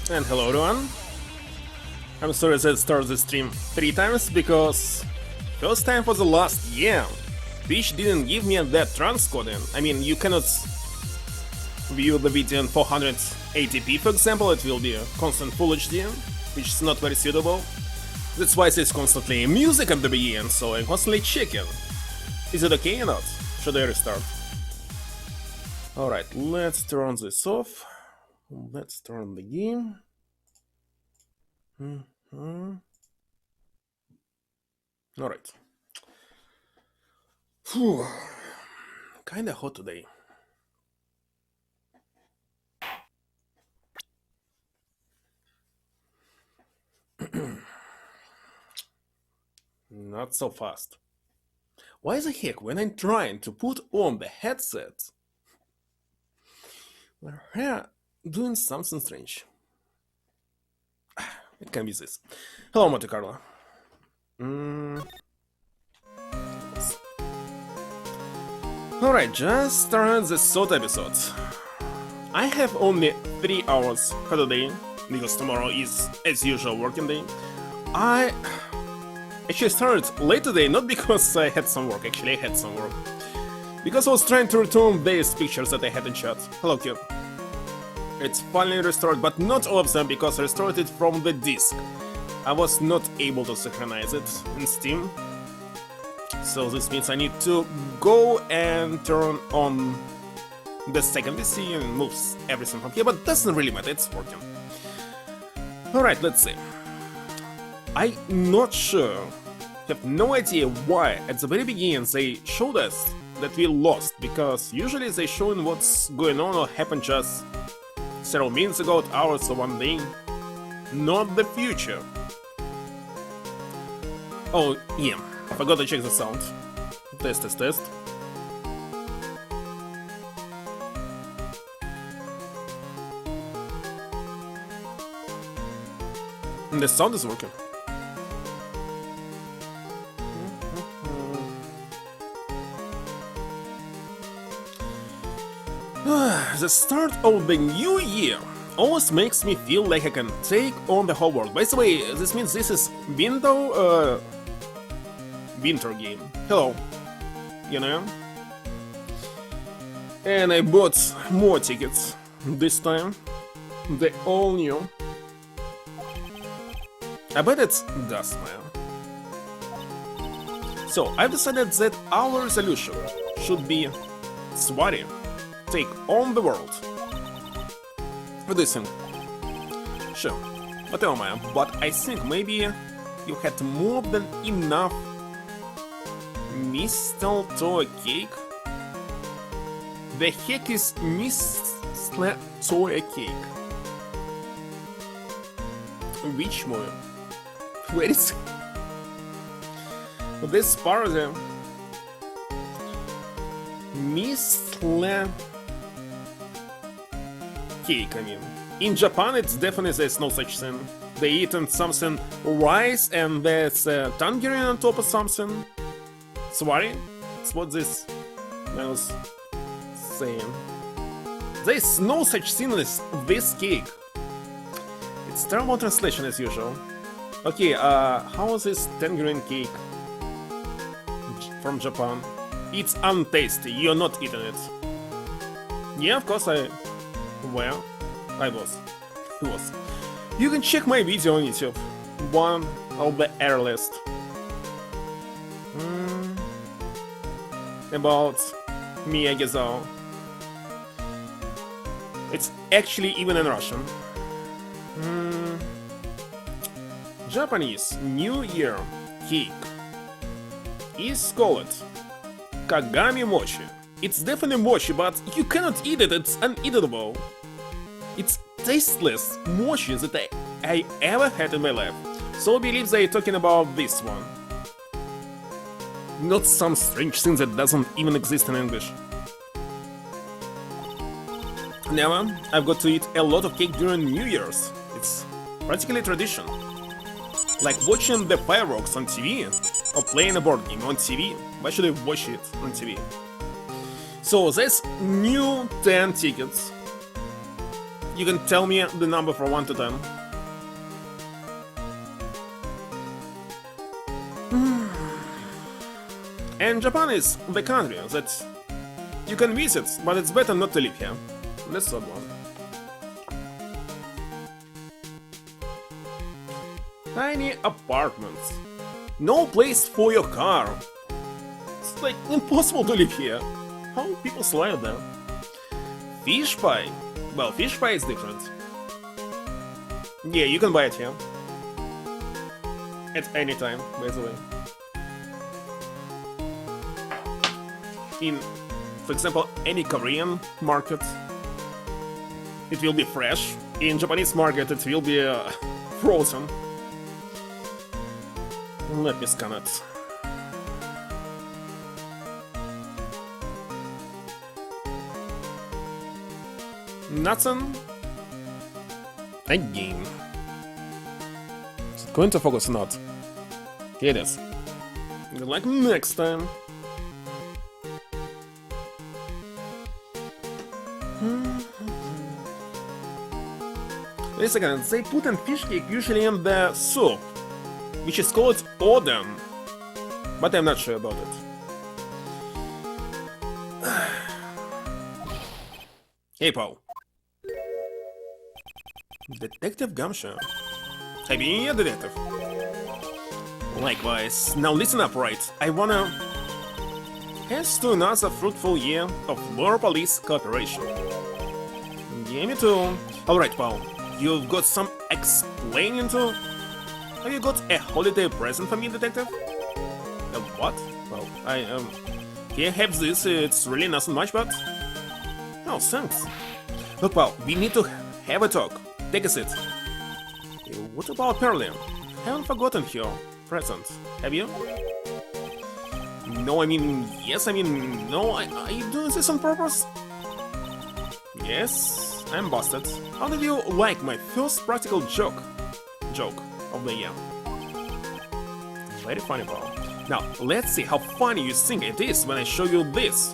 And hello everyone. I'm sorry that I started the stream 3 times because first time for the last year Twitch didn't give me that transcoding. I mean, you cannot view the video in 480p, for example. It will be constant full HD, which is not very suitable. That's why there's constantly music at the beginning, so I'm constantly checking. Is it okay or not? Should I restart? Alright, let's turn this off. Let's turn the game. Alright. Kinda hot today. Not so fast. Why the heck, when I'm trying to put on the headset, my hair doing something strange? It can be this. Hello, Monte Carlo. Alright, just started the third episode. I have only 3 hours for the day, because tomorrow is, as usual, working day. I actually started late today, not because I had some work, actually I had some work. Because I was trying to return these pictures that I hadn't shot. Hello, Cube. It's finally restored, but not all of them, because I restored it from the disk. I was not able to synchronize it in Steam. So this means I need to go and turn on the second PC and move everything from here, but doesn't really matter, it's working. Alright, let's see. I'm not sure, have no idea why at the very beginning they showed us that we lost, because usually they showing what's going on or happened just several minutes ago, hours or one day, not the future. Oh yeah, I forgot to check the sound. Test, test, test. And the sound is working. The start of the new year always makes me feel like I can take on the whole world. By the way, this means this is winter game. Hello, you know? And I bought more tickets this time. The all new. I bet it's Dustmire. So I've decided that our resolution should be Swari. Take on the world. What do you think? Sure, whatever, Maya, but I think maybe you had more than enough mistletoe cake? The heck is mistletoe cake? Which one? Where is this part of the mistletoe cake, I mean. In Japan, it's definitely there's no such thing. They eaten something rice and there's a tangerine on top of something. Sorry? That's what this I was saying. There's no such thing as this cake. It's terrible translation as usual. Okay, how is this tangerine cake from Japan? It's untasty, you're not eating it. Yeah, of course Well, I was. You can check my video on YouTube. One of the earliest. About Miyagi-Zao. It's actually even in Russian. Japanese New Year cake is called Kagami Mochi. It's definitely mochi, but you cannot eat it, it's uneatable. It's tasteless mochi that I ever had in my life. So I believe they're talking about this one. Not some strange thing that doesn't even exist in English. Never, I've got to eat a lot of cake during New Year's. It's practically a tradition. Like watching the fireworks on TV, or playing a board game on TV. Why should I watch it on TV? So there's new 10 tickets. You can tell me the number from 1 to 10. And Japan is the country that you can visit, but it's better not to live here. That's the third one. Tiny apartments. No place for your car. It's like impossible to live here. How people survive there? Fish pie. Well, fish pie is different. Yeah, you can buy it here. At any time, by the way. In, for example, any Korean market, it will be fresh. In Japanese market, it will be frozen. Let me scan it. Nothing. Again. Is it going to focus or not? Here it is. Good luck next time. Wait a second, they put in fish cake usually in the soup, which is called oden, but I'm not sure about it. Hey, Paul. Detective Gumshoe. Have you been a detective? Likewise. Now listen up, Wright. I wanna... Here's to another fruitful year of more police cooperation. Yeah, me too. Alright, Paul. You've got some explaining to... Have you got a holiday present for me, detective? What? Well, here, have this. It's really nothing much, but... Oh, thanks. Look, Paul, we need to have a talk. Take a seat. What about Pearlie? Haven't forgotten her present, have you? No, I mean, yes, I mean, no, are you doing this on purpose? Yes, I'm busted. How did you like my first practical joke of the year? Very funny, Paul. Now, let's see how funny you think it is when I show you this.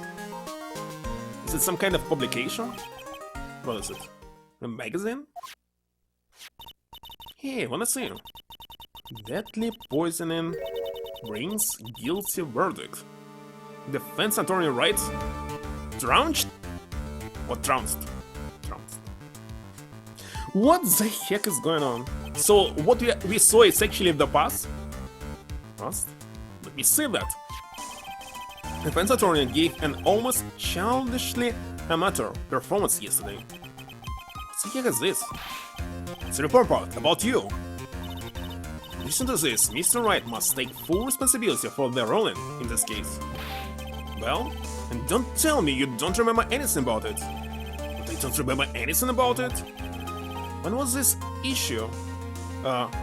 Is it some kind of publication? What is it? A magazine? Hey, wanna see? Deadly poisoning brings guilty verdict. Defense attorney Wright trounced? Or trounced? Trounced. What the heck is going on? So what we saw is actually the past? Past? Let me see that. Defense attorney gave an almost childishly amateur performance yesterday. What the heck is this? It's a report part about you. Listen to this, Mr. Wright must take full responsibility for their ruling in this case. Well, and don't tell me you don't remember anything about it. But I don't remember anything about it. When was this issue?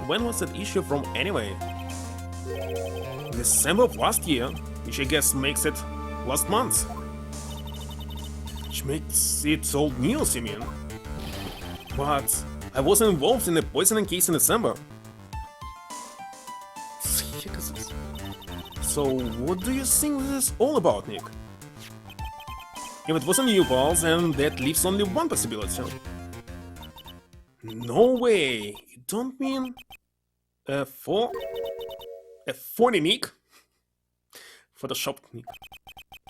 When was that issue from anyway? December of last year, which I guess makes it last month. Which makes it old news, you mean? But I wasn't involved in the poisoning case in December. So, what do you think this is all about, Nick? If it wasn't you, Paul, then that leaves only one possibility. No way! You don't mean... a phony Nick? Photoshopped Nick.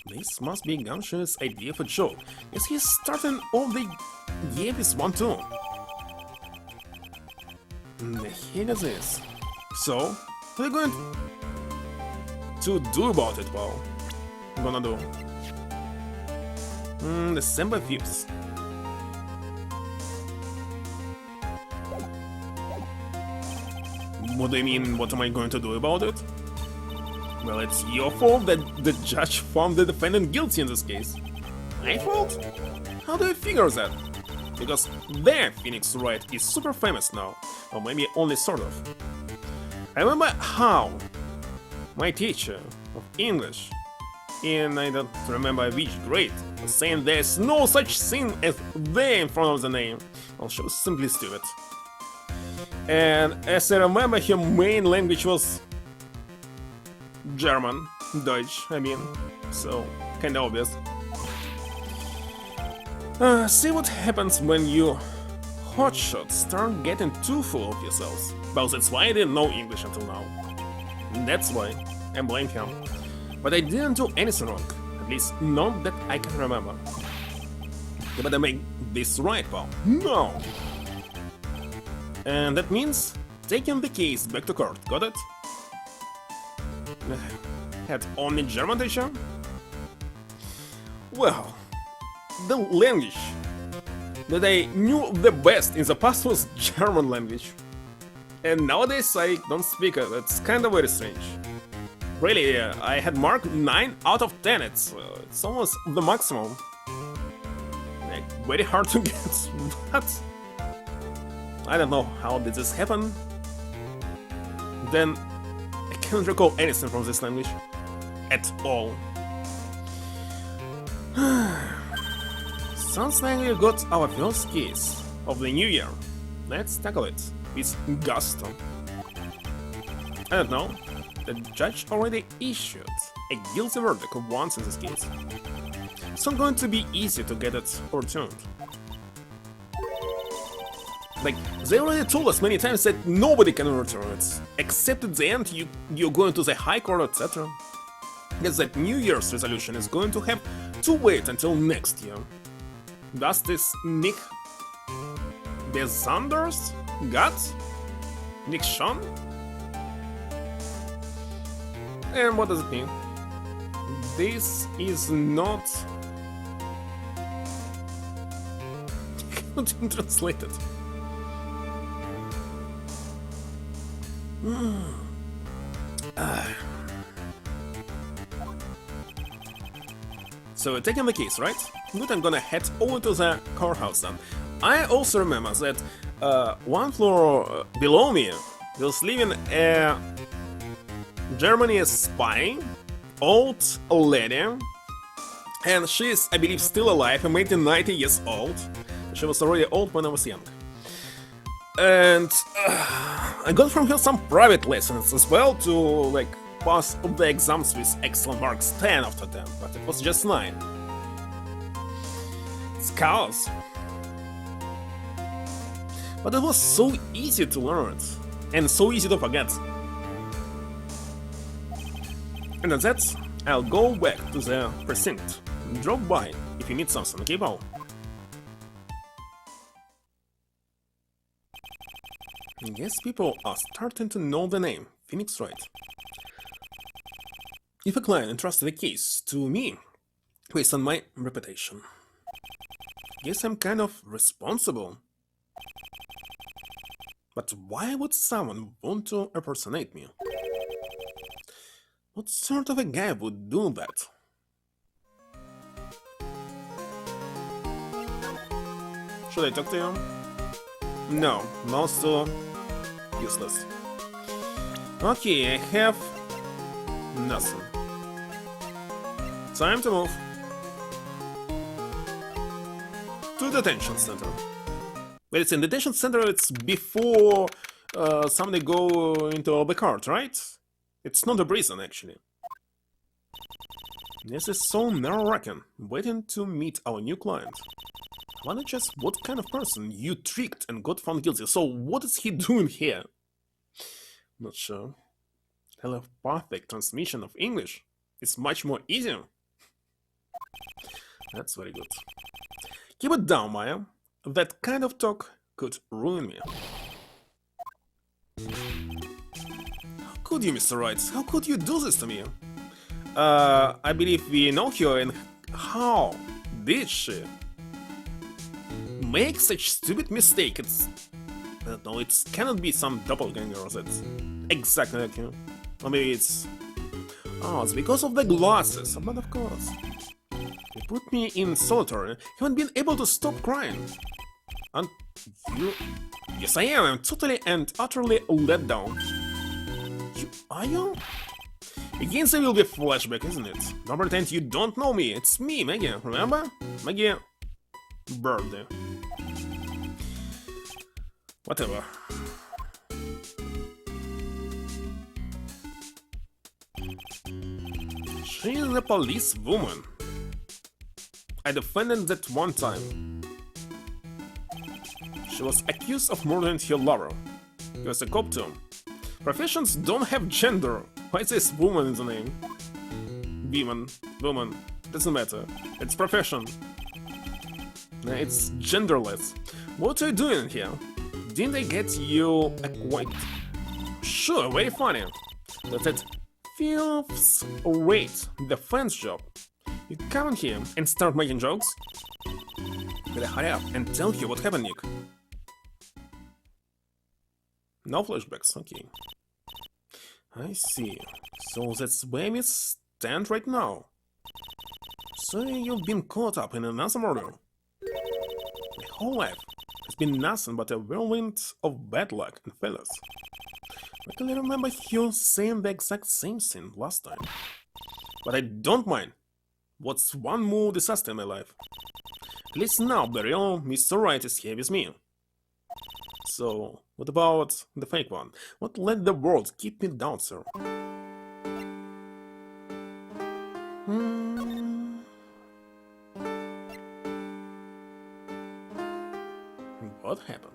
This must be Gumshoe's idea for joke, as he's starting all the year with one too. The heck is this? So, what are you going to do about it, Paul? Gonna do? December 5th. What do you mean, what am I going to do about it? Well, it's your fault that the judge found the defendant guilty in this case. My fault? How do you figure that? Because their Phoenix Wright is super famous now, or maybe only sort of. I remember how my teacher of English, in I don't remember which grade, was saying there's no such thing as "they" in front of the name. Well, she was simply stupid. And as I remember, her main language was German, Deutsch, I mean, so kinda obvious. See what happens when you hotshots start getting too full of yourselves. Well, that's why I didn't know English until now. That's why I blame him. But I didn't do anything wrong, at least not that I can remember. You better make this right, pal. No! And that means taking the case back to court, got it? Had only German teacher? Well, the language that I knew the best in the past was German language. And nowadays I don't speak it, it's kinda very strange. Really, I had marked 9 out of 10, it's almost the maximum. Like, very hard to get, but... I don't know how did this happen. Then, I can't recall anything from this language. At all. Sounds like we got our first case of the new year. Let's tackle it with gusto. I don't know, the judge already issued a guilty verdict once in this case. It's not going to be easy to get it overturned. Like, they already told us many times that nobody can overturn it, except at the end you're going to the High Court, etc. Guess that New Year's resolution is going to have to wait until next year. Does this Nick Besanders got? Nick Sean? And what does it mean? This is not... Can't even translate it. So we're taking the case, right? Good, I'm gonna head over to the courthouse then. I also remember that one floor below me was living a Germany spy, old lady, and she is, I believe, still alive, and maybe 90 years old. She was already old when I was young. And I got from her some private lessons as well to, like, pass the exams with excellent marks 10 after 10, but it was just 9. It's chaos. But it was so easy to learn it, and so easy to forget. And at that, I'll go back to the precinct. Drop by if you need something, okay, pal? I guess people are starting to know the name, Phoenix Wright. If a client entrusted a case to me, based on my reputation, guess I'm kind of responsible. But why would someone want to impersonate me? What sort of a guy would do that? Should I talk to you? No, most useless. Okay, I have nothing. Time to move to the detention center. But it's in the detention center, it's before somebody go into the court, right? It's not a prison, actually. This is so nerve-wracking, waiting to meet our new client. I wonder just what kind of person you tricked and got found guilty, so what is he doing here? Not sure. Telepathic transmission of English is much more easier. That's very good. Keep it down, Maya. That kind of talk could ruin me. How could you, Mr. Wright? How could you do this to me? I believe we know her, and how did she make such stupid mistake? It's... I don't know, it cannot be some doppelganger that's exactly like you. Or maybe it's... Oh, it's because of the glasses, but of course. You put me in solitary, haven't been able to stop crying. And you... Yes, I am. I'm totally and utterly let down. Are you? Again, there will be a flashback, isn't it? Don't pretend you don't know me. It's me, Maggie. Remember? Maggie... Birthday. Whatever. She is a police woman. I defended that one time. She was accused of murdering her lover. He was a cop too. Professions don't have gender. Why is this woman in the name? Woman, doesn't matter. It's profession. It's genderless. What are you doing here? Didn't I get you acquainted? Sure, very funny. But that feels Wright, the fans job. You come in here and start making jokes? Gotta hurry up and tell you what happened, Nick. No flashbacks, okay. I see. So that's where we stand right now. So you've been caught up in another murder. My whole life has been nothing but a whirlwind of bad luck and failures. I can remember you saying the exact same thing last time. But I don't mind. What's one more disaster in my life? At least now the real Mr. Wright is here with me. So, what about the fake one? What let the world keep me down, sir? What happened?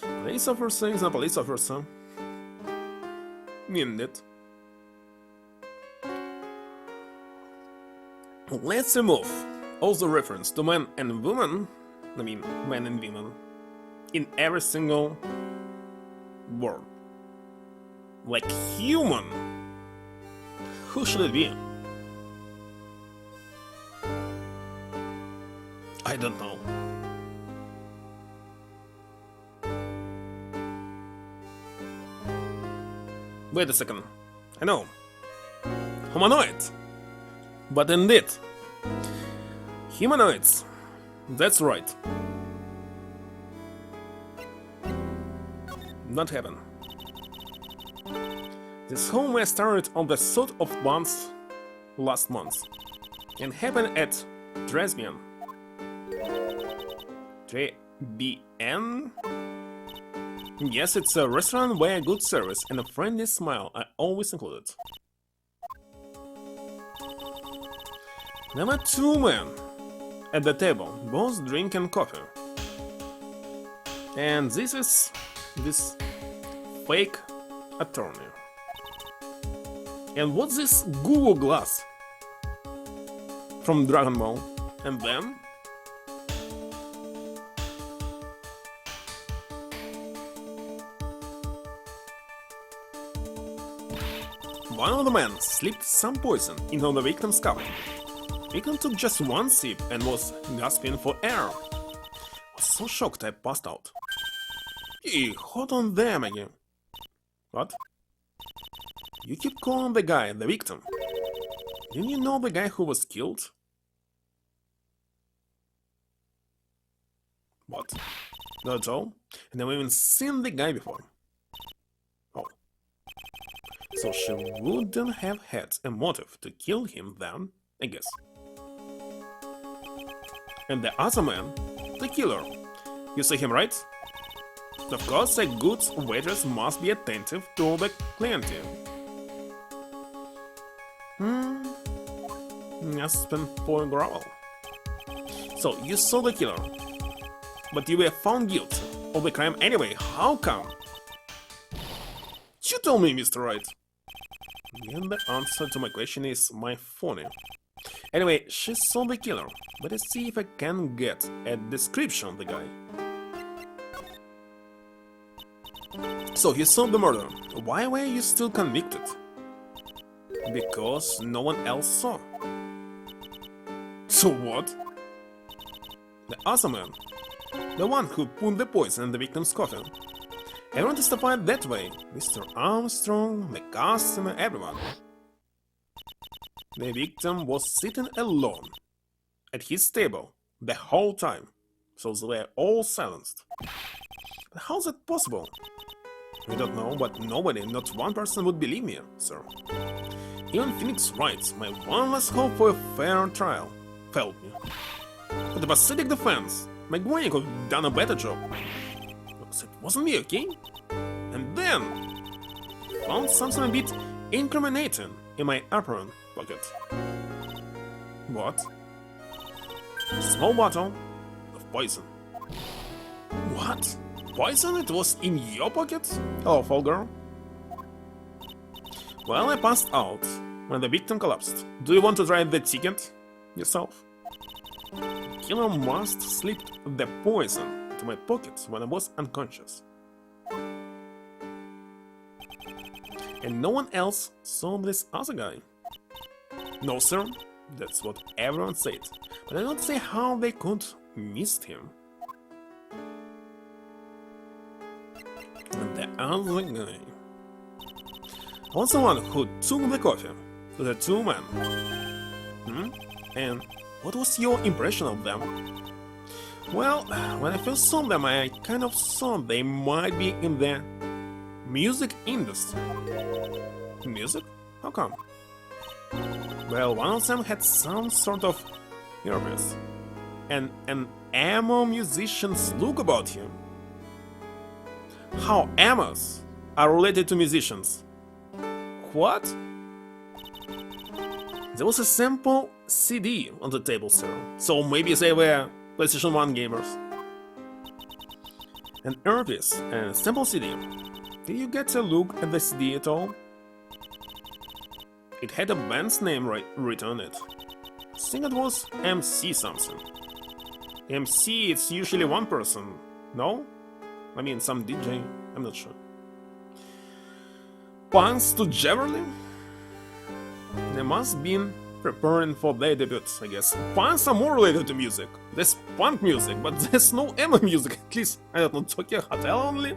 Police officer is a police officer. Mean it. Let's remove all the reference to man and woman, man and women, in every single word. Like human. Who should it be? I don't know. Wait a second. I know. Humanoid. But indeed. Humanoids. That's right. Not happen. This whole mess started on the 3rd of month last month and happened at Tribulations. Tribulations? Yes, it's a restaurant where good service and a friendly smile are always included. There were 2 men at the table, both drinking coffee. And this is this fake attorney. And what's this Google Glass from Dragon Ball? And then one of the men slipped some poison into the victim's coffee. Victim took just one sip and was gasping for air. I was so shocked I passed out. Hey, hold on there, Maggie. What? You keep calling the guy the victim. Didn't you know the guy who was killed? What? Not at all? And I've even seen the guy before. Oh. So she wouldn't have had a motive to kill him then, I guess. And the other man, the killer. You see him, right? Of course, a good waitress must be attentive to the clientele. Aspen for growl. So, you saw the killer, but you were found guilty of the crime anyway. How come? You tell me, Mr. Wright. And the answer to my question is my phone. Anyway, she saw the killer, but let's see if I can get a description of the guy. So you saw the murder. Why were you still convicted? Because no one else saw. So what? The other man, the one who put the poison in the victim's coffin. Everyone testified that way. Mr. Armstrong, the customer, everyone. The victim was sitting alone at his table the whole time, so they were all silenced. But how's that possible? I don't know, but nobody, not one person would believe me, sir. Even Phoenix Wright, my one last hope for a fair trial, failed me. But the pathetic defense, my granny could have done a better job. Because it wasn't me, okay? And then, found something a bit incriminating in my apron pocket. What? A small bottle of poison. What? Poison? It was in your pocket? Hello, fall girl. Well, I passed out when the victim collapsed. Do you want to try the ticket yourself? The killer must slipped the poison into my pocket when I was unconscious. And no one else saw this other guy. No, sir. That's what everyone said. But I don't see how they could missed him. And the other guy was the one who took the coffee to the two men. And what was your impression of them? Well, when I first saw them, I kind of thought they might be in the music industry. Music? How come? Well, one of them had some sort of earpiece and an emo musician's look about him. How emos are related to musicians? What? There was a sample CD on the table, sir, so maybe they were PlayStation 1 gamers. An earpiece and a sample CD. Did you get a look at the CD at all? It had a band's name written on it. I think it was MC something. MC, it's usually one person, no? I mean, some DJ, I'm not sure. Punks to Jeverly? They must been preparing for their debuts, I guess. Punks are more related to music. There's punk music, but there's no emo music. At least, I don't know, Tokyo Hotel only?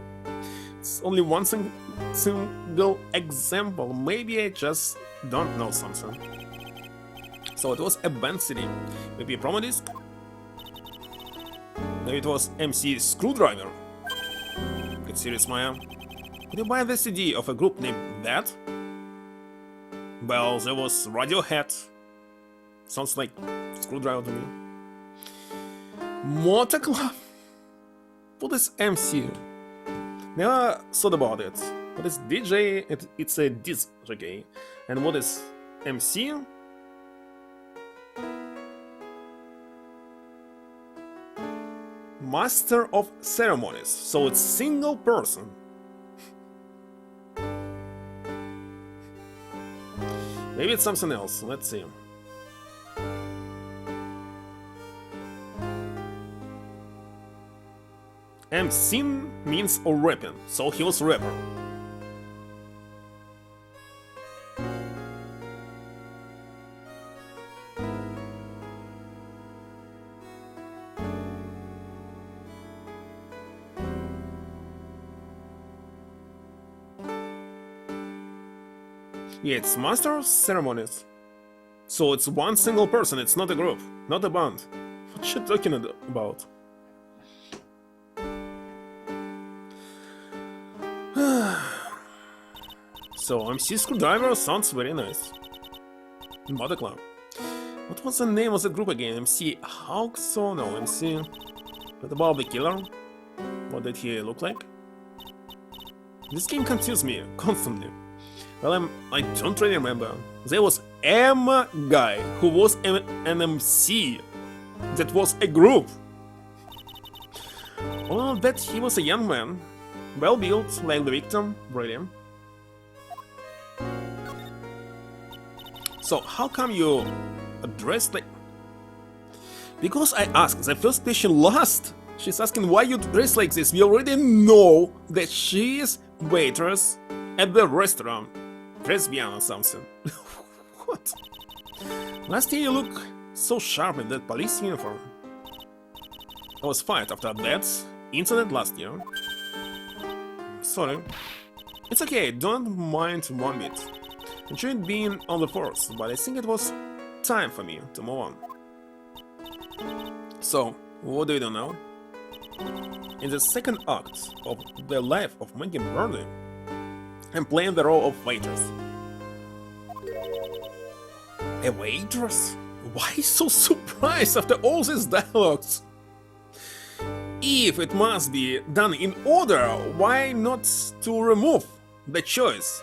It's only one single example. Maybe I just don't know something. So it was a band CD. Maybe a promo disc? Maybe it was MC Screwdriver. Get serious, Maya. Did you buy the CD of a group named that? Well, there was Radiohead. Sounds like Screwdriver to me. Motor Club? What is MC? Never thought about it. What is DJ? It's a disc jockey. And what is MC? Master of Ceremonies. So it's single person. Maybe it's something else. Let's see. MC means a rapping, so he was a rapper. Yeah, it's Master of Ceremonies. So it's one single person, it's not a group, not a band. What you talking about? So MC Screwdriver sounds very nice. Motor Club. What was the name of the group again? MC Hawks? Oh no, MC... What about the killer? What did he look like? This game confused me constantly. Well, I don't really remember. There was a guy who was an MC. That was a group. Well, that he was a young man. Well built, like the victim. Brilliant. So, how come you dressed like... Because I asked the first patient last. She's asking why you dress like this. We already know that she is waitress at the restaurant. Lesbian or something. What? Last year you look so sharp in that police uniform. I was fired after that incident last year. Sorry. It's okay, don't mind one bit. Enjoyed being on the force, but I think it was time for me to move on. So, what do you do now? In the second act of The Life of Maggie Burney, I'm playing the role of waitress. A waitress? Why so surprised after all these dialogues? If it must be done in order, why not to remove the choice?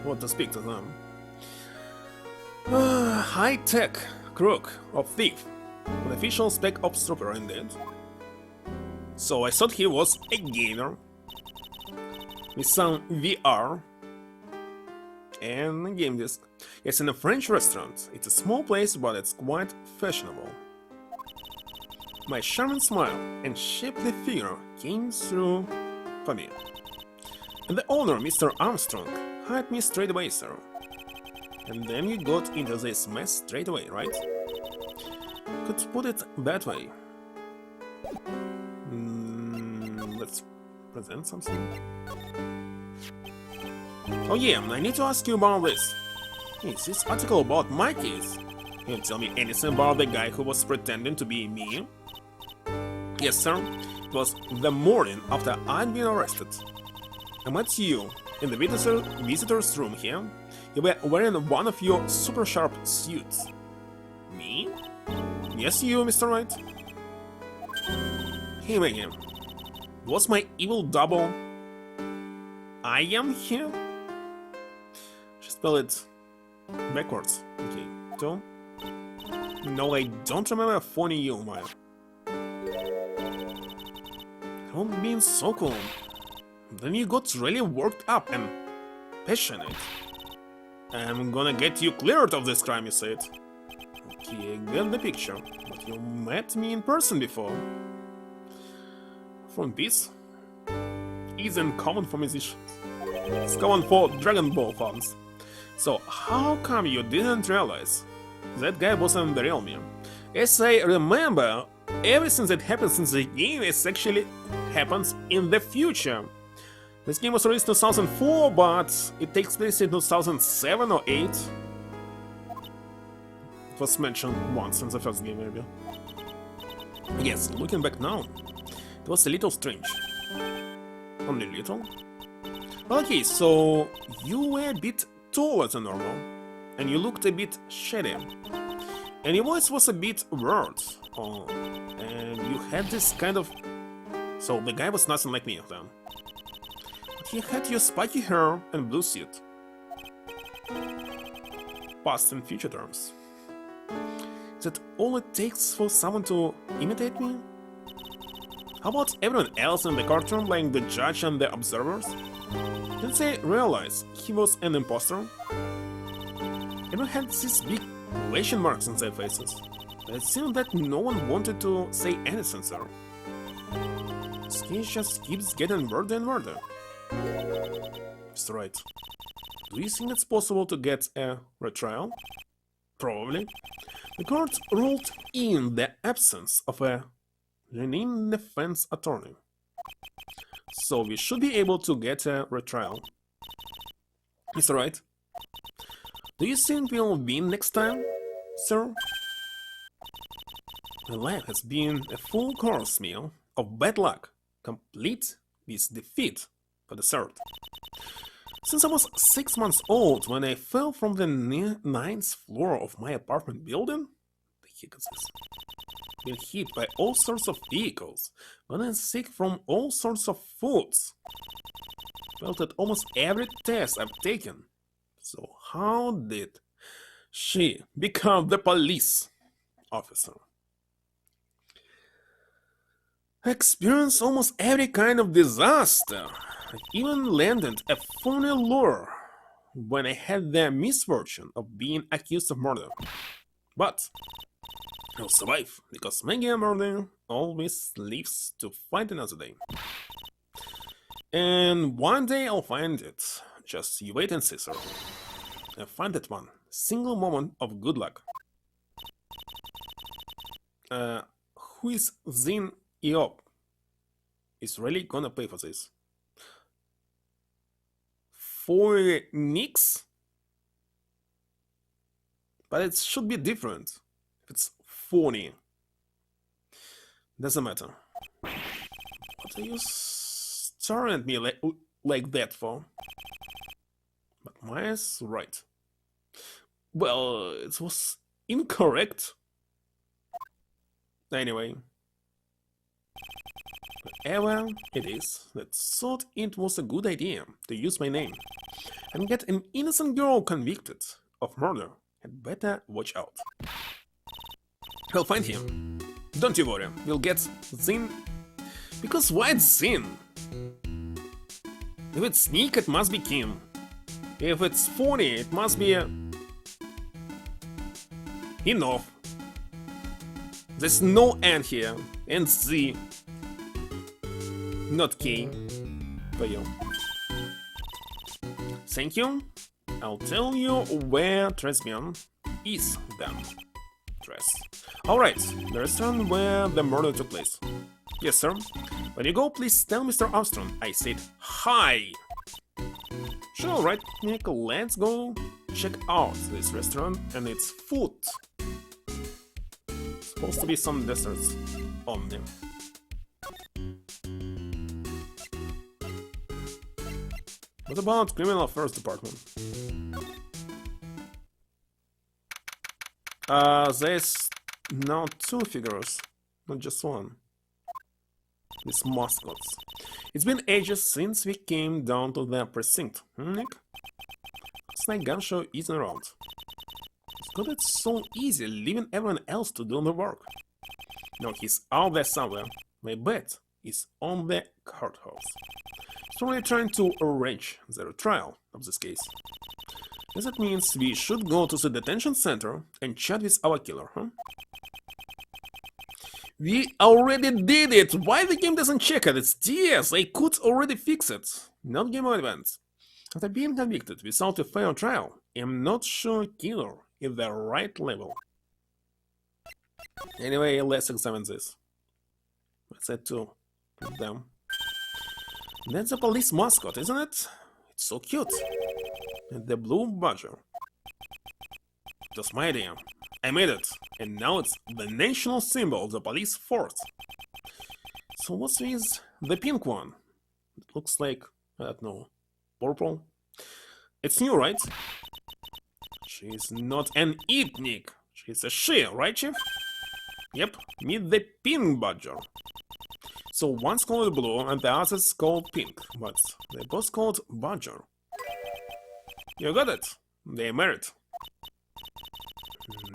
What to speak to them? High-tech crook or thief. An official spec ops trooper indeed. So I thought he was a gamer with some VR and a game disc. It's in a French restaurant. It's a small place, but it's quite fashionable. My charming smile and shapely figure came through for me. And the owner, Mr. Armstrong, hired me straight away, sir. And then you got into this mess straight away, right? Could put it that way. Let's present something. Oh yeah, I need to ask you about this. Is this article about my case? Can you tell me anything about the guy who was pretending to be me? Yes, sir. It was the morning after I'd been arrested. I met you in the visitor's room here. You were wearing one of your super sharp suits. Me? Yes, you, Mr. Wright. Hey, Megan. Was my evil double I am here? She spelled it backwards. Okay, so. No, I don't remember phoning you, Maya. Don't being so cool. Then you got really worked up and passionate. I'm gonna get you cleared of this crime, you said. Okay, I get the picture, but you met me in person before. From this isn't common for musicians. It's common for Dragon Ball fans. So how come you didn't realize that guy wasn't the real me? As I remember, everything that happens in the game is actually happens in the future. This game was released in 2004, but it takes place in 2007 or 8. It was mentioned once in the first game, maybe. Yes, looking back now, it was a little strange. Only little. Okay, so you were a bit taller than normal, and you looked a bit shady, and your voice was a bit weird. Oh, and you had this kind of... So the guy was nothing like me then. But he had your spiky hair and blue suit. Past and future terms. Is that all it takes for someone to imitate me? How about everyone else in the courtroom, like the judge and the observers? Didn't they realize he was an imposter? Everyone had these big question marks on their faces. It seemed that no one wanted to say anything, sir. This case just keeps getting weirder and weirder. Mr. Wright, do you think it's possible to get a retrial? Probably. The court ruled in the absence of a named defense attorney. So we should be able to get a retrial. Mr. Wright, do you think we'll win next time, sir? My life has been a full course meal of bad luck, complete with defeat for the third. Since I was 6 months old when I fell from the 9th floor of my apartment building, the heck is this? Been hit by all sorts of vehicles, gotten sick from all sorts of foods. Felt at almost every test I've taken. So how did she become the police officer? I experienced almost every kind of disaster. I even landed a phony lure when I had the misfortune of being accused of murder. But I'll survive, because making a murder always lives to fight another day. And one day I'll find it. Just you wait and see, sir. I'll find that one single moment of good luck. Who is Zin Eop? Is really gonna pay for this? For Nix? But it should be different. If it's phony. Doesn't matter. What are you staring at me like that for? But Maya's right. Well, it was incorrect. Anyway. Whatever it is that thought it was a good idea to use my name and get an innocent girl convicted of murder had better watch out. I'll find him. Don't you worry, we'll get Zin Because White's sin. If it's Sneak, it must be Kim. If it's 40, it must be enough. There's no N here, and Z. Not K. For you. Thank you. I'll tell you where Tribulations is then. Alright, the restaurant where the murder took place. Yes, sir. When you go, please tell Mr. Armstrong I said hi. Sure, alright, Nick, let's go check out this restaurant and its food. Supposed to be some desserts only. What about criminal affairs department? There's now 2 figures, not just one. These mascots. It's been ages since we came down to the precinct, Nick? It's like gun show isn't around. It's good it's so easy leaving everyone else to do the work. No, he's out there somewhere. My bet is on the courthouse. He's probably trying to arrange the trial of this case. Guess that means we should go to the detention center and chat with our killer, huh? We already did it! Why the game doesn't check it? It's DS! I could already fix it. Not game events. After being convicted without a fair trial, I'm not sure killer is the right level. Anyway, let's examine this. What's that too? Them. That's a police mascot, isn't it? It's so cute. And the blue badger. That's my idea. I made it, and now it's the national symbol of the police force. So what's with the pink one? It looks like, I don't know, purple? It's new, right? She's not an it, Nick. She's a she, right, Chief? Yep, meet the pink badger. So one's called blue and the other's called pink, but they're both called badger. You got it. They're married.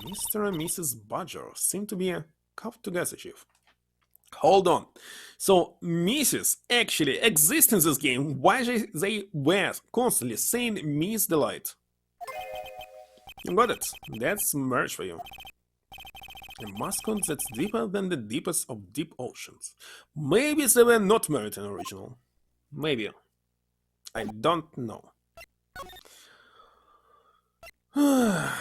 Mr. and Mrs. Badger seem to be coupled together, Chief. Hold on. So Mrs. actually exists in this game. Why they were constantly saying Miss Delight? You got it. That's marriage for you. A mascot that's deeper than the deepest of deep oceans. Maybe they were not married in original. Maybe. I don't know. God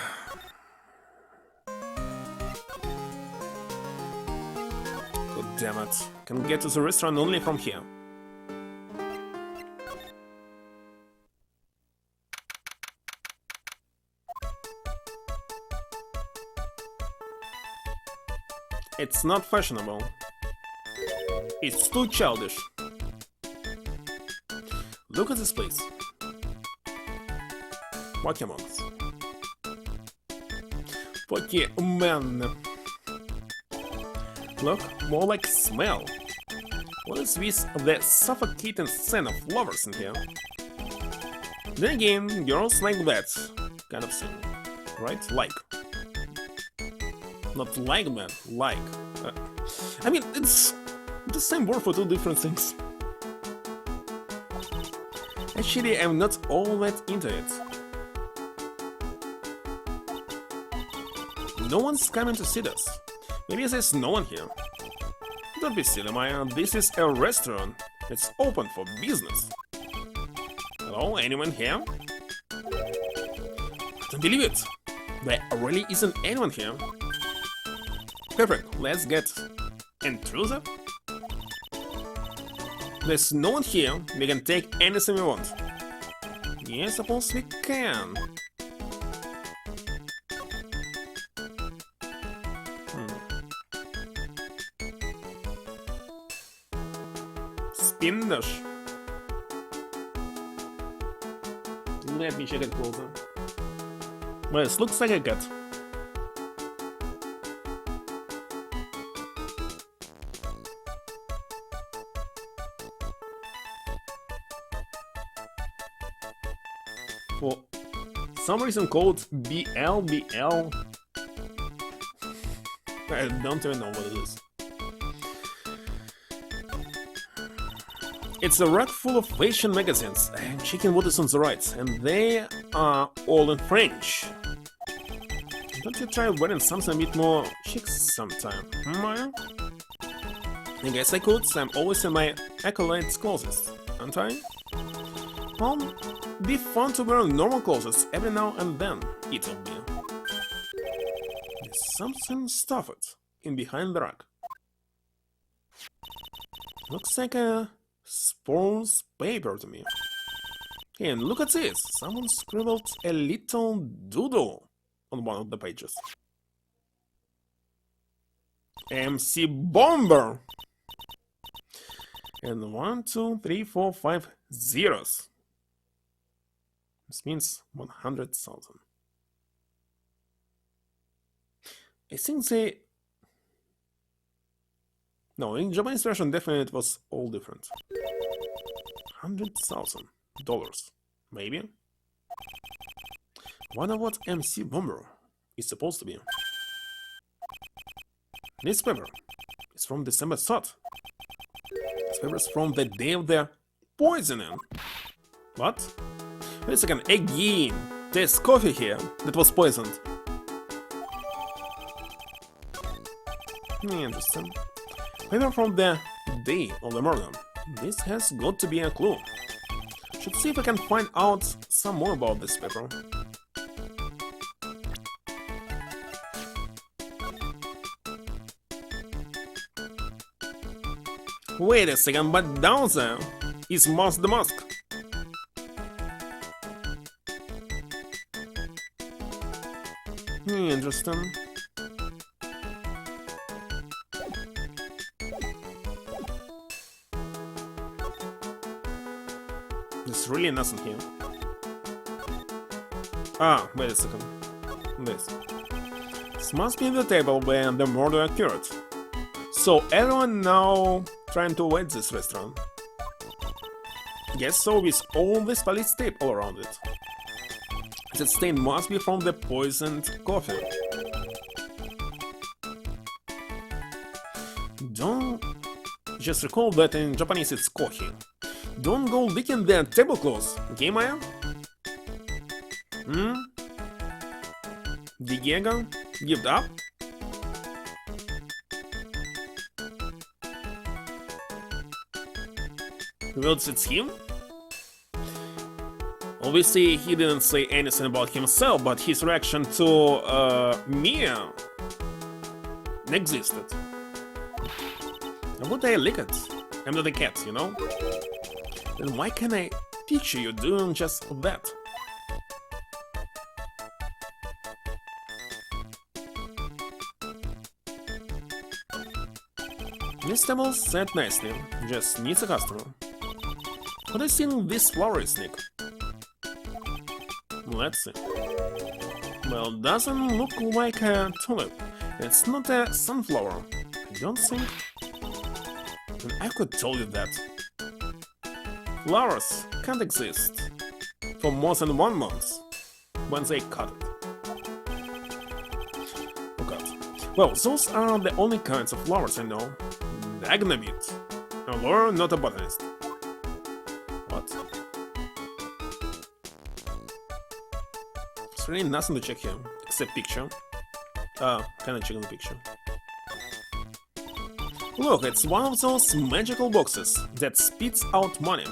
damn it. Can get to the restaurant only from here. It's not fashionable. It's too childish. Look at this place. Pokemons. Pokemon. Look, more like smell. What is with the suffocating scent of lovers in here? Then again, girls like that kind of thing, right? Like. Not like, man, like. I mean, it's the same word for two different things. Actually, I'm not all that into it. No one's coming to see us. Maybe there's no one here. Don't be silly, Maya. This is a restaurant. It's open for business. Hello, anyone here? I don't believe it. There really isn't anyone here. Perfect, let's get intrusive. There's no one here. We can take anything we want. Yeah, I suppose we can. Spin dash. Let me check it closer. Well, this looks like a cat. For some reason called BLBL. I don't even know what it is. It's a rack full of fashion magazines. I'm checking what is on the right, and they are all in French. Don't you try wearing something a bit more chic sometime, Maya? I guess I could, I'm always in my acolyte's clothes, aren't I? Well, be fun to wear normal clothes every now and then, it will be. There's something stuffed in behind the rack. Looks like a spruce paper to me. Hey, and look at this! Someone scribbled a little doodle on one of the pages. MC Bomber! And 1, 2, 3, 4, 5 zeros. This means 100,000. I think they... No, in Japanese version definitely it was all different. $100,000, maybe? Wonder what MC Bomber is supposed to be. This paper is from December 3rd. This paper is from the day of the poisoning. What? Wait a second, again! There's coffee here that was poisoned. Interesting. Paper from the day of the murder. This has got to be a clue. Should see if I can find out some more about this paper. Wait a second, but down there is Mask the Mask. Interesting. There's really nothing here. Ah, wait a second. This must be the table where the murder occurred. So everyone now trying to avoid this restaurant. Guess so, with all this police tape all around it. That stain must be from the poisoned coffee. Don't just recall that in Japanese it's coffee. Don't go licking the tablecloths, okay, Maya? Diego, give up? Well, it's him? Obviously, he didn't say anything about himself, but his reaction to Mia existed. Would I lick it? I'm not a cat, you know? Then why can't I picture you doing just that? This table set nicely, just needs a customer. Could I think this flower is Nick? Let's see. Well, doesn't look like a tulip. It's not a sunflower. I don't think. And I could tell you that. Flowers can't exist for more than 1 month when they cut it. Oh god. Well, those are the only kinds of flowers I know. Dagnamit. Although not a botanist. What? There's really nothing to check here, except picture. Can I check the picture? Look, it's one of those magical boxes that spits out money.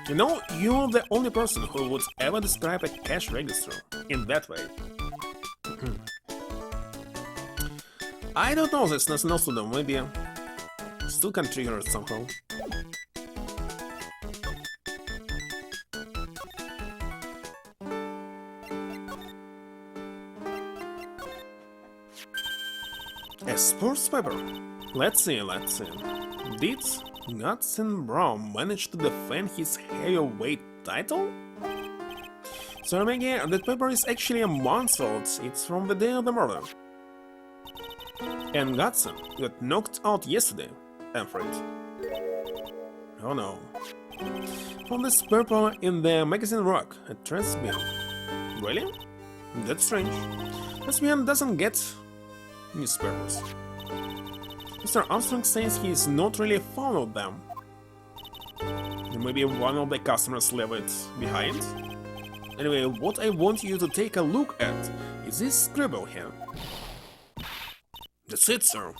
You know, you're the only person who would ever describe a cash register in that way. I don't know, there's nothing else to do, maybe still can trigger it somehow. A sports paper. Let's see. Did Gutson Brown manage to defend his heavyweight title? So maybe that paper is actually a month old. It's from the day of the murder. And Gutson got knocked out yesterday, I'm afraid. Oh no. Found this paper in the magazine rack at Tribulations. Really? That's strange. This man doesn't get newspapers. Mr. Armstrong says he is not really fond of them. Maybe one of the customers left it behind? Anyway, what I want you to take a look at is this scribble here. That's it, sir.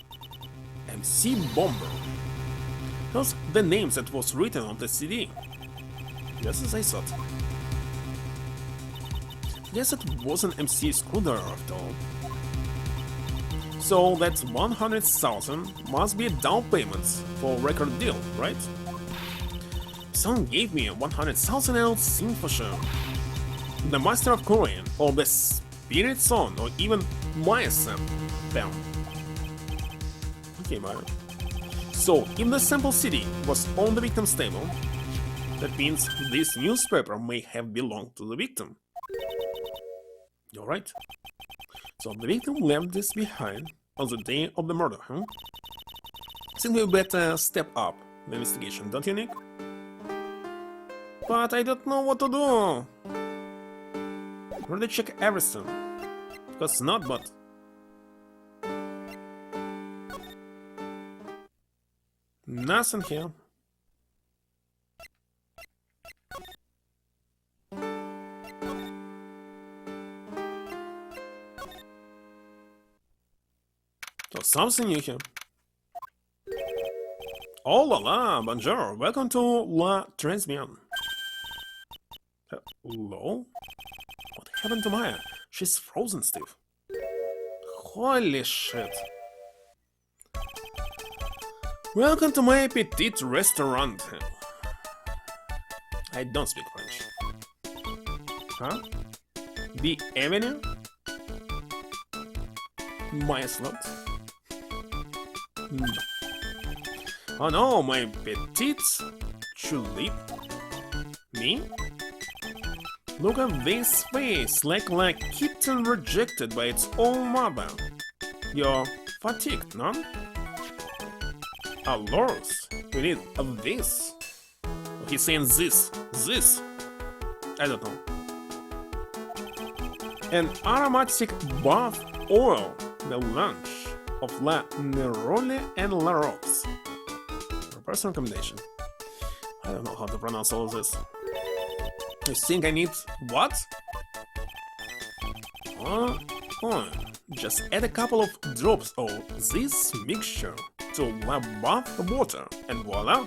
MC Bomber. Those the names that was written on the CD. Just as I thought. Guess it was an MC Scooter after all. So that 100,000 must be a down payment for record deal, right? Someone gave me a 100,000 L scene for sure. The Master of Korean, or the Spirit Son, or even Myasam down. Okay, Mario. So, if the sample CD was on the victim's table, that means this newspaper may have belonged to the victim. You're right. So the victim left this behind on the day of the murder, huh? I think we better step up the investigation, don't you, Nick? But I don't know what to do. Really check everything. Because not, but... nothing here. So something new here. Oh la la, bonjour, welcome to La Transmission. Hello? What happened to Maya? She's frozen, Steve. Holy shit. Welcome to my petite restaurant. I don't speak French. Huh? The Avenue? My slot? No. Oh no, my petite tulip? Me? Look at this face, like a kitten rejected by its own mother. You're fatigued, no? Lors, you need this. He's saying this. I don't know. An aromatic bath oil, the lunch of La Neroli and La Rox. For personal recommendation. I don't know how to pronounce all of this. You think I need what? Just add a couple of drops of this mixture to La bath water and voila!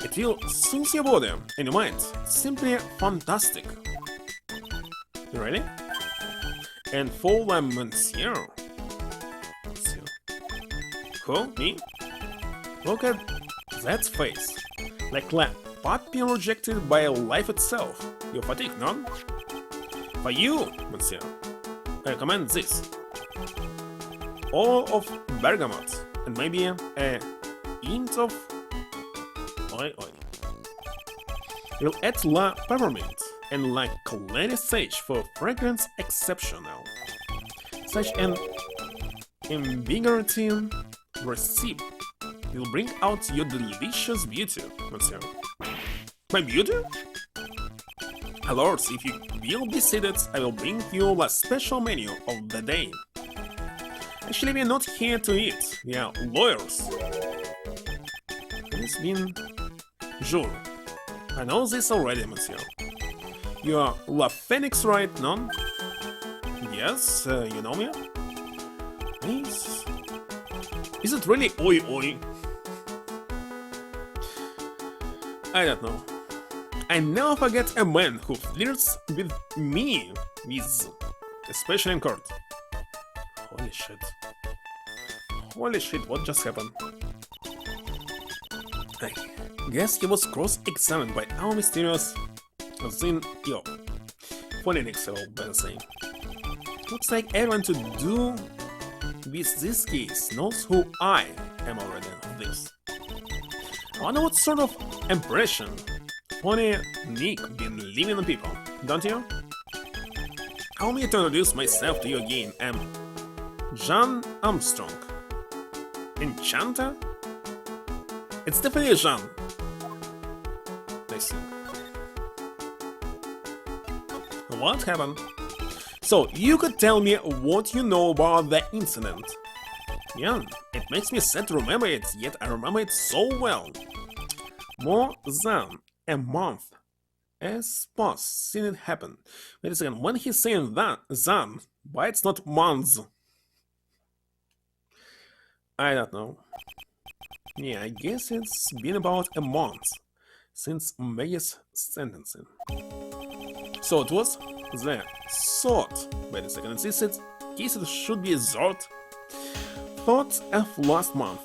It will soothe your body and your mind. Simply fantastic. Really? And for La Monsieur. Who? Me? Look at that face. Like La puppy rejected by life itself. You're fatigued, no? For you, Monsieur, I recommend this. All of bergamot and maybe a hint of oi. We'll add La peppermint and La clary sage for fragrance exceptional. Such an invigorating recipe will bring out your delicious beauty, Monsieur. My beauty? Lords, if you will be seated, I will bring you a special menu of the day. Actually, we are not here to eat, we are lawyers. It's been... Sure. I know this already, Monsieur. You are La Phoenix, right, no? Yes, you know me? Is it really oi? I don't know. I never forget a man who flirts with me, especially in court. Holy shit, what just happened? I guess he was cross-examined by our mysterious Zin Yo. Phoenix, I will better say. Looks like everyone to do with this case knows who I am already of this. I wonder what sort of impression Pony Nick been leaving on people, don't you? Allow me to introduce myself to you again. I'm Jean Armstrong. Enchanter? It's definitely Jean. Listen. What happened? So, you could tell me what you know about the incident. Yeah, it makes me sad to remember it, yet I remember it so well. More than a month has passed since it happened. Wait a second, when he's saying that, than, why it's not months? I don't know. Yeah, I guess it's been about a month since Maggie's sentencing. So it was the thought. Wait a second, this is case it should be a thought. Thought of last month,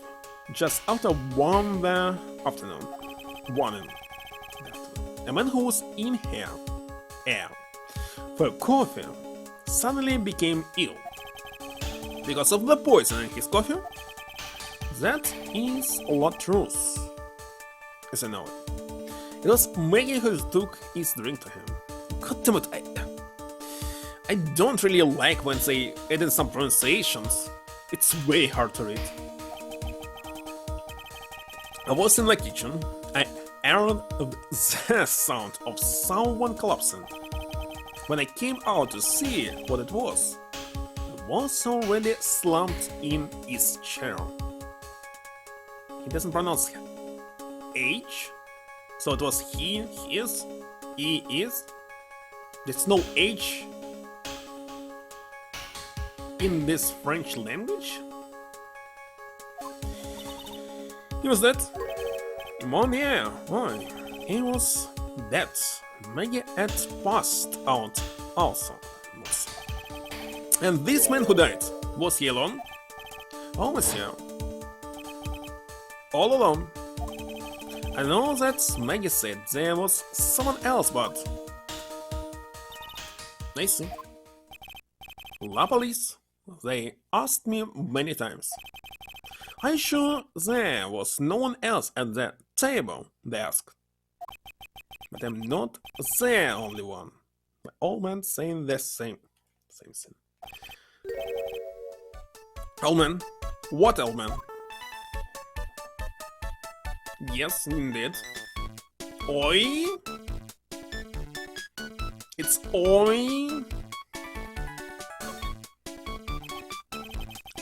just after 1 the afternoon. 1 in the afternoon. A man who was in here, air, for coffee, suddenly became ill. Because of the poison in his coffee? That is a lot truth. As I know it. It was Maggie who took his drink to him. God damn it, I don't really like when they add in some pronunciations. It's way hard to read. I was in the kitchen. I heard the sound of someone collapsing. When I came out to see what it was, he was already slumped in his chair. He doesn't pronounce H, so it was he, his, he is. There's no H in this French language? He was dead. Pneumonia. Why? He was dead. Maggie had passed out also. And this man who died, was he alone? Oh, monsieur. All alone. I know that Maggie said there was someone else, but... I see. La police. They asked me many times. Are you sure there was no one else at the table? They asked. But I'm not the only one. The old man saying the same thing. Old man? What old man? Yes, indeed. Oi? It's oi?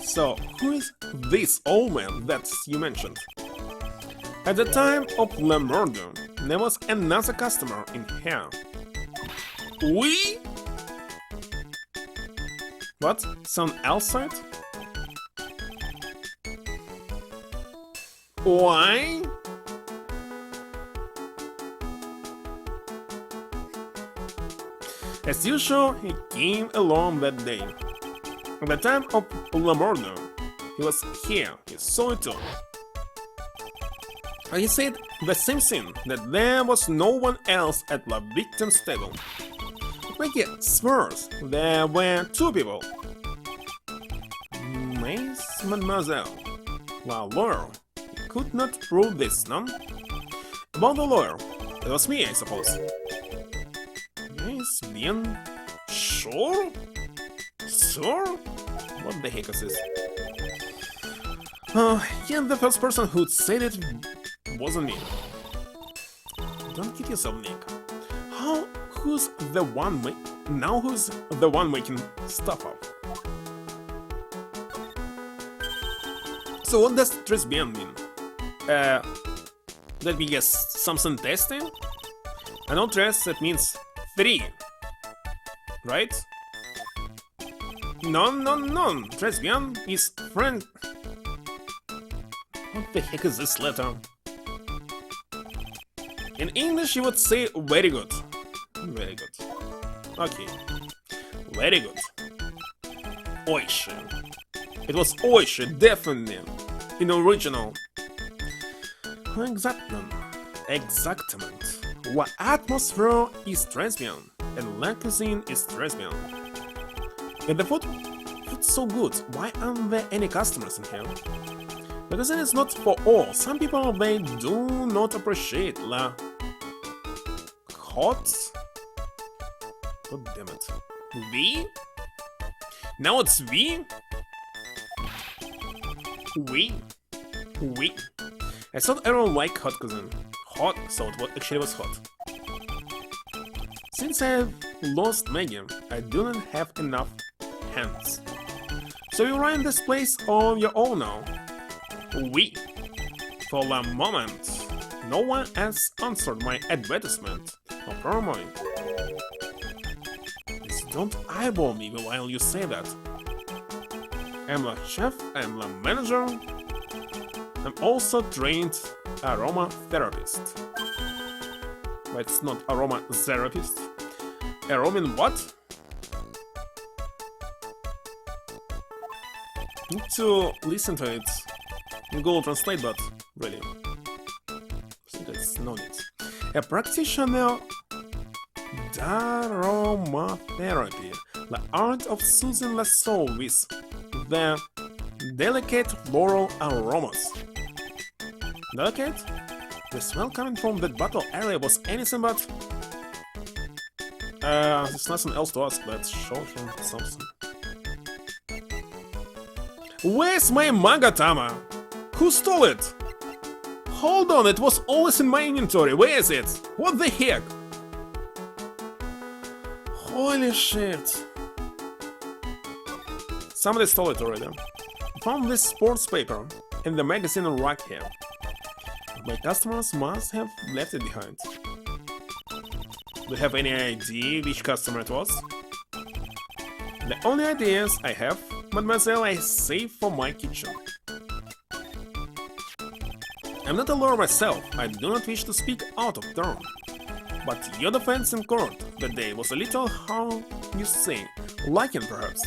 So, who is this old man that you mentioned? At the time of the murder, there was another customer in here. We? What? Some outside? Why? As usual, he came along that day. At the time of the murder, he was here, he saw it all. And he said the same thing, that there was no one else at the victim's table. Maggie swears there were two people. Miss Mademoiselle, the lawyer, he could not prove this, no? About the lawyer, it was me, I suppose. Yes, bien sure? Sure? What the heck is this? Yeah, the first person who said it wasn't me. Don't kid yourself, Nick. Who's the one who's the one making stuff up? So what does tres bien mean? Let me guess, something tasty? I know tres, that means 3. Right? No. Tres bien is friend. What the heck is this letter? In English you would say very good. Very good. Okay. Very good. Oishi. It was oishi, definitely. In original. Exactement. What atmosphere is tres bien, and la cuisine is tres bien. And the food's so good, why aren't there any customers in here? The cuisine is not for all. Some people, they do not appreciate la hot. God damn it. V? Now it's V? We? I thought everyone liked hot cuisine. Hot, so it actually was hot. Since I've lost Maggie, I do not have enough hands. So you run this place on your own now? Oui. For the moment, no one has answered my advertisement or promo. Please don't eyeball me while you say that. I'm the chef, I'm the manager. I'm also trained aromatherapist. But it's not aromatherapist. Aromin what? Need to listen to it in Google Translate, but really, there's no need. A practitioner aromatherapy, the art of soothing the soul with the delicate floral aromas. Delicate? The smell coming from that bottle area was anything but... there's nothing else to ask, let's show him something. Where's my Magatama? Who stole it? Hold on, it was always in my inventory, where is it? What the heck? Holy shit. Somebody stole it already. Found this sports paper in the magazine rack here. My customers must have left it behind. Do you have any idea which customer it was? The only ideas I have, mademoiselle, I save for my kitchen. I'm not a lawyer myself, I do not wish to speak out of turn. But your defense in court that day was a little, how you say, lacking perhaps.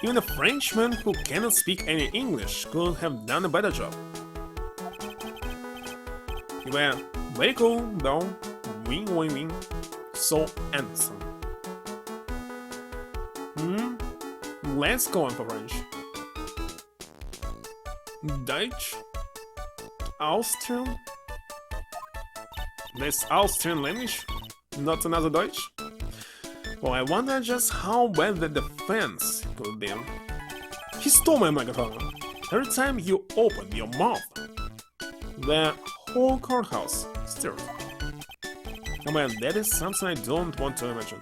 Even a Frenchman who cannot speak any English could have done a better job. You were very cool, though, wing, so handsome. Let's go on for French. Dutch? Austrian? This Austrian language? Not another Deutsch? Well, I wonder just how bad the defense could be. He stole my megaphone. Every time you open your mouth, the whole courthouse stirred. Oh man, that is something I don't want to imagine.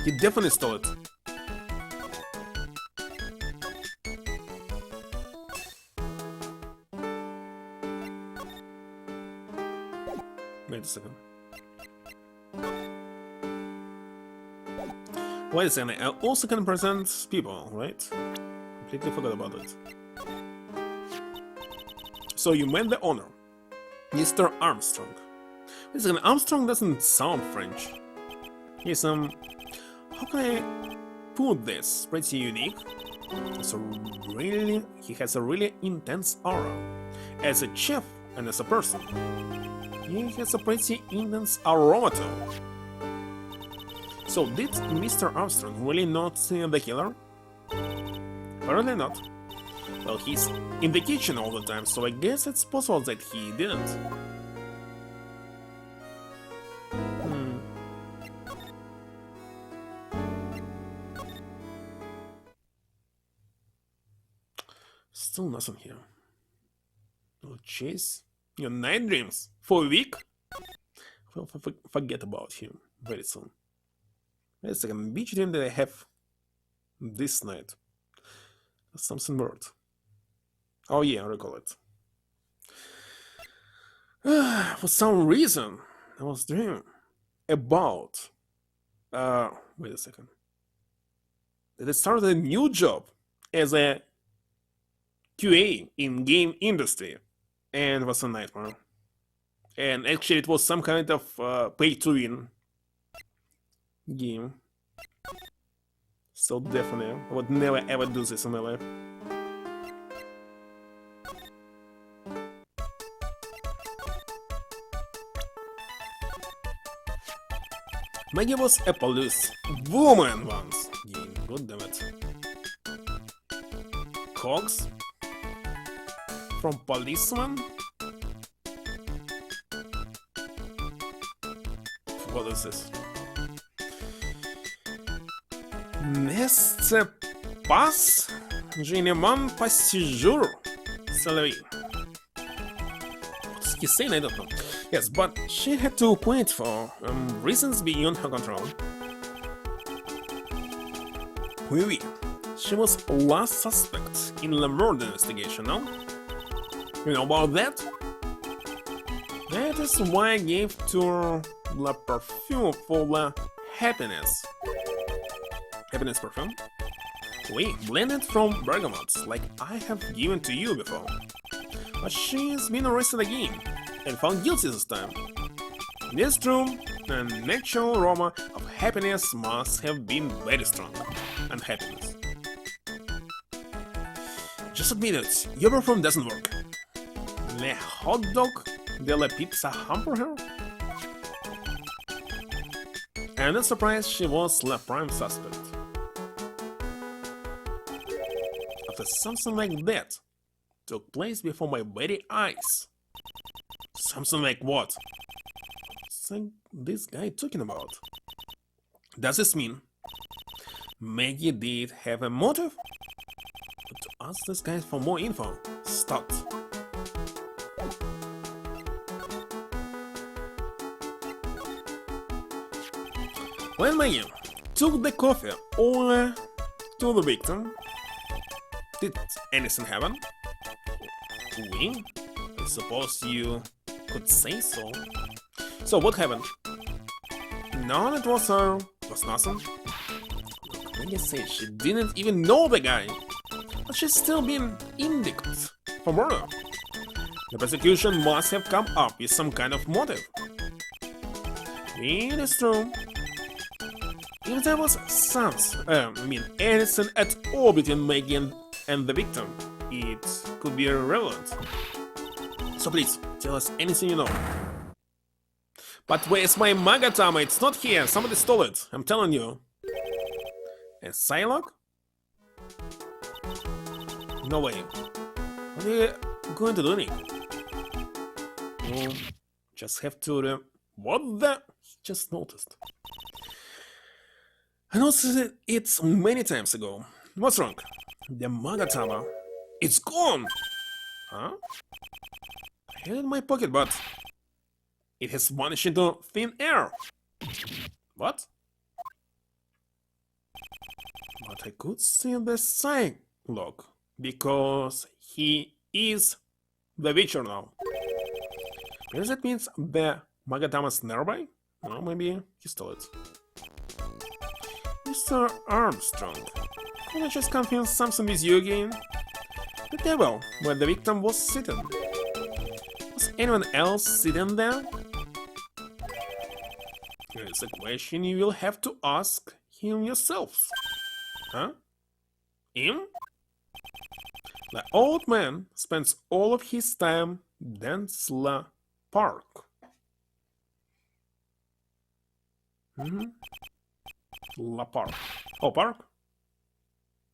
He definitely stole it. Wait a second. Wait a second, I also can present people, right? Completely forgot about it. So you met the owner, Mr. Armstrong. Wait a second, Armstrong doesn't sound French. He's how can I put this? Pretty unique. He has a really intense aura. As a chef and as a person, he has a pretty intense aroma too. So did Mr. Armstrong really not see the killer? Apparently not. Well, he's in the kitchen all the time, so I guess it's possible that he didn't. Still nothing here. Oh, chase your night dreams for a week? Well, forget about him very soon. Wait a second, which dream did I have this night? Something weird. Oh yeah, I recall it. For some reason, I was dreaming about... wait a second. That I started a new job as a QA in game industry, and it was a nightmare. And actually it was some kind of pay-to-win game. So definitely, I would never ever do this in my life. Maggie was a police woman once. Game, god damn it. Cox? From policeman? What is this? Месце пас, je ne m'en pas si jour, salary. What is he saying? I don't know. Yes, but she had to quit for reasons beyond her control. Oui, oui. She was last suspect in the murder investigation, no? You know about that? That is why I gave to her the perfume for the happiness. Happiness perfume? Oui, blended from bergamots, like I have given to you before. But she's been arrested again, and found guilty this time. This true, the natural aroma of happiness must have been very strong. And happiness. Just admit it, your perfume doesn't work. Le hot dog de la pizza hamburger? I'm not surprised she was the prime suspect. After something like that took place before my very eyes. Something like what? What's this guy talking about? Does this mean Maggie did have a motive? But to ask this guy for more info, start. When Maggie took the coffee over to the victim, did anything happen? We? I suppose you could say so. So what happened? No, it was nothing. Maggie said she didn't even know the guy, but she's still been indicted for murder. The prosecution must have come up with some kind of motive. It is true. If there was anything at all between Maggie and the victim, it could be relevant. So please, tell us anything you know. But where's my Magatama? It's not here. Somebody stole it. I'm telling you. A Psylocke? No way. What are you going to do, Nick? Oh, just have to... What the... Just noticed. I noticed it many times ago. What's wrong? The Magatama. It's gone! Huh? I had it in my pocket, but... It has vanished into thin air. What? But I could see the Psylocke, because he is the Witcher now. Does that mean the Magatama's nearby? No, maybe he stole it. Mr. Armstrong, could I just confirm something with you again? The table where the victim was sitting. Was anyone else sitting there? It's a question you will have to ask him yourselves. Huh? Him? The old man spends all of his time Densla Park. La Park. Oh, Park?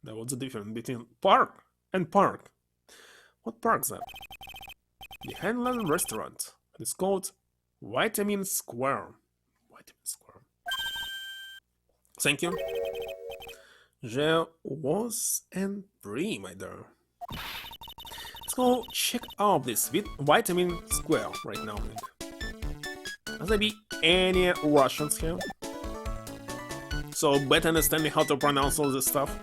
Now what's the difference between park and park? What park is that? The Heinlein restaurant. It's called Vitamin Square. Vitamin Square. Thank you. Je was and free, my dear. Let's go check out this Vitamin Square right now. Has there be any Russians here? So better understanding how to pronounce all this stuff.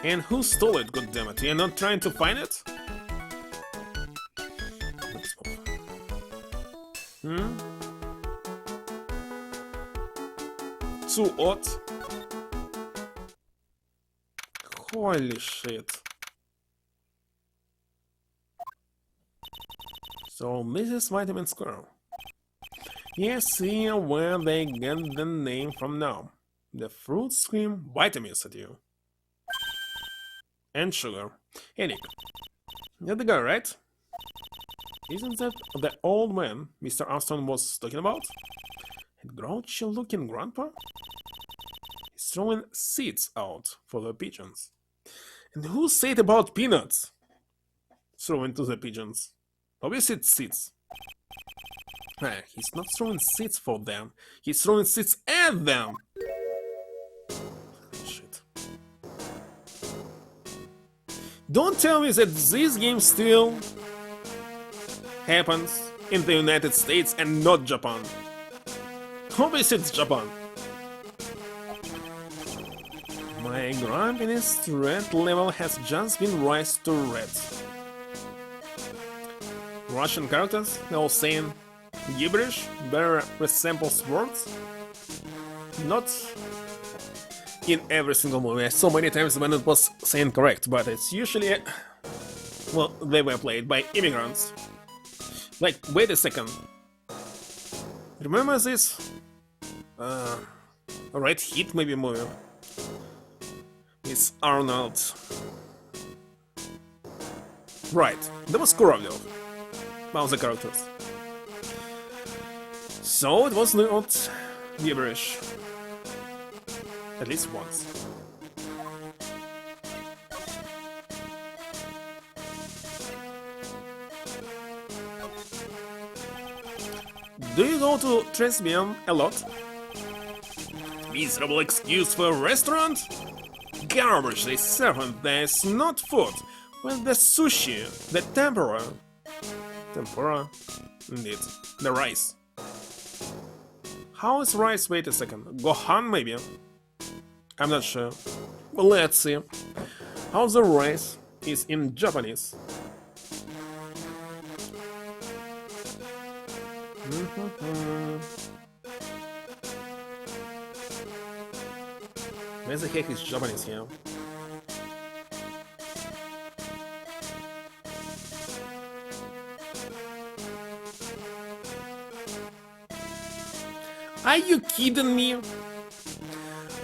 And who stole it, goddammit? You're not trying to find it? Let's move. Too odd. Holy shit. So this is Vitamin Square. Yes, here where they get the name from now. The fruits scream vitamins at you. And sugar. Hey Nick, you're the guy, right? Isn't that the old man Mr. Armstrong was talking about? That grouchy looking grandpa? He's throwing seeds out for the pigeons. And who said about peanuts? Throwing to the pigeons. Obviously it's seeds. He's not throwing seeds for them. He's throwing seeds at them. Shit. Don't tell me that this game still happens in the United States and not Japan. Obviously it's Japan. My grumpiness threat level has just been raised to red. Russian characters, all saying gibberish, better resembles words. Not in every single movie. So many times when it was saying correct, but it's usually... well, they were played by immigrants. Like, wait a second. Remember this? Red Heat maybe movie? It's Arnold. Right, that was Kuravlev. One of the characters. So it was not gibberish. At least once. Do you go to Tribulations a lot? Miserable excuse for a restaurant? Garbage they serve and there's not food. With the sushi, the tempura. Tempura? Indeed. The rice. How is rice? Wait a second. Gohan maybe? I'm not sure. Well, let's see. How the rice is in Japanese. Where the heck is Japanese here? Are you kidding me?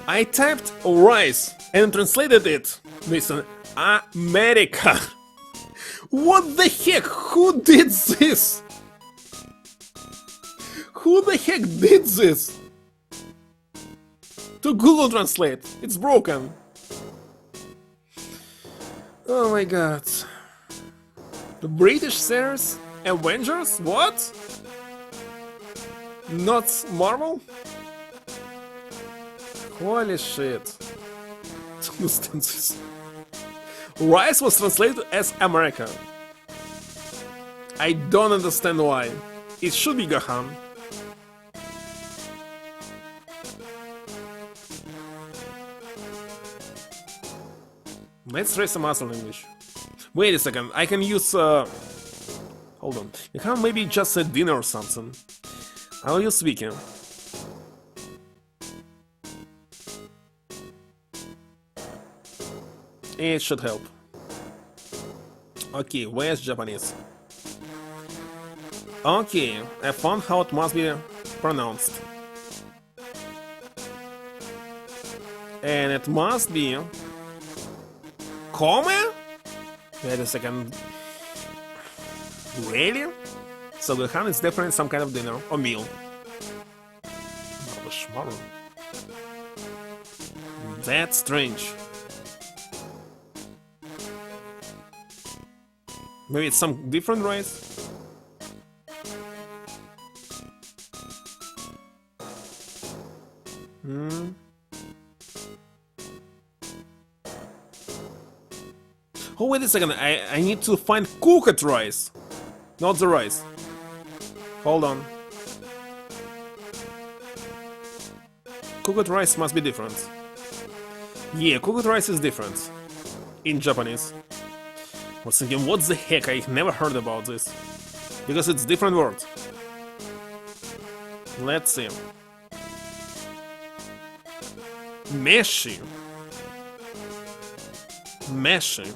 I typed rice and translated it with an America. What the heck? Who did this? Who the heck did this? To Google Translate. It's broken. Oh my god. The British series? Avengers? What? Not Marvel? Holy shit. Rice was translated as America. I don't understand why. It should be Gohan. Let's try some muscle English. Wait a second, I can use hold on. You can maybe just a dinner or something. I'll use Wiki. It should help. Okay, where's Japanese? Okay, I found how it must be pronounced. And it must be... Kome? Wait a second. Really? So Gohan is definitely some kind of dinner or meal. That's strange. Maybe it's some different rice? Oh, wait a second, I need to find cooked rice. Not the rice. Hold on. Cooked rice must be different. Yeah, cooked rice is different. In Japanese. I was thinking, what the heck, I never heard about this. Because it's different word. Let's see. Meshi. Meshi.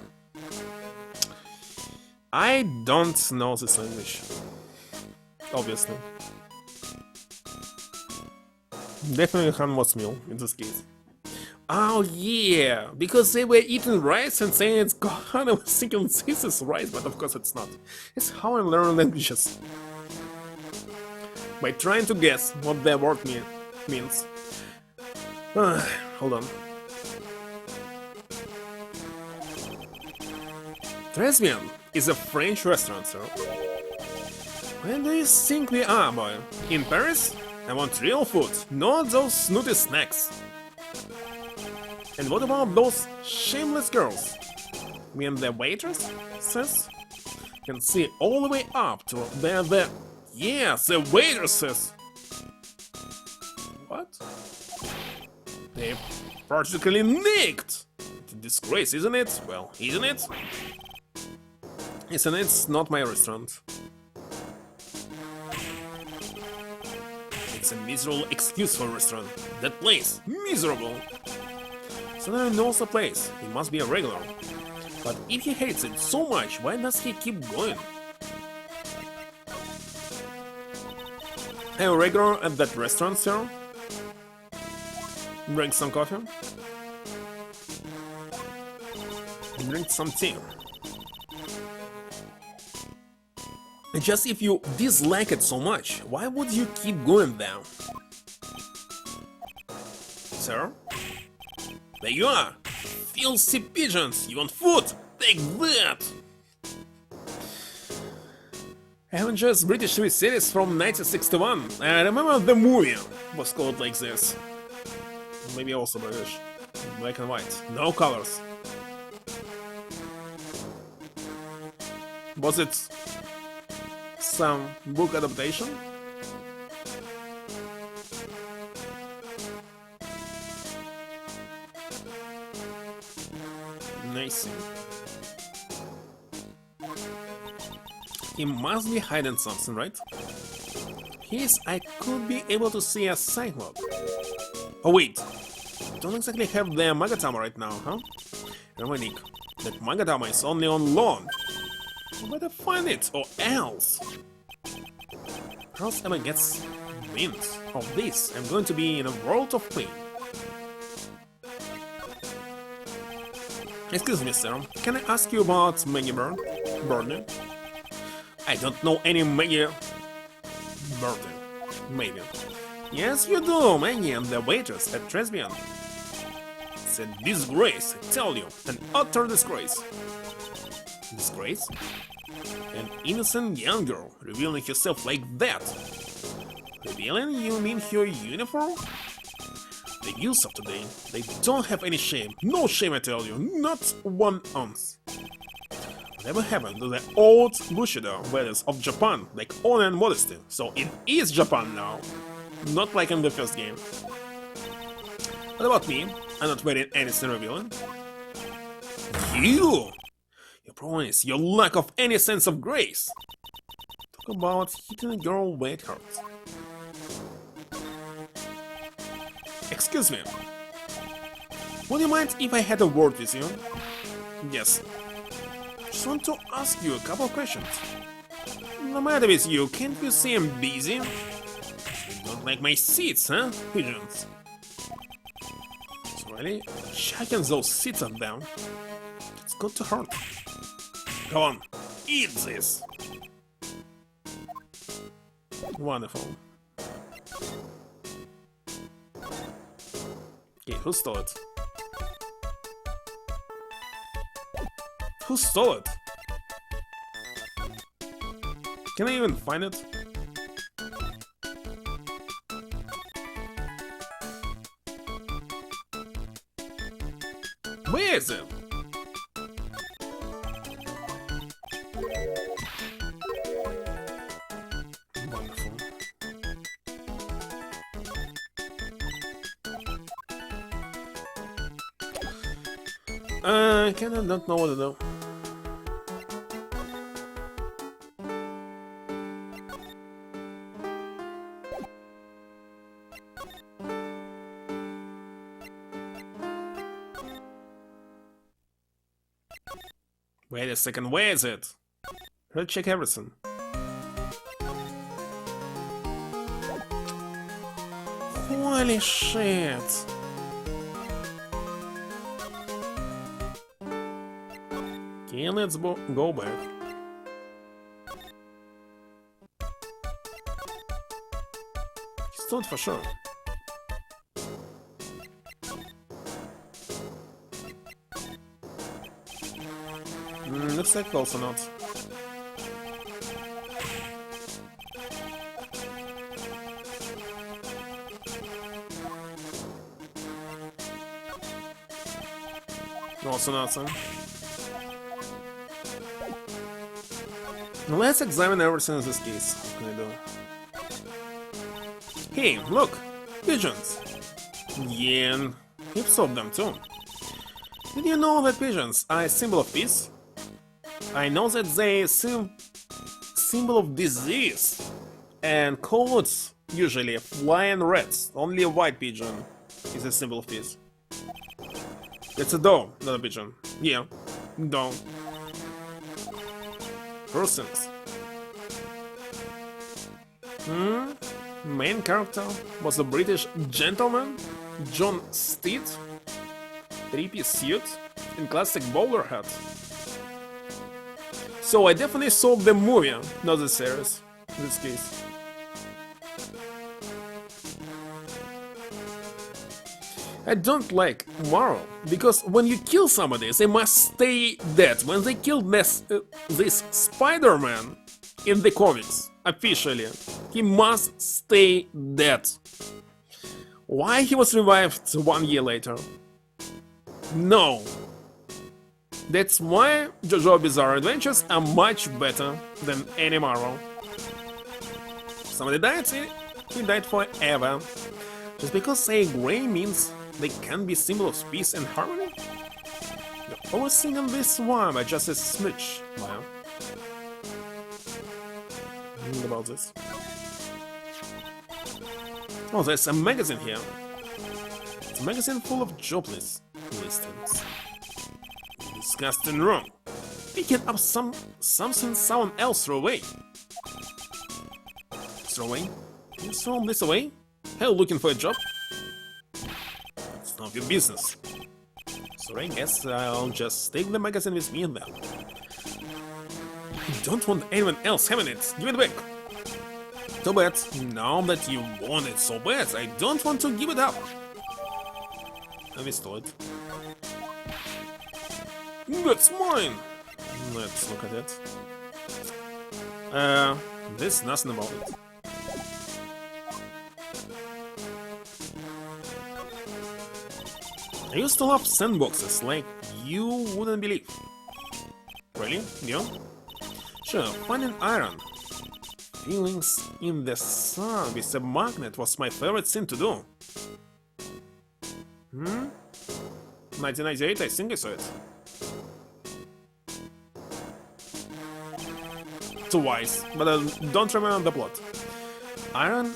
I don't know this language. Obviously. Definitely Hanwhat's meal in this case. Oh yeah, because they were eating rice and saying it's Gohan. I was thinking this is rice, but of course it's not. It's how I learn languages. By trying to guess what the word means. Hold on. Trésbian is a French restaurant, sir. Where do you think we are, boy? In Paris? I want real food, not those snooty snacks. And what about those shameless girls? Me and the waitress, sis? can see all the way up to the yes, the waitresses. What? They're practically naked. It's a disgrace, isn't it? Well, isn't it? Isn't it? Not my restaurant. It's a miserable excuse for a restaurant. That place, miserable. So now he knows the place. He must be a regular. But if he hates it so much, why does he keep going? Are you a regular at that restaurant, sir? Drink some coffee? Drink some tea. And just if you dislike it so much, why would you keep going there? Sir? There you are! Filthy pigeons! You want food? Take that! Avengers British TV series from 1961. I remember the movie was called like this. Maybe also British. Black and white. No colors. Was it some book adaptation? Nice. He must be hiding something, right? Yes, I could be able to see a sidewalk. Oh wait, don't exactly have the Magatama right now, huh? Remember, Nick, that Magatama is only on loan. You better find it, or else. Or else Emma gets wind of this. I'm going to be in a world of pain. Excuse me, sir. Can I ask you about Maggie Burner? I don't know any Maggie Burner. Maybe. Yes, you do, Maggie and the waitress at Tribulations. It's a disgrace, I tell you. An utter disgrace. Disgrace? An innocent young girl revealing herself like that. Revealing? You mean her uniform? The youth of today, they don't have any shame. No shame, I tell you. Not 1 ounce. Whatever happened to the old Bushido values of Japan, like honor and modesty? So it is Japan now. Not like in the first game. What about me? I'm not wearing anything revealing. You! Your problem is your lack of any sense of grace. Talk about hitting a girl where it hurts. Excuse me. Would you mind if I had a word with you? Yes. Just want to ask you a couple of questions. No matter with you, can't you see I'm busy? You don't like my seats, huh, pigeons? So really, shaking those seats up down. It's good to hurt. Go on, eat this. Wonderful. Okay, who stole it? Who stole it? Can I even find it? Where is it? Wonderful. I kinda don't know what to do. Wait a second, where is it? Let's check everything. Holy shit! Okay, let's go back. He stole it for sure. Looks like also not. Also not, son. Let's examine everything in this case. What can I do? Hey, look! Pigeons! Yeah, and heaps of them too. Did you know that pigeons are a symbol of peace? I know that they symbol of disease. And colds usually fly and rats. Only a white pigeon is a symbol of peace. It's a dog, not a pigeon. Yeah, dog. Persons. Main character was a British gentleman, John Steed, three-piece suit, and classic bowler hat. So I definitely saw the movie, not the series, in this case. I don't like moral, because when you kill somebody, they must stay dead. When they killed this Spider-Man in the comics, officially, he must stay dead. Why he was revived 1 year later? No. That's why JoJo Bizarre Adventures are much better than any Marvel. Somebody died, he died forever. Just because saying gray means they can be symbol of peace and harmony? You're always singing this one by just a smidge, Maya. Think about this. Oh, there's a magazine here. It's a magazine full of job listings. Disgusting wrong. Picking up something someone else threw away. Throw away? You throw this away? Hell, looking for a job? It's none of your business. So I guess I'll just take the magazine with me then. I don't want anyone else having it. Give it back. Too bad. Now that you want it so bad, I don't want to give it up. And we stole it. That's mine! Let's look at it. There's nothing about it. I used to love sandboxes like you wouldn't believe. Really? You? Sure, finding iron. Feelings in the sun with a magnet was my favorite thing to do. 1998, I think I saw it. Twice, but I don't remember the plot. Iron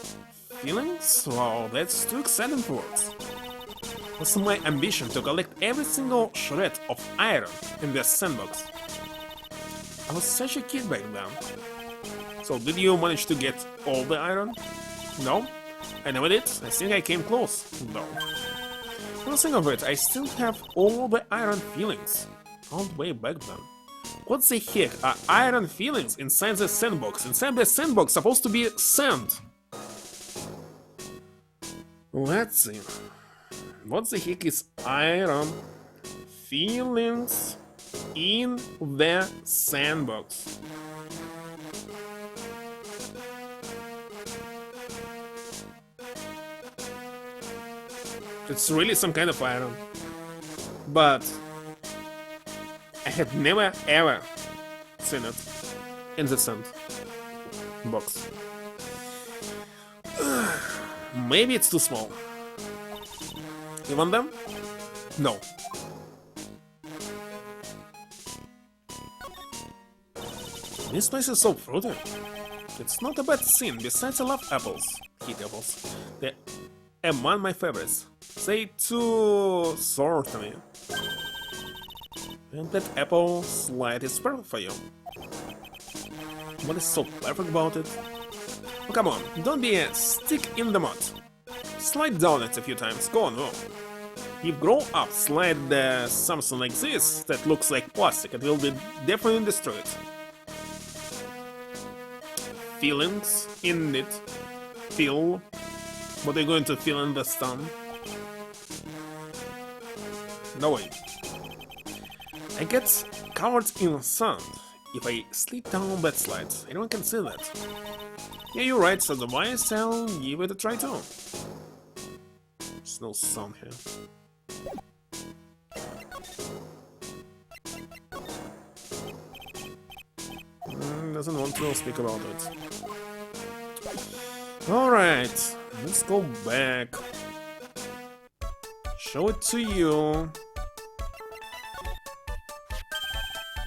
feelings? Wow, that's too exciting for words. It was my ambition to collect every single shred of iron in the sandbox. I was such a kid back then. So did you manage to get all the iron? No? I never did. I think I came close, though. When I think of it, I still have all the iron feelings. Found way back then. What the heck are iron feelings inside the sandbox? Inside the sandbox supposed to be sand. Let's see. What the heck is iron feelings in the sandbox? It's really some kind of iron. But I have never ever seen it in the sandbox. Maybe it's too small. You want them? No. This place is so fruity. It's not a bad scene, besides I love apples. Hate apples. They're among my favorites. They too sour to me. And that apple slide is perfect for you. What is so perfect about it? Oh, come on, don't be a stick in the mud. Slide down it a few times, go on, oh. If you grow up, slide something like this that looks like plastic, it will be definitely destroyed. Feelings in it. Feel. What are you going to feel in the sun? No way. I get covered in sand if I slip down that slide. Anyone can see that. Yeah, you're right, so otherwise I'll give it a try too. There's no sun here. doesn't want to speak about it. Alright, let's go back. Show it to you.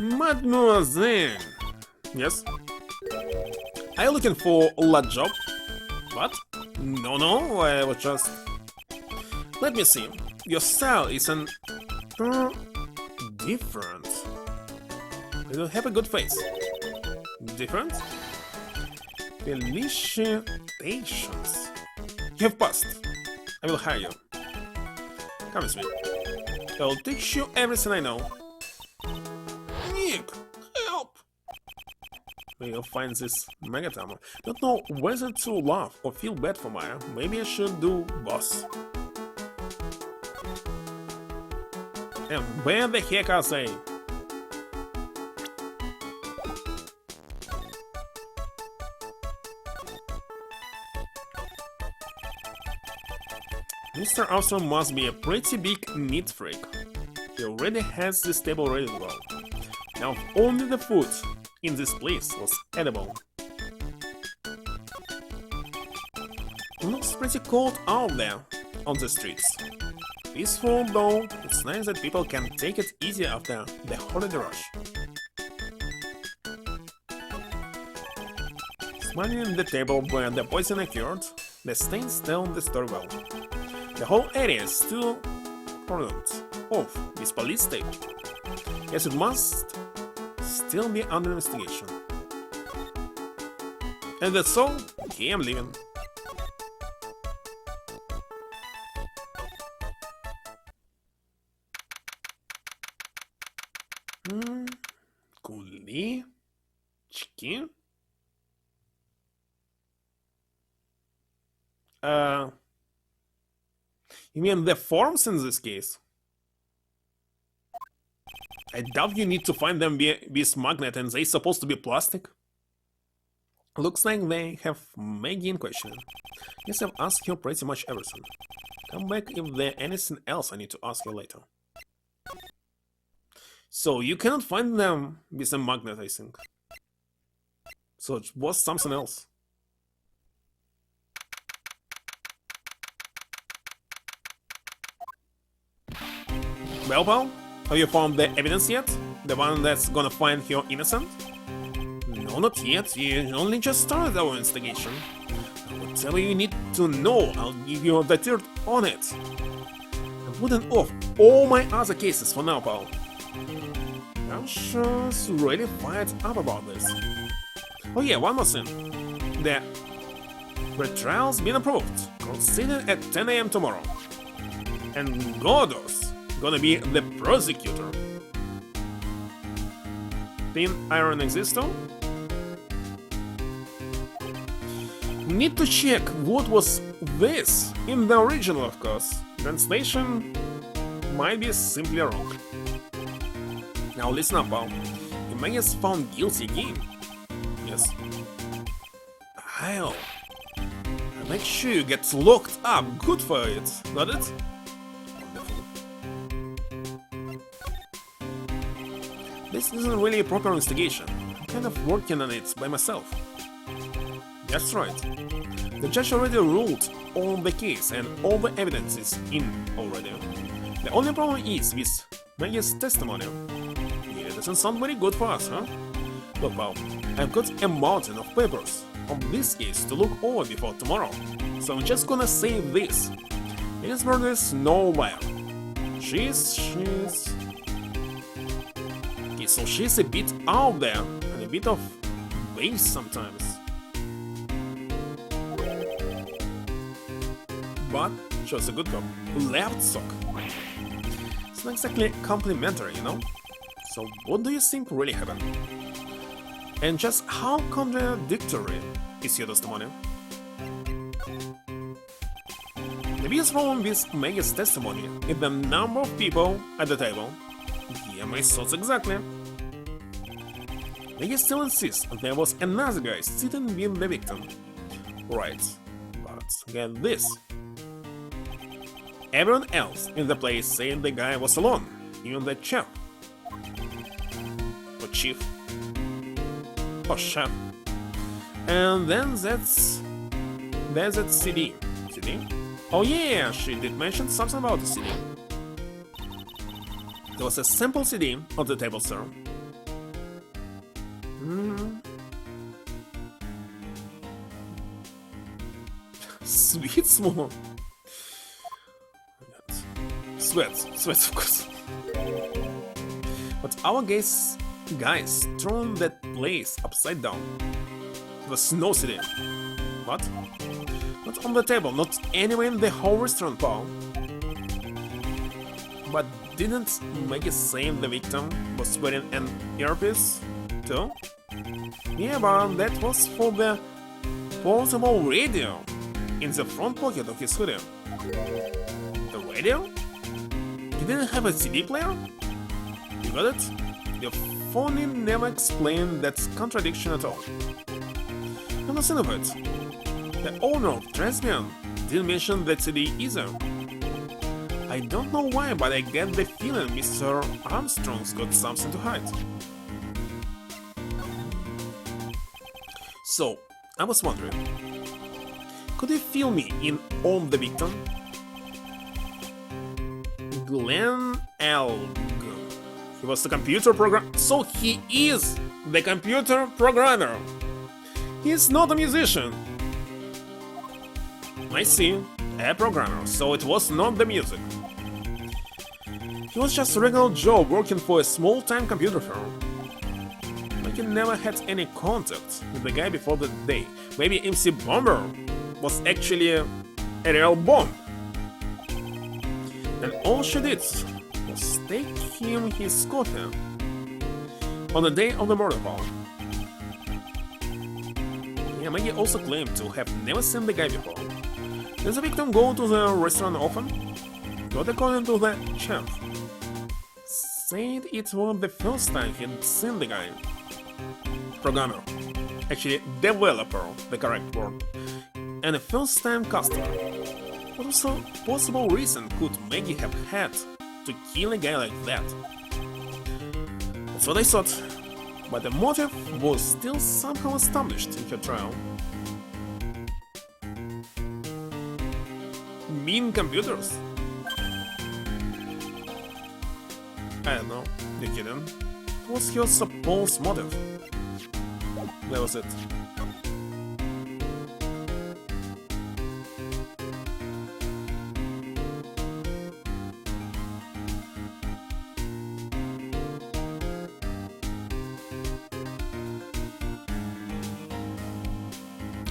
Mademoiselle. Yes? Are you looking for a job? What? No, I was just... Let me see. Your style is an... different. You don't have a good face. Different? Felicitations. You have passed. I will hire you. Come with me. I'll teach you everything I know. Nick, help! We'll find this Megatammer. Don't know whether to laugh or feel bad for Maya. Maybe I should do boss. And where the heck are they? Mr. Armstrong must be a pretty big neat freak. He already has this table ready to go. Now if only the food in this place was edible. It looks pretty cold out there on the streets. Peaceful though, it's nice that people can take it easy after the holiday rush. Smiling at the table where the poison occurred, the stains tell the story well. The whole area is still cordoned off with police tape. Yes, it must still be under investigation. And that's all. Okay, I'm leaving. Кули? Chicken? You mean the forms in this case? I doubt you need to find them with magnet and they're supposed to be plastic. Looks like they have Maggie in question. Guess I've asked you pretty much everything. Come back if there's anything else I need to ask you later. So you cannot find them with a magnet, I think. So it was something else. Well, pal, have you found the evidence yet? The one that's gonna find you're innocent? No, not yet. We only just started our investigation. Whatever you need to know, I'll give you the dirt on it. I'm putting off all my other cases for now, pal. I'm sure it's really fired up about this. Oh yeah, one more thing. The retrial's been approved. Considered at 10 AM tomorrow. And Godos gonna be the prosecutor. Thin iron existo? Need to check what was this in the original, of course. Translation might be simply wrong. Now listen up, pal. You may have found guilty again. Yes. Hell. Make sure you get locked up good for it, got it? Wonderful. This isn't really a proper investigation. I'm kind of working on it by myself. That's right. The judge already ruled on the case and all the evidence is in already. The only problem is with Maggie's testimony. Yeah, doesn't sound very good for us, huh? Look, pal, I've got a mountain of papers on this case to look over before tomorrow, so I'm just gonna say this. Miss Murder's nowhere. She's... Okay, so she's a bit out there, and a bit of base sometimes. But she was a good cop. Left sock. It's not exactly complimentary, you know? So what do you think really happened? And just how contradictory is your testimony? The biggest problem with Maggie's testimony is the number of people at the table. Yeah, my thoughts exactly. Maggie still insists there was another guy sitting with the victim. Right, but get this. Everyone else in the place said the guy was alone, even the chef. But chief. Oh, chef. And then there's that CD. CD? Oh yeah, she did mention something about the CD. There was a simple CD on the table, sir. Sweet small. Sweats, of course. But our guys turned that place upside down. There was no CD. What? Not on the table, not anywhere in the whole restaurant, Paul. But didn't Maggie say the victim was wearing an earpiece, too? Yeah, but that was for the portable radio in the front pocket of his hoodie. The radio? You didn't have a CD player? You got it? Your phone never explained that contradiction at all. And listen of it. The owner of Tribulations didn't mention that CD either. I don't know why, but I get the feeling Mr. Armstrong's got something to hide. So, I was wondering, could you fill me in on the victim? Glenn Elg. He was the computer program. So he is the computer programmer. He's not a musician. I see, a programmer, so it was not the music. He was just a regular Joe working for a small-time computer firm. Like he never had any contact with the guy before the day. Maybe MC Bomber was actually a real bomb. And all she did was take him his coffee on the day of the murder, Paul. Yeah, Maggie also claimed to have never seen the guy before. Does the victim go to the restaurant often? But according to the chef, said it was the first time he'd seen the guy. Programmer. Actually, developer, the correct word. And a first-time customer. What was a possible reason could Maggie have had to kill a guy like that? That's what I thought. But the motive was still somehow established in her trial. Mean computers? I don't know, you kidding? What was your supposed motive? That was it.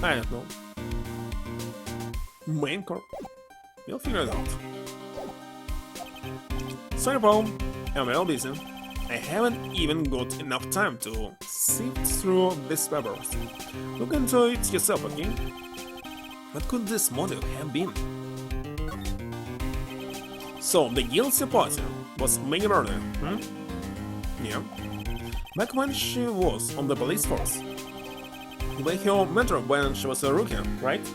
I don't know. Main corp? We'll figure it out. Sorry, Paul. I'm real busy. I haven't even got enough time to sift through these papers. Look into it yourself, okay? What could this motive have been? So, the guilty party was Maggie Murder, hmm? Yeah. Back when she was on the police force. By her mentor when she was a rookie, right?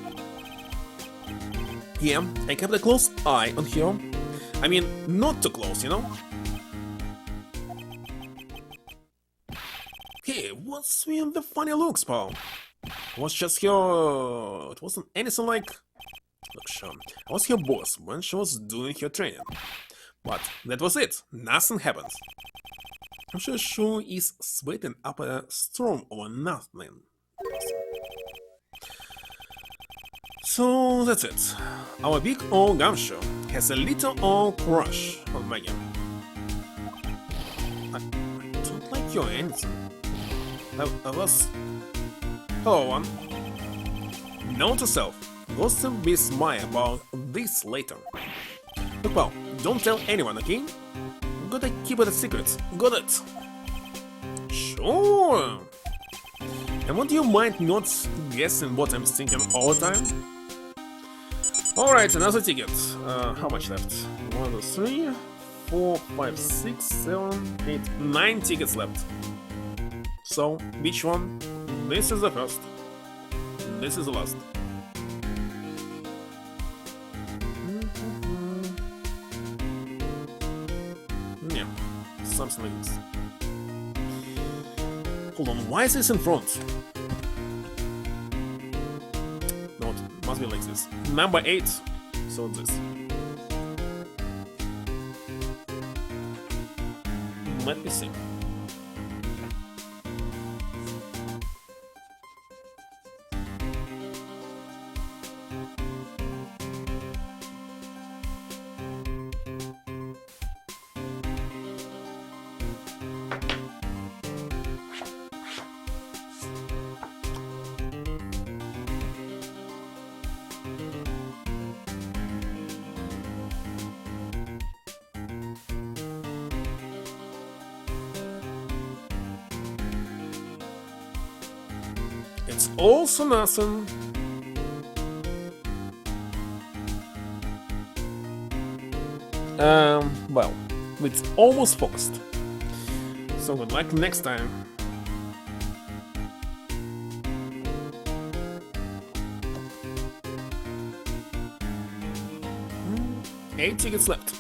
Yeah, I kept a close eye on her. I mean, not too close, you know? Hey, what's with the funny looks, Paul? It was just her... It wasn't anything like... Look, Sean, I was her boss when she was doing her training. But that was it. Nothing happened. I'm sure she is sweating up a storm over nothing. So that's it. Our big old gumshoe has a little old crush on Maggie. I don't like your answer. I was... Hello, one. Note to self. Gossip be smile about this later. Look, Paul, don't tell anyone, okay? Gotta keep it a secret. Got it? Sure. And would you mind not guessing what I'm thinking all the time? Alright, another ticket. How much left? 1, 2, 3, 4, 5, 6, 7, 8, 9 tickets left. So, which one? This is the first. This is the last. Yeah, something like this. Hold on, why is this in front? No, it must be like this. Number 8. So this. Let me see. It's also nothing. Well, it's almost focused. So good luck next time. 8 tickets left.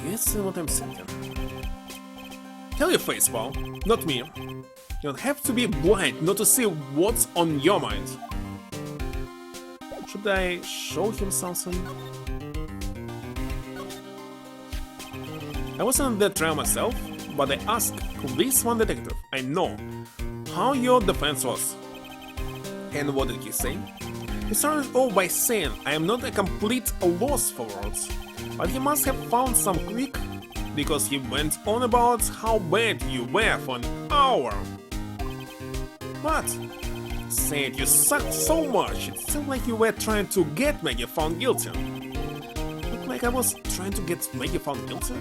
Guess what I'm thinking. Tell your face, pal, not me. You don't have to be blind not to see what's on your mind. Should I show him something? I wasn't on that trial myself, but I asked this one detective I know how your defense was. And what did he say? He started off by saying I am not a complete loss for words, but he must have found some click, because he went on about how bad you were for an hour. But said you sucked so much, it seemed like you were trying to get Maggie found guilty. Looked like I was trying to get Maggie found guilty?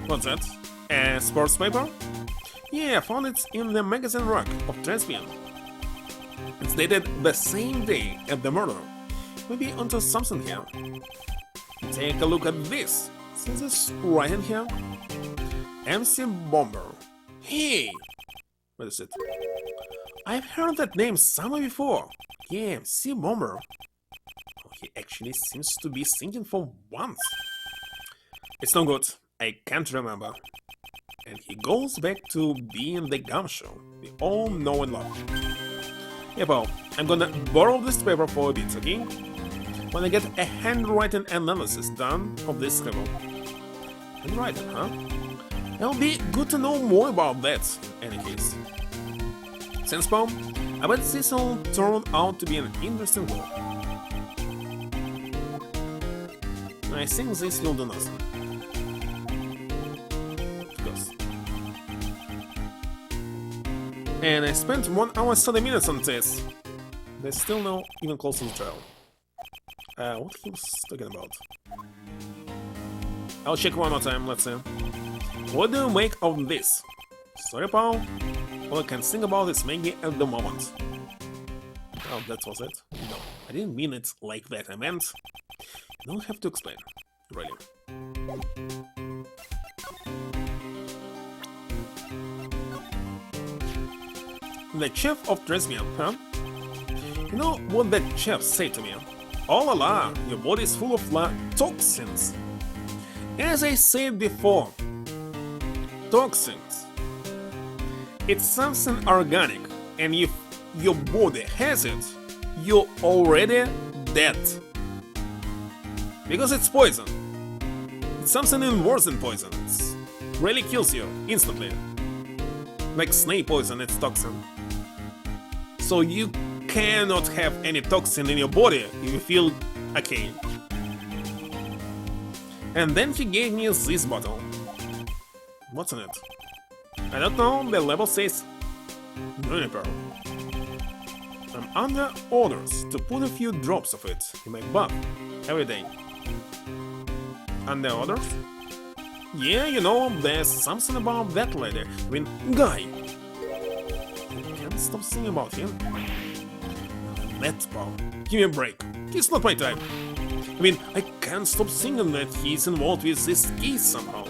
What's that? A sports paper? Yeah, I found it in the magazine rack of Tribulations. It's dated the same day as the murder. Maybe onto something here. Take a look at this. Since it's right in here. MC Bomber. Hey! What is it? I've heard that name somewhere before. Yeah, MC Bomber. Oh, he actually seems to be singing for once. It's no good. I can't remember. And he goes back to being the gum show we all know and love. Yeah, pal, I'm gonna borrow this paper for a bit, okay? When I get a handwriting analysis done of this scribble. Handwriting, huh? It'll be good to know more about that, in any case. Since, pal, I bet this will turn out to be an interesting work. I think this will do nothing. And I spent 1 hour 30 minutes on this. There's still no even close to the trial. What he was talking about? I'll check one more time, let's see. What do you make of this? Sorry, pal. All I can think about is Maggie at the moment. Oh, that was it? No, I didn't mean it like that. I meant... You don't have to explain. Really. The chef of Tribulations, huh? You know what that chef said to me? Oh la la, your body is full of toxins. As I said before, toxins. It's something organic, and if your body has it, you're already dead. Because it's poison. It's something even worse than poison. It really kills you instantly. Like snake poison, it's toxin. So you cannot have any toxin in your body if you feel okay. And then he gave me this bottle. What's in it? I don't know, the label says Juniper. I'm under orders to put a few drops of it in my bath every day. Under orders? Yeah, you know, there's something about that lady. I mean, guy. I can't stop thinking about him. That pal. Give me a break. He's not my type. I mean, I can't stop thinking that he's involved with this case somehow.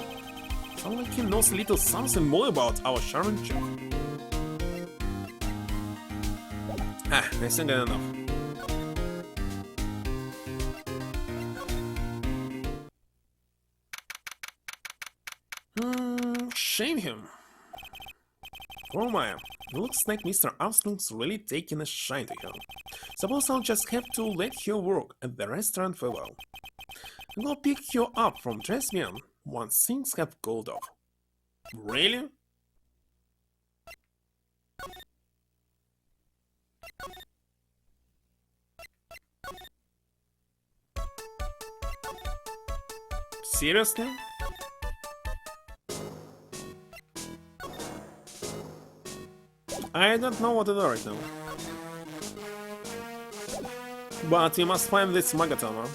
Sounds like he knows a little something more about our charming chef. I think I enough. shame him. Oh my, looks like Mr. Armstrong's really taking a shine to her. Suppose I'll just have to let her work at the restaurant for a while. And I'll pick her up from Tribulations once things have cooled off. Really? Seriously? I don't know what to do right now. But we must find this Magatama.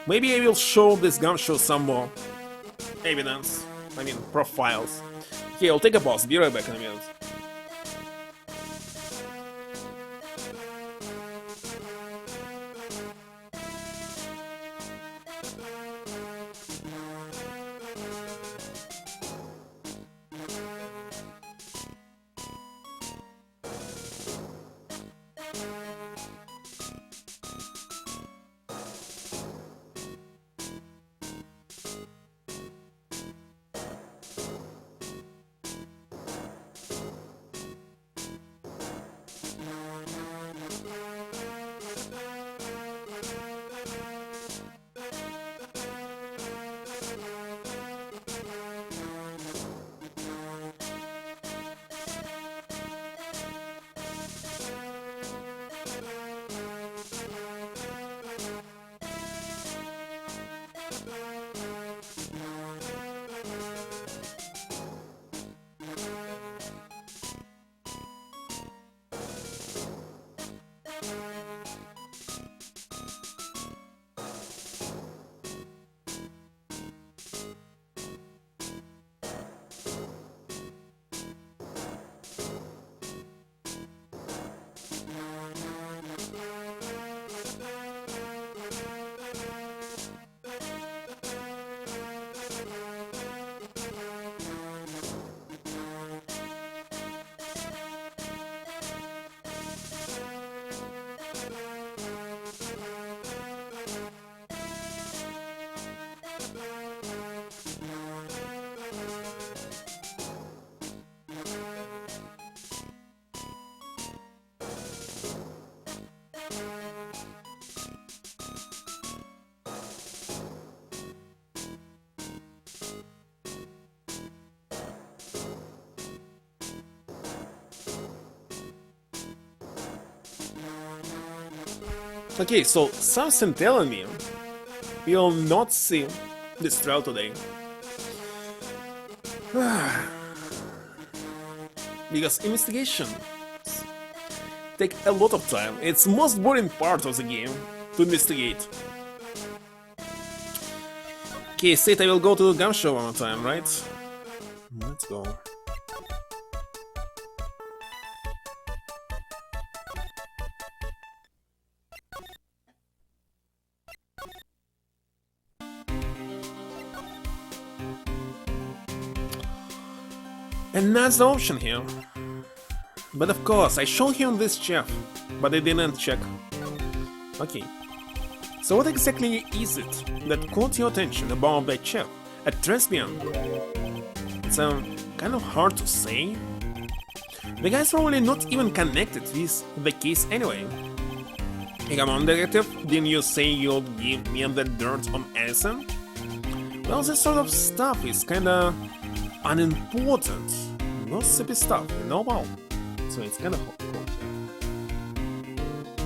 Maybe I will show this gumshoe some more evidence. I mean, profiles. Okay, I'll take a pause. Be right back in a minute. Okay, so something telling me we'll not see this trial today. Because investigations take a lot of time. It's the most boring part of the game to investigate. Okay, State, I will go to the gun show one more time, right? Let's go. And that's the option here. But of course, I showed him this chef, but I didn't check. Okay. So what exactly is it that caught your attention about that chef at Tribulations? It's kind of hard to say. The guy's probably not even connected with the case anyway. Hey, come on, detective, didn't you say you'll give me the dirt on Edison? Well, this sort of stuff is kinda unimportant, gossipy stuff, you know about. So it's kinda hot here.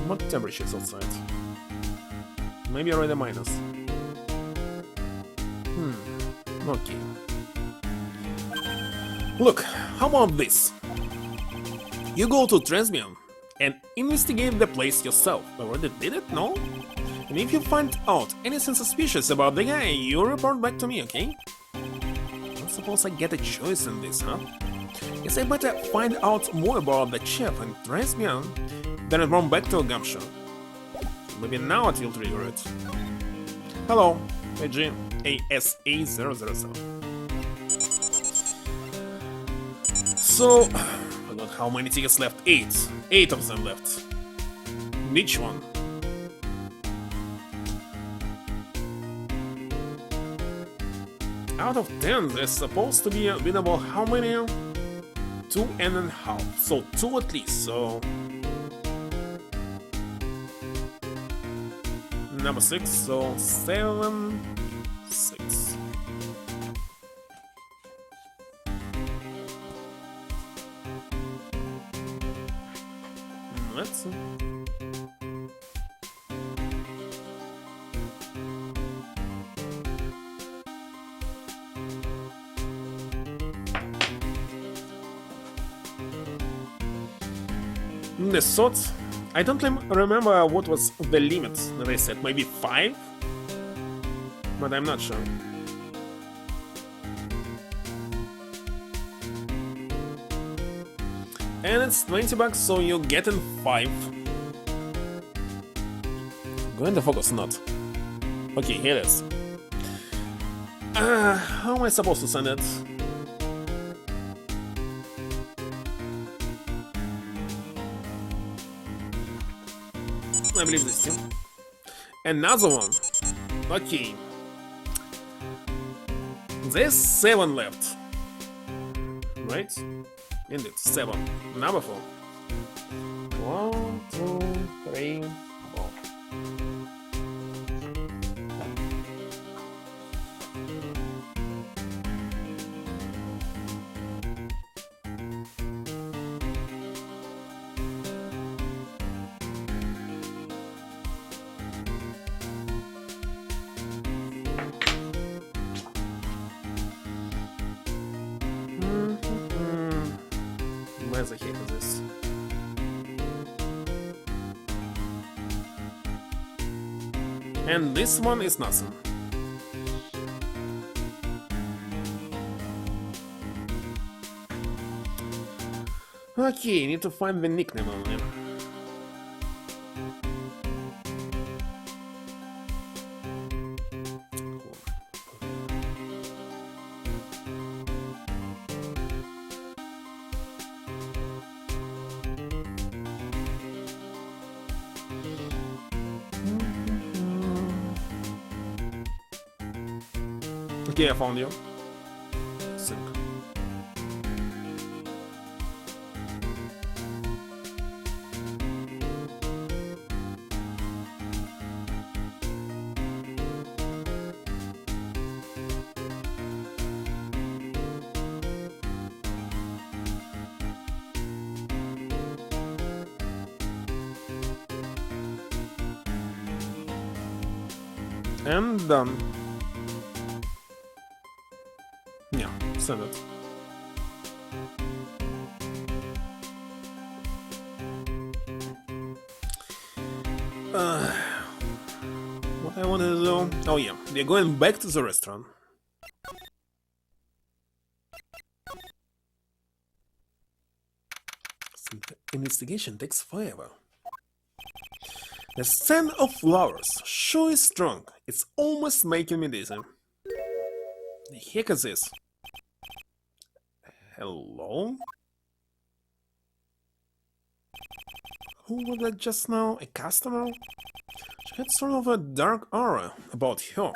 What temperature is outside? Maybe already minus. Okay. Look, how about this? You go to Tribulations and investigate the place yourself. Already did it, no? And if you find out anything suspicious about the guy, you report back to me, okay? I suppose I get a choice in this, huh? Guess I better find out more about the chef and Tribulations, then run back to a gumshoe. Maybe now it will trigger it. Hello, AG ASA007. So, I got how many tickets left? 8. 8 of them left. Which one? out of 10, there's supposed to be winnable how many? 2.5. So 2 at least, so... Number 6, so 7, 6. Let's see. The thought, I don't remember what was the limit that I said, maybe 5? But I'm not sure. And it's 20 bucks, so you're getting 5. Going to focus, not. Okay, here it is. How am I supposed to send it? I believe this too. Another one. Okay. There's 7 left. Right? Indeed, 7. Number 4. 1, 2, 3, 4. Where the heck is this? And this one is nothing. Okay, need to find the nickname only. Okay, I found you. Sync. And done. Yeah, send it. What I wanted to do... Oh yeah, we're going back to the restaurant. The investigation takes forever. The scent of flowers sure is strong. It's almost making me dizzy. The heck is this? Hello? Who was that just now? A customer? She had sort of a dark aura about her.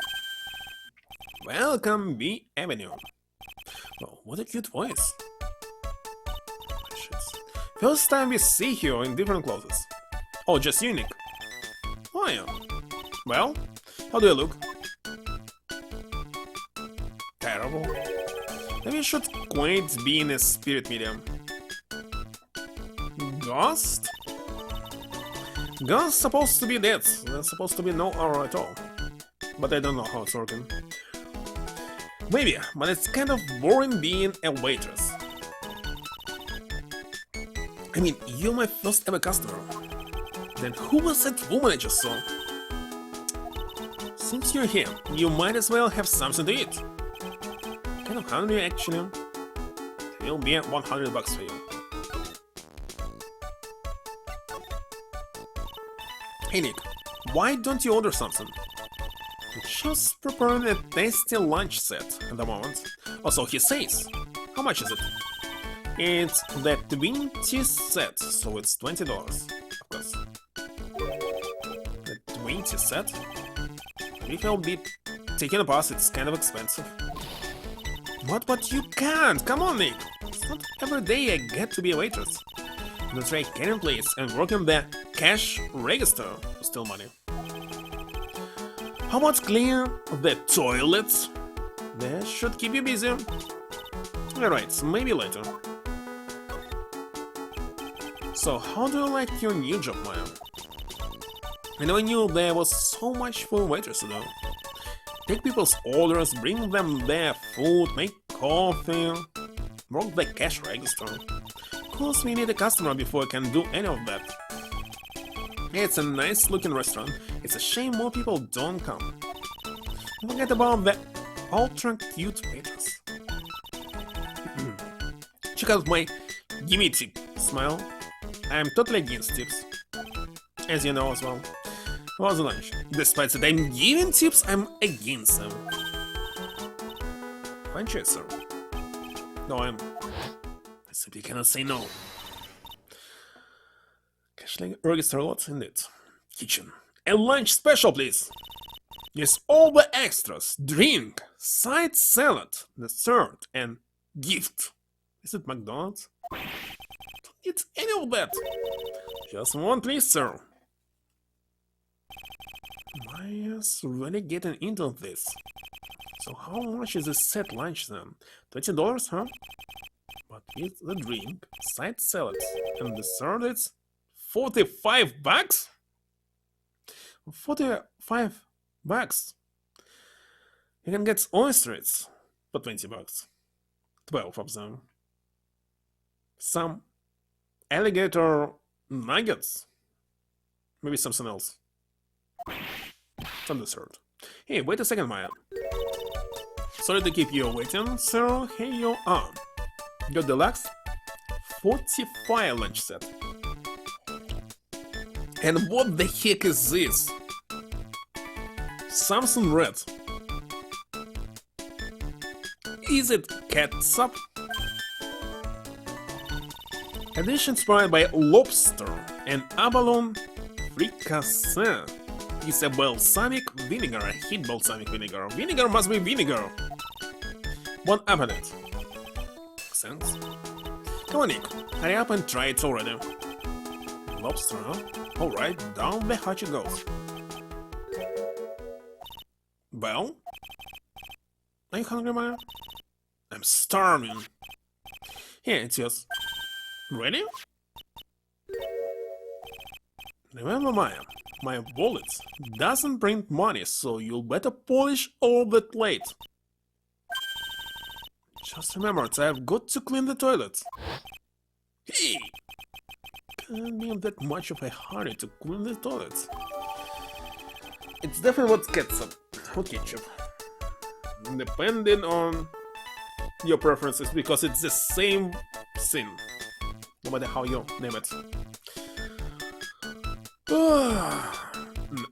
Welcome, B Avenue. Oh, what a cute voice. Shit. First time we see her in different clothes. Oh, just unique. Oh yeah. Well, how do I look? Terrible. Maybe I should quit being a spirit medium. Ghost? Ghost supposed to be dead. There's supposed to be no aura at all. But I don't know how it's working. Maybe, but it's kind of boring being a waitress. I mean, you're my first ever customer. Then who was that woman I just saw? Since you're here, you might as well have something to eat. Kind of hungry actually. It'll be $100 for you. Hey Nick, why don't you order something? I'm just preparing a tasty lunch set at the moment. Also, he says, how much is it? It's the 20 set, so it's $20, of course. The 20 set? If I'll be taking a bus, it's kind of expensive. But you can't! Come on, Nick! It's not every day I get to be a waitress. That's right, carrying plates and working the cash register to steal money. How about clean the toilets? That should keep you busy. Alright, maybe later. So, how do you like your new job, Maya? I never knew there was so much for waiters to do. Take people's orders, bring them their food, make coffee, work the cash register. Of course, we need a customer before I can do any of that. It's a nice looking restaurant. It's a shame more people don't come. Don't forget about the ultra cute waiters. Check out my gimme tip smile. I'm totally against tips, as you know as well. How's the lunch? Despite that I'm giving tips, I'm against them. Fine choice, sir. No, I simply cannot say no. Cash register lots indeed. Kitchen. A lunch special, please. Yes, all the extras. Drink, side salad, dessert, and gift. Is it McDonald's? Don't need any of that. Just one, please, sir. Maya's really getting into this. So how much is a set lunch then? $20, huh? But with the drink, side salads, and dessert it's $45? $45. You can get oysters for $20. 12 of them. Some alligator nuggets. Maybe something else. Some dessert. Hey, wait a second, Maya. Sorry to keep you waiting, sir. Here you are. Your deluxe 45 lunch set. And what the heck is this? Something red. Is it catsup? A dish inspired by lobster and abalone fricassee. It's a balsamic vinegar. I hate balsamic vinegar. Vinegar must be vinegar. Bon appetit. Thanks. Come on, Nick. Hurry up and try it already. Lobster, huh? Alright, down the hatch it goes. Well? Are you hungry, Maya? I'm starving. Here, it's yours. Ready? Remember, Maya, my wallet doesn't print money, so you'll better polish all the plate. Just remember, I've got to clean the toilet. Hey! Can't be in that much of a hurry to clean the toilets. It's definitely what ketchup or ketchup. Depending on your preferences, because it's the same thing, no matter how you name it.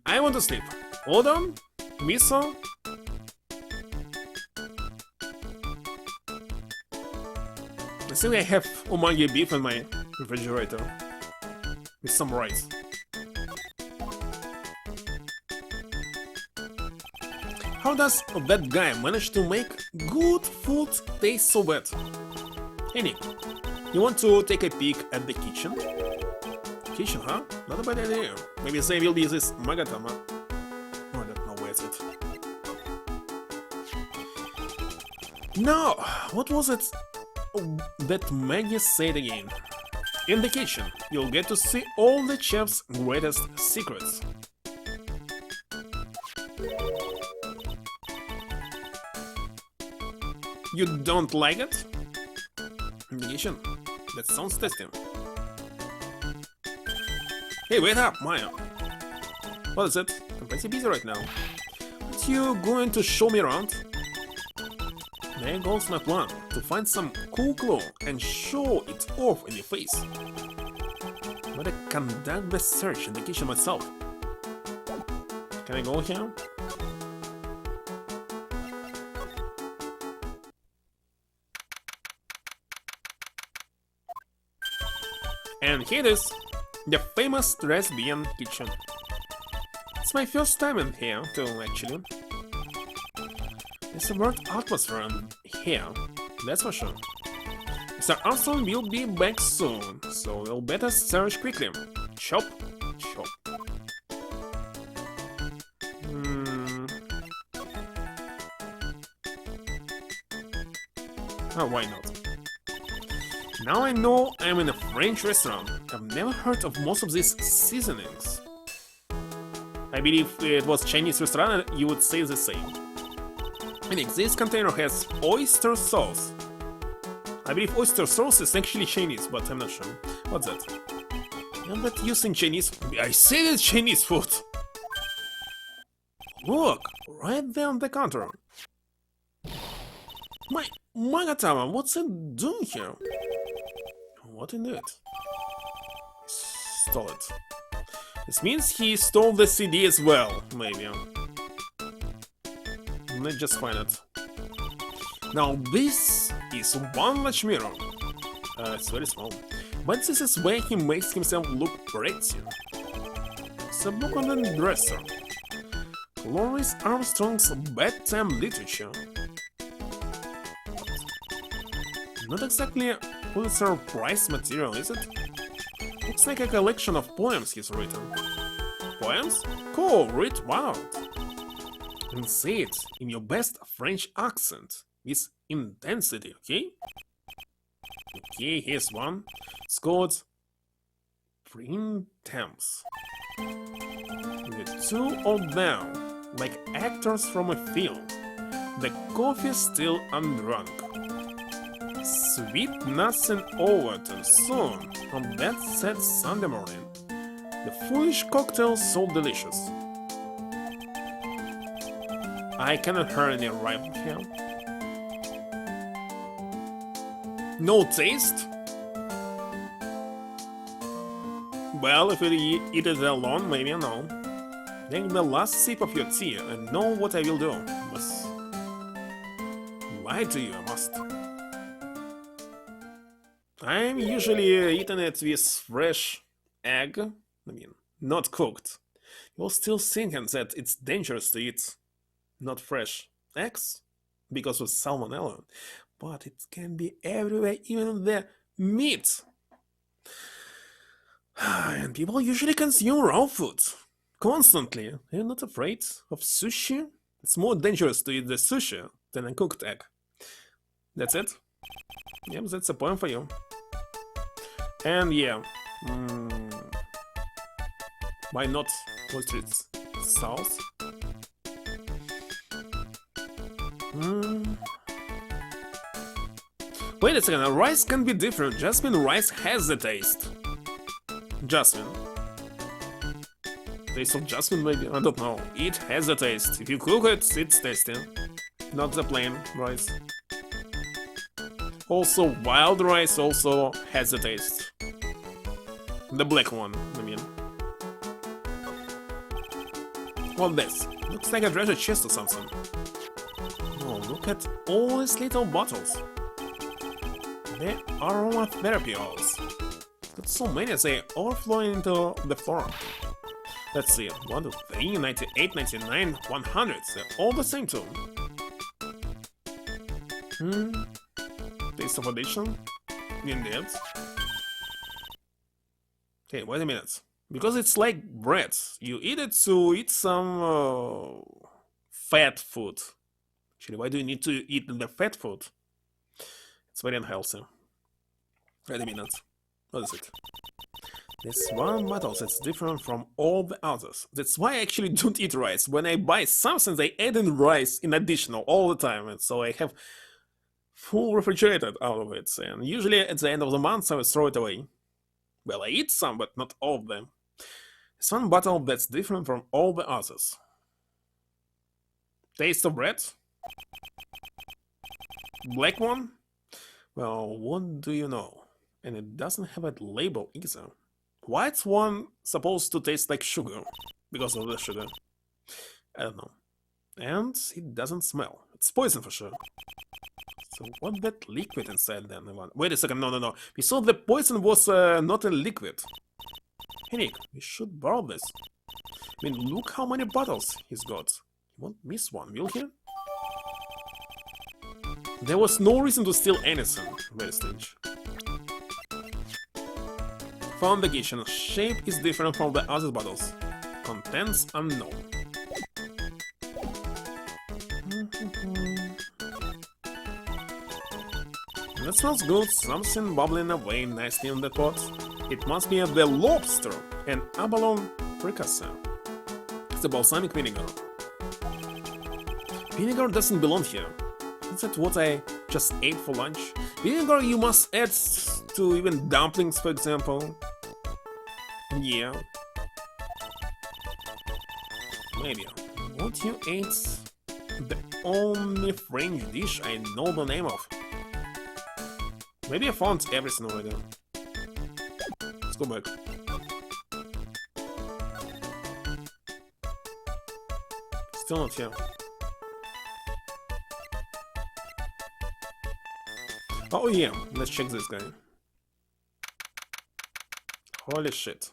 I want to sleep. Hold on, miso. I think I have umagi beef in my refrigerator with some rice. How does that guy manage to make good food taste so bad? Hey Nick, you want to take a peek at the kitchen? Kitchen, huh? Not a bad idea. Maybe they will be this Magatama. Oh, I don't know where is it. No! What was it that Maggie said again? In the kitchen, you'll get to see all the chef's greatest secrets. You don't like it? In the kitchen? That sounds tasty. Hey, wait up, Maya. What is it? I'm pretty busy right now. Aren't you going to show me around? There goes my plan, to find some cool clue and show it off in your face. But I conduct the search in the kitchen myself. Can I go here? And here it is, the famous lesbian kitchen. It's my first time in here, too, actually. It's a weird atmosphere, and here. That's for sure. Mr. Armstrong will be back soon, so we'll better search quickly. Chop, chop. Oh, why not? Now I know I'm in a French restaurant. I've never heard of most of these seasonings. I believe if it was Chinese restaurant, you would say the same. And this container has oyster sauce. I believe oyster sauce is actually Chinese, but I'm not sure. What's that? I'm not using Chinese. I said it's Chinese food. Look, right there on the counter. My Magatama, what's it doing here? What indeed? Stole it. This means he stole the CD as well, maybe. Let's just find it. Now this is one large mirror. It's very small. But this is where he makes himself look pretty. It's a book on the dresser. Louis Armstrong's bedtime literature. Not exactly Pulitzer Prize material, is it? Looks like a collection of poems he's written. Poems? Cool, read one out. And say it in your best French accent, with intensity, okay? Okay, here's one. It's called Printemps. The two of them, like actors from a film. The coffee still undrunk. Sweet nuts and over too soon on that sad Sunday morning. The foolish cocktail so delicious. I cannot hear any rhyme here. No taste? Well, if you eat it alone, maybe no. Take the last sip of your tea and know what I will do. Must lie to you, I must. I'm usually eating it with fresh egg. I mean, not cooked. You're still thinking that it's dangerous to eat not fresh eggs because of salmonella, but it can be everywhere, even in the meat. And people usually consume raw food constantly. You're not afraid of sushi? It's more dangerous to eat the sushi than a cooked egg. That's it. Yep, that's a poem for you. And yeah, why not ostrich sauce? Wait a second, rice can be different. Jasmine rice has the taste. Jasmine. Taste of jasmine, maybe? I don't know. It has a taste. If you cook it, it's tasty. Not the plain rice. Also, wild rice also has a taste. The black one, I mean. What this? Looks like a treasure chest or something. Oh, look at all these little bottles. They're aromatherapy oils. Got so many, they overflowing into the floor. Let's see, 1, 2, 3, 98, 99, 100. They're all the same too. Taste of addiction? Indeed. Okay, wait a minute. Because it's like bread. You eat it to eat some fat food. Actually, why do you need to eat the fat food? It's very unhealthy. Wait a minute. What is it? This one bottle that's different from all the others. That's why I actually don't eat rice. When I buy something, they add in rice in additional all the time. And so I have full refrigerated out of it. And usually at the end of the month, I will throw it away. Well, I eat some, but not all of them. It's one bottle that's different from all the others. Taste of bread? Black one? Well, what do you know? And it doesn't have a label either. White's one supposed to taste like sugar, because of the sugar. I don't know. And it doesn't smell. It's poison for sure. So what that liquid inside then? Wait a second, no. We saw the poison was not a liquid. Hey Nick, we should borrow this. I mean, look how many bottles he's got. He won't miss one, will he? There was no reason to steal anything. Very strange. Found the kitchen. Shape is different from the other bottles. Contents unknown. That smells good. Something bubbling away nicely in the pot. It must be the lobster and abalone precursor. It's the balsamic vinegar. Vinegar doesn't belong here. Is that what I just ate for lunch? Vinegar you must add to even dumplings, for example. Yeah. Maybe. What you ate? The only French dish I know the name of. Maybe I found everything already. Let's go back. Still not here. Oh yeah, let's check this guy. Holy shit.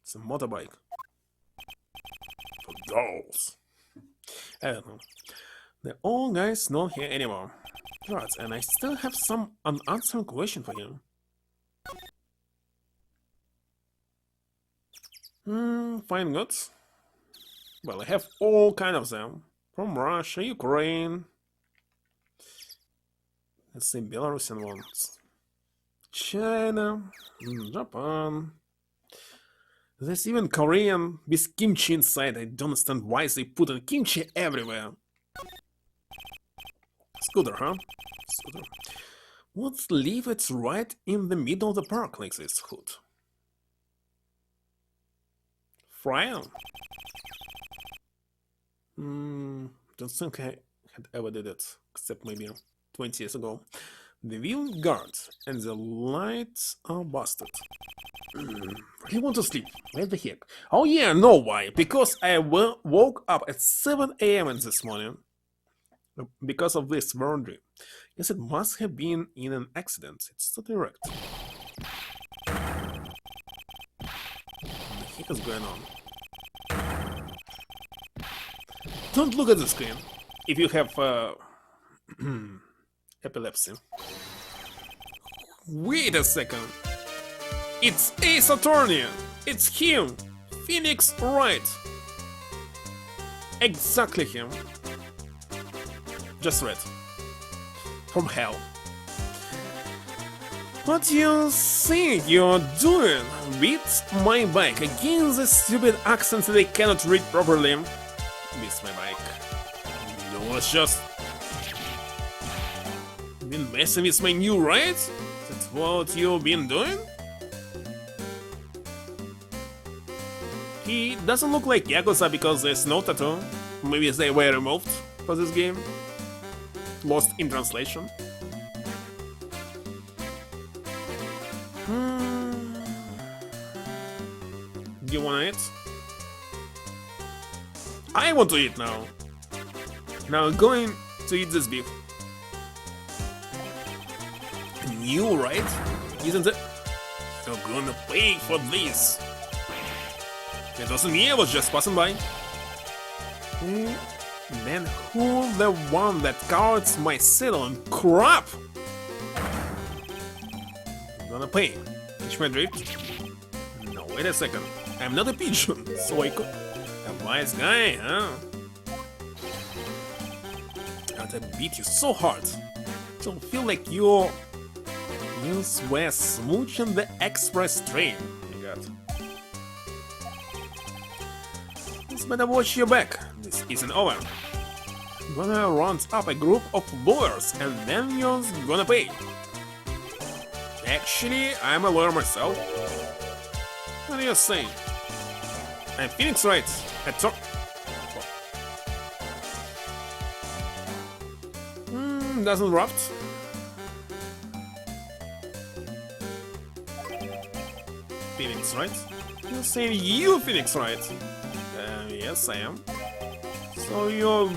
It's a motorbike. For dolls. I don't know. The old guy's not here anymore. Right, and I still have some unanswered question for him. Fine goods. Well, I have all kind of them. From Russia, Ukraine. Let's say Belarusian ones. China, Japan. There's even Korean with kimchi inside. I don't understand why they put a kimchi everywhere. Scooter, huh? Scooter. Let's leave it right in the middle of the park like this hood. Fryer? Don't think I had ever did it, except maybe 20 years ago. The wheel guards and the lights are busted. I want to sleep. What the heck? Oh yeah, I know why. Because I woke up at 7 a.m. this morning. Because of this laundry. Yes, it must have been in an accident. It's totally wrecked. What the heck is going on? Don't look at the screen if you have epilepsy. Wait a second. It's Ace Attorney. It's him. Phoenix Wright. Exactly him. Just read. From hell. What do you think you're doing? Beat my bike against the stupid accents they cannot read properly. Beat my bike. No, it's just... Been messing with my new ride? That's what you've been doing? He doesn't look like Yakuza because there's no tattoo. Maybe they were removed for this game. Lost in translation. Do you wanna eat? I want to eat now. Now I'm going to eat this beef. New, right? Isn't it? You're gonna pay for this. It wasn't me, I was just passing by. Then who's the one that guards my saddle and crap? I'm gonna pay. Catch my drift? No, wait a second. I'm not a pigeon, so I could... A wise guy, huh? And I beat you so hard. Don't feel like you were smooching the express train. You got. Just better watch your back. This isn't over. I'm gonna round up a group of lawyers and then you're gonna pay. Actually, I'm a lawyer myself. What do you say? I'm Phoenix Wright. Doesn't raft. Phoenix Wright? You're saying you Phoenix Wright? Yes, I am. So you're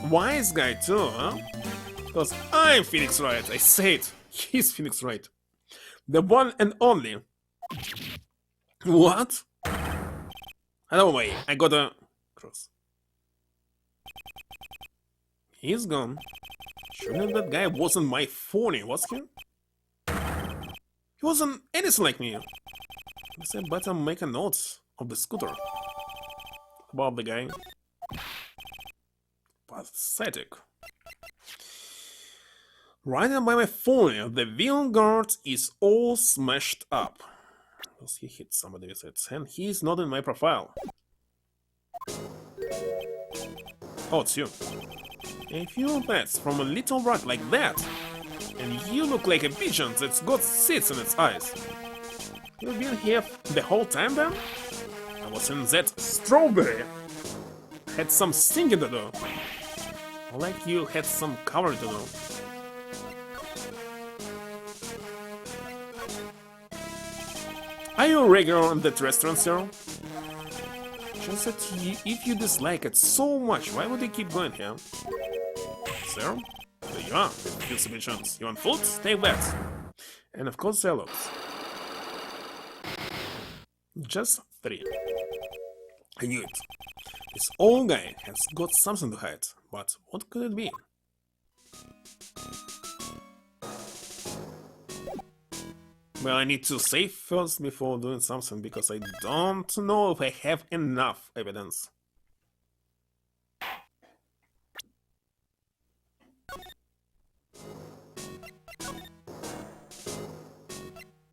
wise guy too, huh? Because I'm Phoenix Wright. I say it. He's Phoenix Wright. The one and only. What? Hello, way. I got a cross. He's gone. Surely that guy wasn't my phony, was he? He wasn't anything like me. Guess I better make a note of the scooter. About the guy. Pathetic. Right by my phone, the wheel guard is all smashed up. Because he hit somebody with it, and he's not in my profile. Oh, it's you. A few bats from a little rock like that, and you look like a pigeon that's got seeds in its eyes. You've been here the whole time then? I was in that strawberry. Had some singing to do. Like you had some cover to do. Are you a regular in that restaurant, sir? Just that if you dislike it so much, why would you keep going here? Sir? There you are, Tribulations. You want food? Take that. And of course, salads. Just 3. I knew it. This old guy has got something to hide, but what could it be? Well, I need to save first before doing something, because I don't know if I have enough evidence.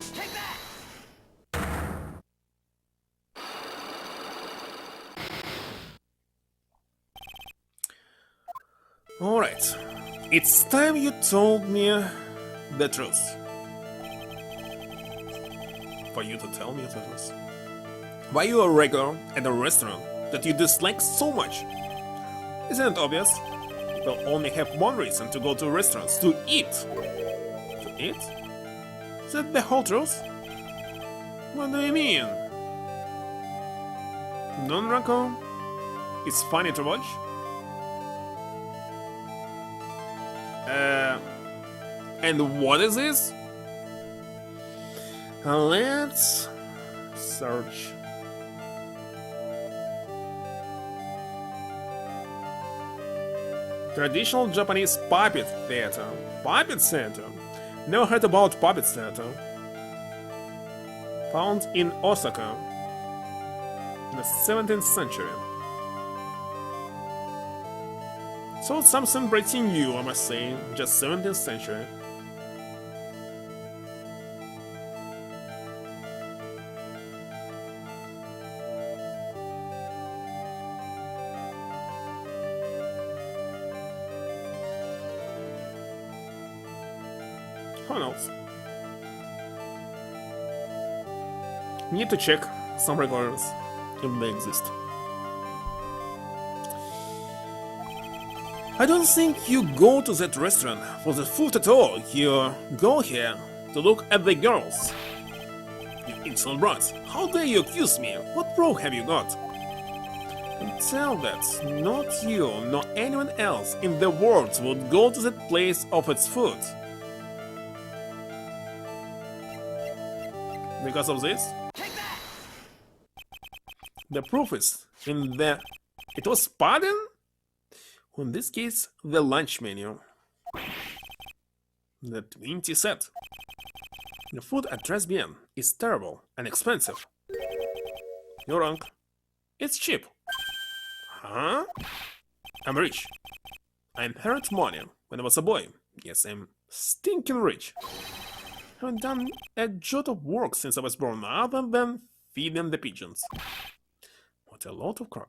Take that! Alright, it's time you told me the truth. For you to tell me the truth. Why you a regular at a restaurant that you dislike so much? Isn't it obvious? People only have one reason to go to restaurants: to eat. To eat? Is that the whole truth? What do you mean? Non-Rocco? It's funny to watch? And what is this? Let's search. Traditional Japanese puppet theater. Puppet theater? Never heard about puppet theater. Found in Osaka in the 17th century. So something pretty new, I must say, just 17th century. Who knows? Need to check some recordings if they exist. I don't think you go to that restaurant for the food at all. You go here to look at the girls. You insolent brat, how dare you accuse me? What proof have you got? And tell that not you nor anyone else in the world would go to that place of its food. Because of this? The proof is in the... It was pardon? In this case, the lunch menu. The 20 set. The food at Tribulations is terrible and expensive. You're wrong. It's cheap. Huh? I'm rich. I inherited money when I was a boy. Yes, I'm stinking rich. I haven't done a jot of work since I was born other than feeding the pigeons. What a lot of crock.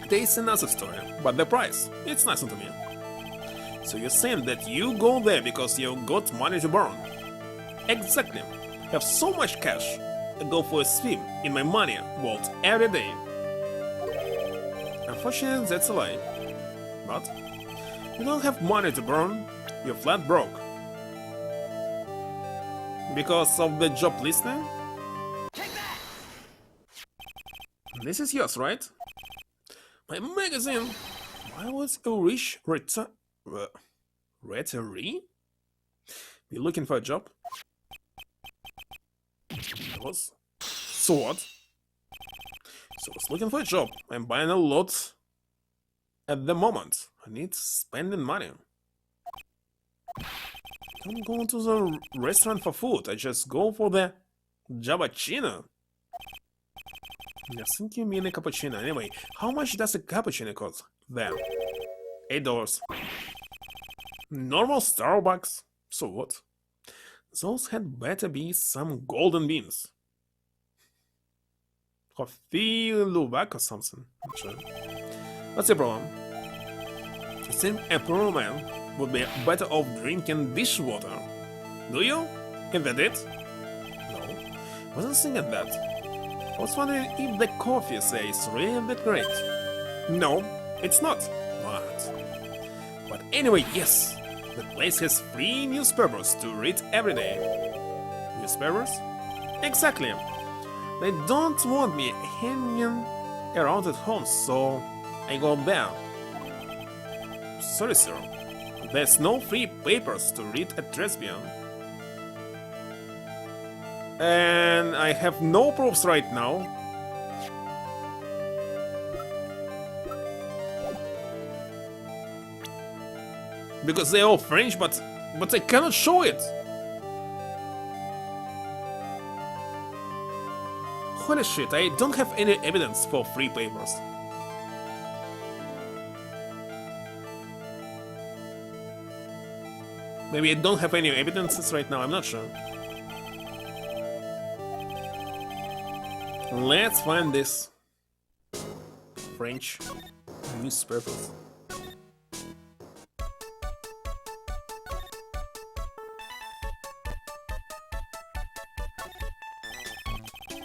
Taste another story, but the price, it's nothing to me. So you're saying that you go there because you got money to burn? Exactly. I have so much cash, I go for a swim in my money vault every day. Unfortunately, that's a lie. But you don't have money to burn, you're flat broke. Because of the job listing? This is yours, right? My magazine! Why was a rich retiree? You looking for a job? I was. So what? So I was looking for a job. I'm buying a lot at the moment. I need spending money. Don't go to the restaurant for food. I just go for the Jabachino. I think you mean a cappuccino. Anyway, how much does a cappuccino cost? There. $8. Normal Starbucks. So what? Those had better be some golden beans. Coffee Luwak or something. Not sure. What's the problem? I think a poor man would be better off drinking dishwater. Do you? Is that it? No. Wasn't thinking that. I was wondering if the coffee is really that great. No, it's not. But anyway, yes. The place has free newspapers to read every day. Newspapers? Exactly. They don't want me hanging around at home, so I go there. Sorry, sir. There's no free papers to read at Tribulations. And I have no proofs right now. Because they're all French, but I cannot show it. Holy shit, I don't have any evidence for free papers. Maybe I don't have any evidences right now, I'm not sure. Let's find this French newspapers.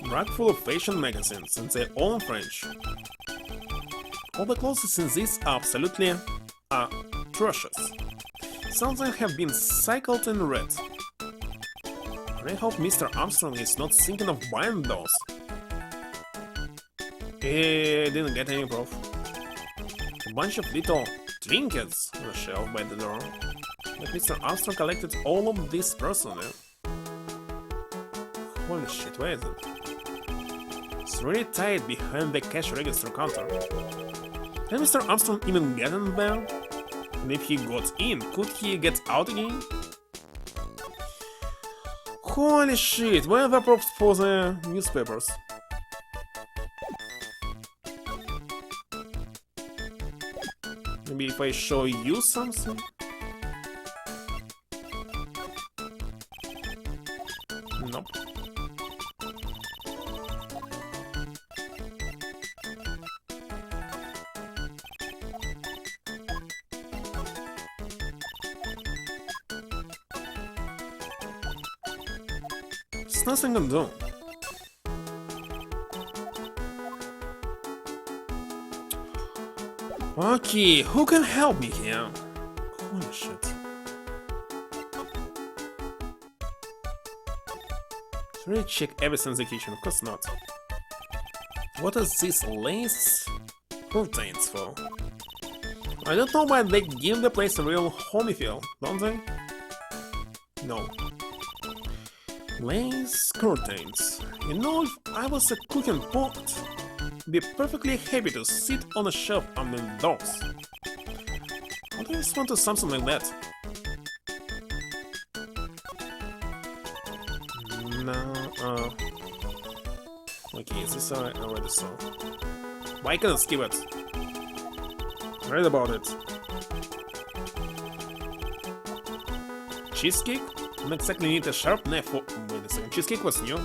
Rack full of fashion magazines, and they're all in French. All the clothes in this are absolutely atrocious. Some of them have been cycled in red. I hope Mr. Armstrong is not thinking of buying those. He didn't get any proof. A bunch of little trinkets on a shelf by the door. But Mr. Armstrong collected all of these personally. Holy shit, where is it? It's really tight behind the cash register counter. Can Mr. Armstrong even get in there? And if he got in, could he get out again? Holy shit, where are the props for the newspapers? Maybe if I show you something? Nope. There's nothing I can do. Okay, who can help me here? Holy shit. Should really check everything in the kitchen? Of course not. What is this lace curtains for? I don't know why they give the place a real homey feel, don't they? No. Lace curtains. You know, if I was a cooking pot, I'd be perfectly happy to sit on a shelf under those. I just want to something like that. No, okay, this I already saw. Why can't I skip it? Read about it. Cheesecake? Don't exactly need a sharp knife for... Wait a second, cheesecake was new.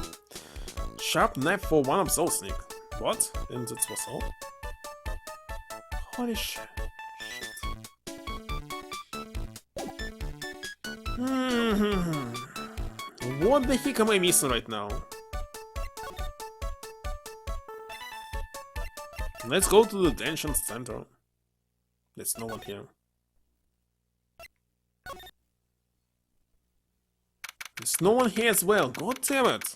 Sharp knife for one of those, Nick. What? And that was all? Holy shit. What the heck am I missing right now? Let's go to the detention center. There's no one here. There's no one here as well, god damn it!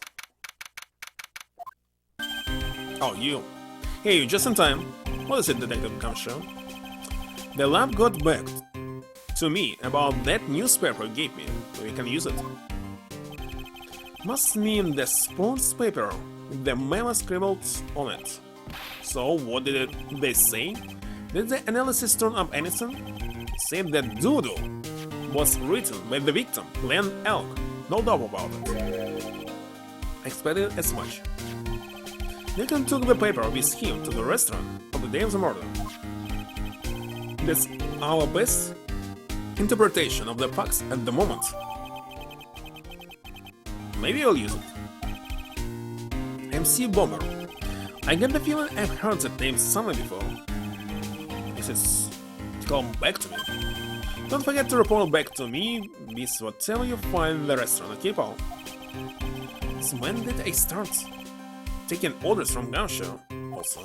Oh, you. Hey, you're just in time. What is it, Detective Kamshaw? The lab got back to me about that newspaper you gave me. We can use it. Must mean the sports paper with the memo scribbled on it. So, what did they say? Did the analysis turn up anything? Said that doo-doo. was written by the victim, Glenn Elk. No doubt about it. I expected as much. Lincoln took the paper with him to the restaurant on the day of the murder. That's our best interpretation of the facts at the moment. Maybe I'll use it. MC Bomber. I get the feeling I've heard that name somewhere before. This is come back to me. Don't forget to report back to me with whatever you find in the restaurant, okay, pal? So when did I start taking orders from Gansho? Also,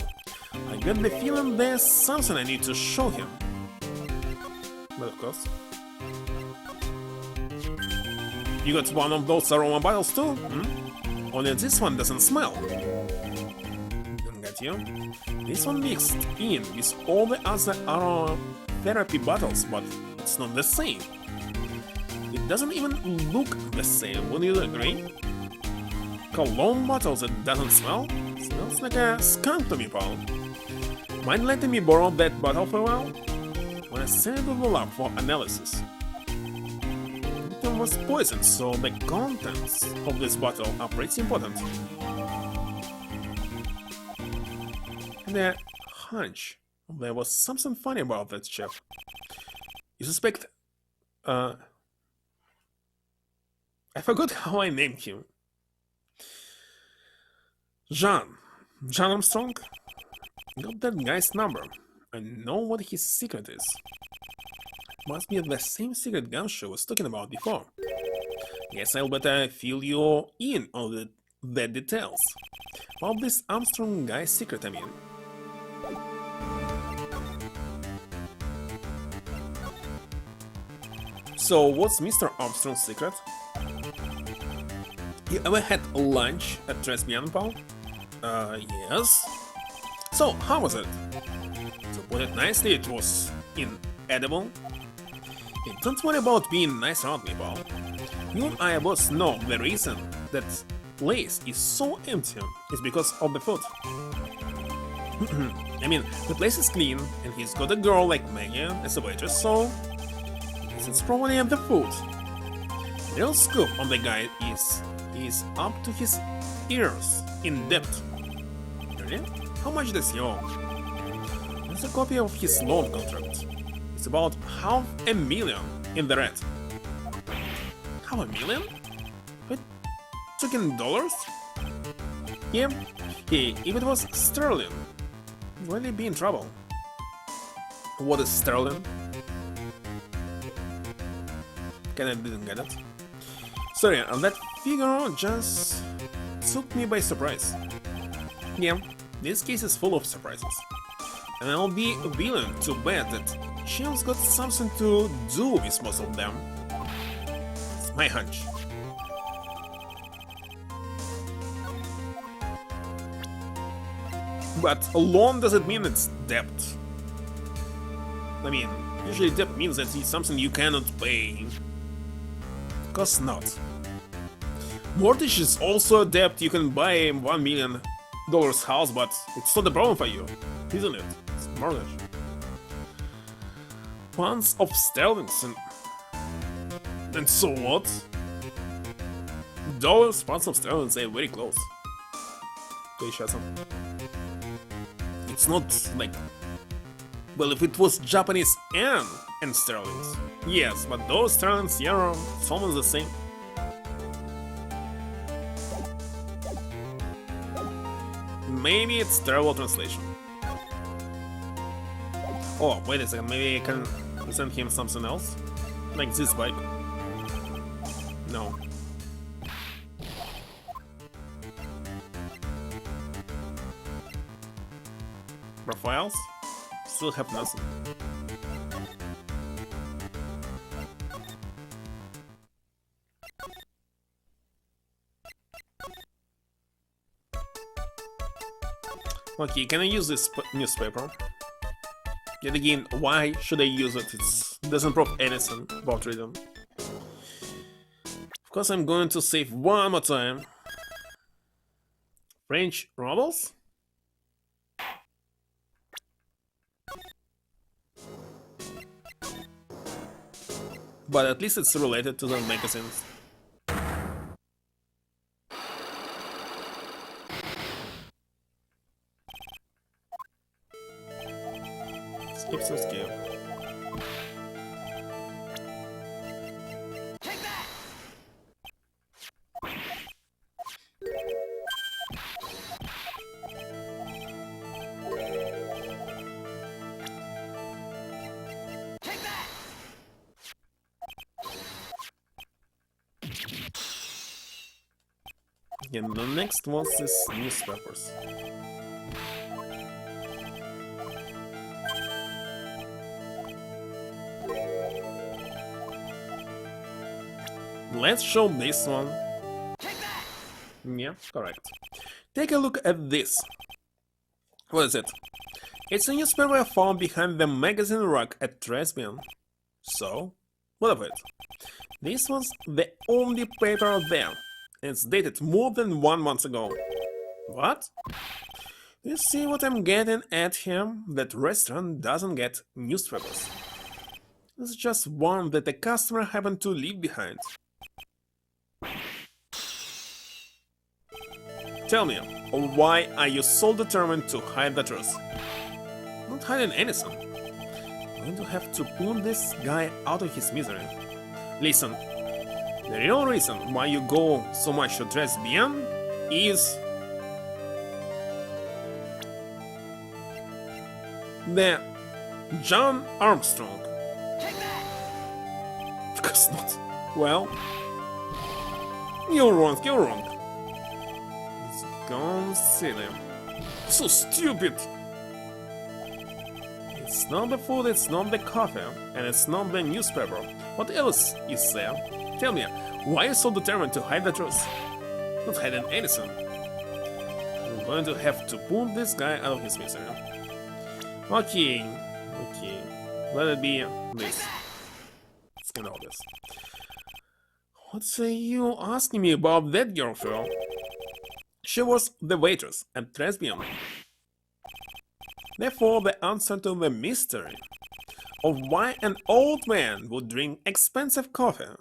I get the feeling there's something I need to show him. But of course. You got one of those aroma bottles too? Hmm? Only this one doesn't smell. Don't get you. This one mixed in with all the other aromatherapy bottles, but it's not the same. It doesn't even look the same, wouldn't you agree? Cologne bottle that doesn't smell? Smells like a skunk to me, pal. Mind letting me borrow that bottle for a while? When I sent it to the lab for analysis, it was poisoned, so the contents of this bottle are pretty important. And a hunch there was something funny about that chef. You suspect... I forgot how I named him. John Armstrong? Got that guy's number. I know what his secret is. Must be the same secret Gansho was talking about before. Guess I'll better fill you in on the details. About this Armstrong guy's secret, I mean. So, what's Mr. Armstrong's secret? You ever had lunch at Tribulations, pal? Yes. So, how was it? To put it nicely, it was inedible. Hey, don't worry about being nice around me, pal. You and I both know the reason that place is so empty is because of the food. I mean, the place is clean, and he's got a girl like Maggie as a waitress, so it's probably the food. The real scoop on the guy is he's up to his ears in debt. Really? How much does he owe? There's a copy of his loan contract. It's about $500,000 in the red. $500,000? But talking dollars? Yeah. Hey, if it was sterling, we'd really be in trouble. What is sterling? Kinda didn't get it. Sorry, that figure just took me by surprise. Yeah, this case is full of surprises. And I'll be willing to bet that Chill's got something to do with most of them. It's my hunch. But loan doesn't mean it's debt. I mean, usually debt means that it's something you cannot pay. Of course not. Mortgage is also a debt. You can buy a $1 million house, but it's not a problem for you, isn't it? It's a mortgage. Pounds of sterling and so what? Dollars, pounds of sterling, they're very close to each other. It's not like... Well, if it was Japanese yen and sterlings, yes, but those sterlings, yeah, it's almost the same. Maybe it's terrible translation. Oh, wait a second, maybe I can send him something else? Like this bike? No. Profiles? Still have nothing. Okay, can I use this newspaper? Yet again, why should I use it? It doesn't prove anything about reading. Of course, I'm going to save one more time. French rebels? But at least it's related to the magazines. Skip some skip. Take that! Take that! And the next one is newspapers. Let's show this one. Take that! Yeah, correct. Take a look at this. What is it? It's a newspaper found behind the magazine rack at Tribulations. So, what of it? This was the only paper out there. It's dated more than 1 month ago. What? You see what I'm getting at here? That restaurant doesn't get newspapers. It's just one that the customer happened to leave behind. Tell me, why are you so determined to hide the truth? Not hiding anything. I'm going to have to pull this guy out of his misery. Listen, the real reason why you go so much to Tribulations is the John Armstrong. Take that! Of course not. Well, you're wrong, you're wrong. Let's go and see them. So stupid! It's not the food, it's not the coffee, and it's not the newspaper. What else is there? Tell me, why are you so determined to hide the truth? Not hiding anything. I'm going to have to pull this guy out of his misery. Okay, let it be this. It's kind of obvious. What are you asking me about that girl for? She was the waitress at Tribulations. Therefore, the answer to the mystery of why an old man would drink expensive coffee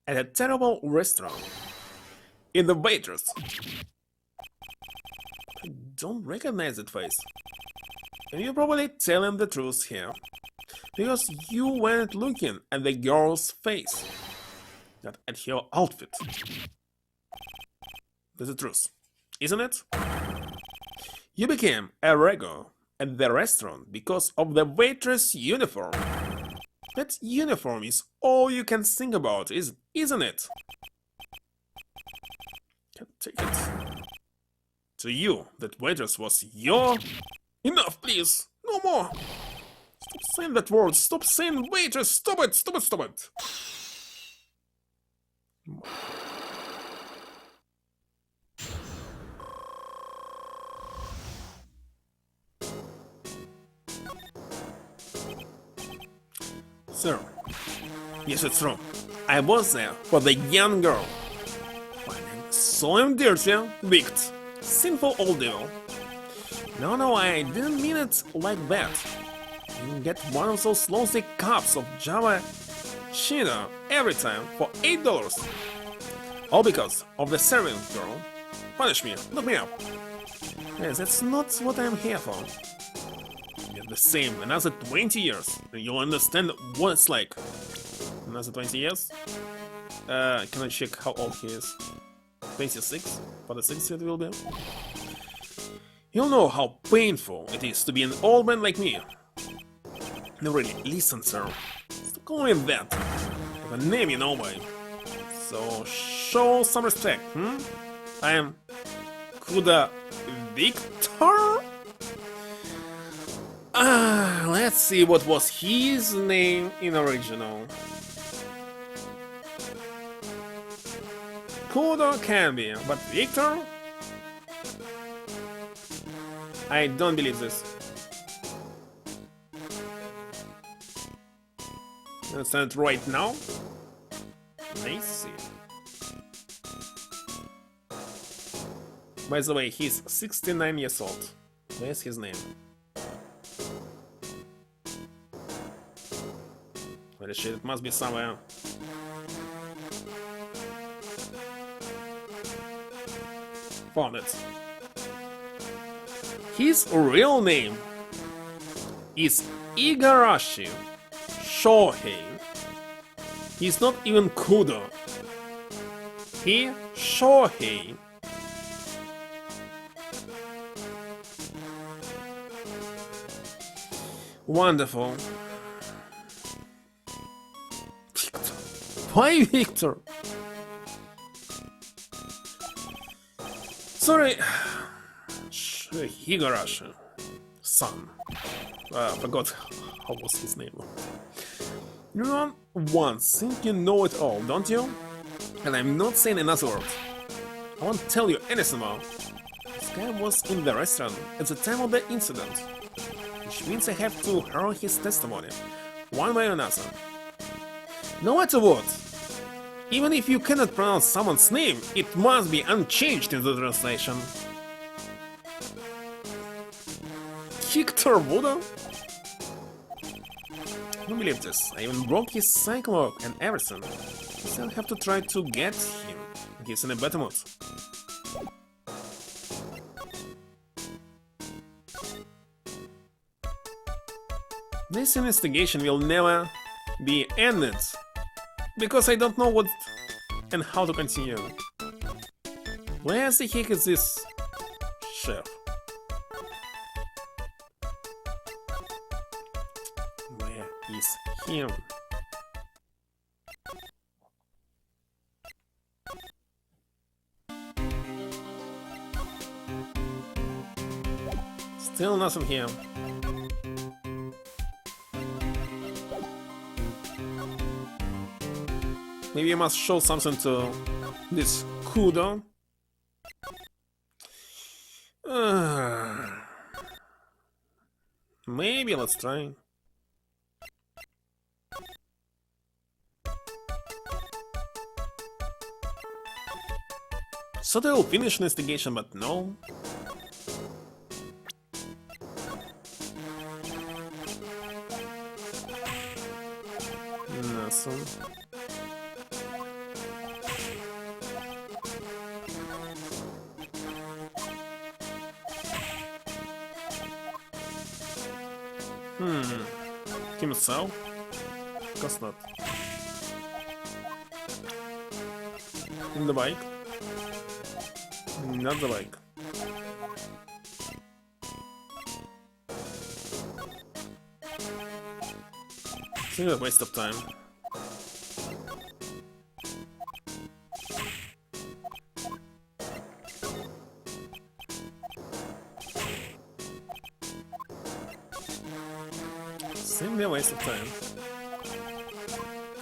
at a terrible restaurant is the waitress. I don't recognize that face. And you're probably telling the truth here, because you weren't looking at the girl's face, not at her outfit. That's the truth, isn't it? You became a regular at the restaurant because of the waitress uniform. That uniform is all you can think about, isn't it? Can't take it. To you, that waitress was your... Enough, please! No more! Stop saying that word! Stop saying waitress! Stop it! Stop it! Stop it! Sir, yes, it's true. I was there for the young girl. My name is so dirty, wicked, sinful old devil. No, I didn't mean it like that. You get one of those lousy cups of Java China every time for $8. All because of the serving girl. Punish me, look me up. Yes, that's not what I'm here for. Get the same another 20 years, and you'll understand what it's like. Another 20 years? Can I check how old he is? 26? 46 it will be? You'll know how painful it is to be an old man like me. No, really, listen, sir. Stop calling me that. I have a name, you know, boy. So, show some respect, I am... Kuda... Victor? Let's see what was his name in original. Kudo can be, but Victor? I don't believe this. Understand right now? Let's see. By the way, he's 69 years old. Where's his name? Holy shit, it must be somewhere. Found it. His real name is Igarashi Shohei. He's not even Kudo. He Shohei. Wonderful. Victor. Why Victor? Sorry. Higurashi. Son. I forgot how was his name. You run once, think you know it all, don't you? And I'm not saying another word. I won't tell you anything more. This guy was in the restaurant at the time of the incident, which means I have to hear his testimony, one way or another. No matter what, even if you cannot pronounce someone's name, it must be unchanged in the translation. Victor Buddha? I don't believe this. I even broke his cycle and everything. I still have to try to get him. He's in a better mood. This investigation will never be ended, because I don't know what and how to continue. Where the heck is this chef? Where is him? Still nothing here. Maybe I must show something to this Kudo. Maybe let's try. So they will finish investigation, but no. Nothing. Himself? Of course not. In the bike? Not the bike. It's a waste of time. Simply a waste of time.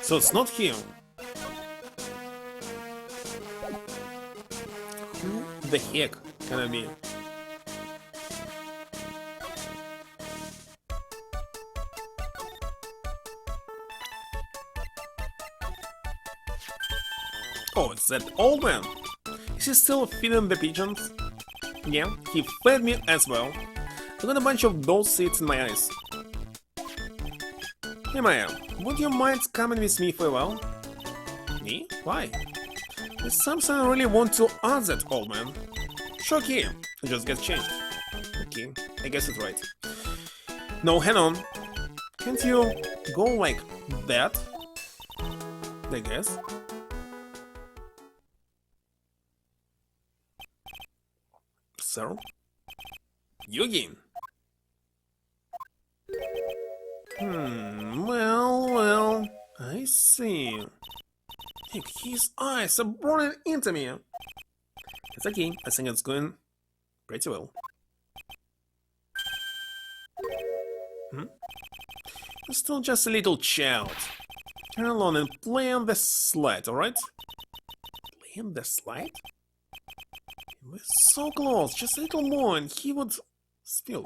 So it's not him. Who the heck can it be? Oh, it's that old man. Is he still feeding the pigeons? Yeah, he fed me as well. I got a bunch of those seeds in my eyes. Hey Maya, would you mind coming with me for a while? Me? Why? There's something I really want to ask that old man. Sure, okay, just get changed. Okay, I guess it's right. No, hang on. Can't you go like that? I guess. Sir? Yugi? Well, I see. Heck, his eyes are burning into me. It's okay, I think it's going pretty well. You're still just a little child. Turn alone and play on the slide, alright? Play on the slide? We're so close, just a little more and he would spill.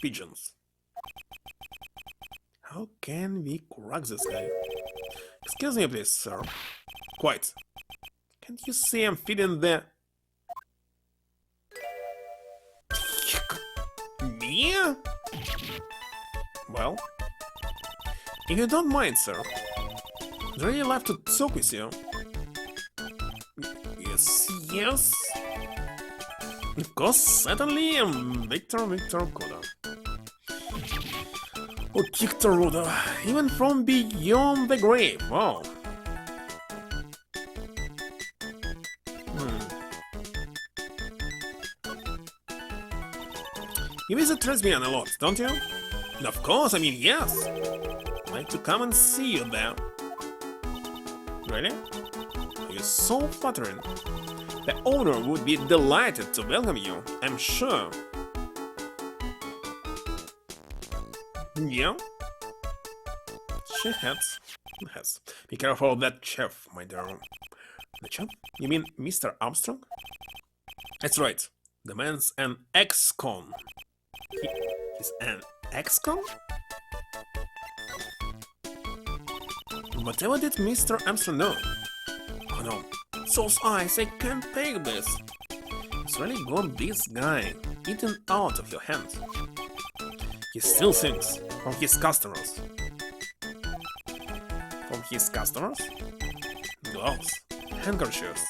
Pigeons. How can we crack this guy? Excuse me, please, sir. Quite. Can't you see I'm feeding the... Me? Well, if you don't mind, sir, I'd really love to talk with you. Yes, yes. Of course, certainly, I'm Victor Koda. Oh, Victor Ruda, even from beyond the grave, wow. You visit Tribulations a lot, don't you? Of course, I mean, yes. I'd like to come and see you there. Really? You're so flattering. The owner would be delighted to welcome you, I'm sure. Yeah? She has. Be careful of that chef, my dear. The chef? You mean Mr. Armstrong? That's right. The man's an ex-con. He's an ex-con? Whatever did Mr. Armstrong know? Oh no. Those eyes, I can't take this. It's really got this guy eaten out of your hand. He still thinks from his customers. From his customers? Gloves, handkerchiefs,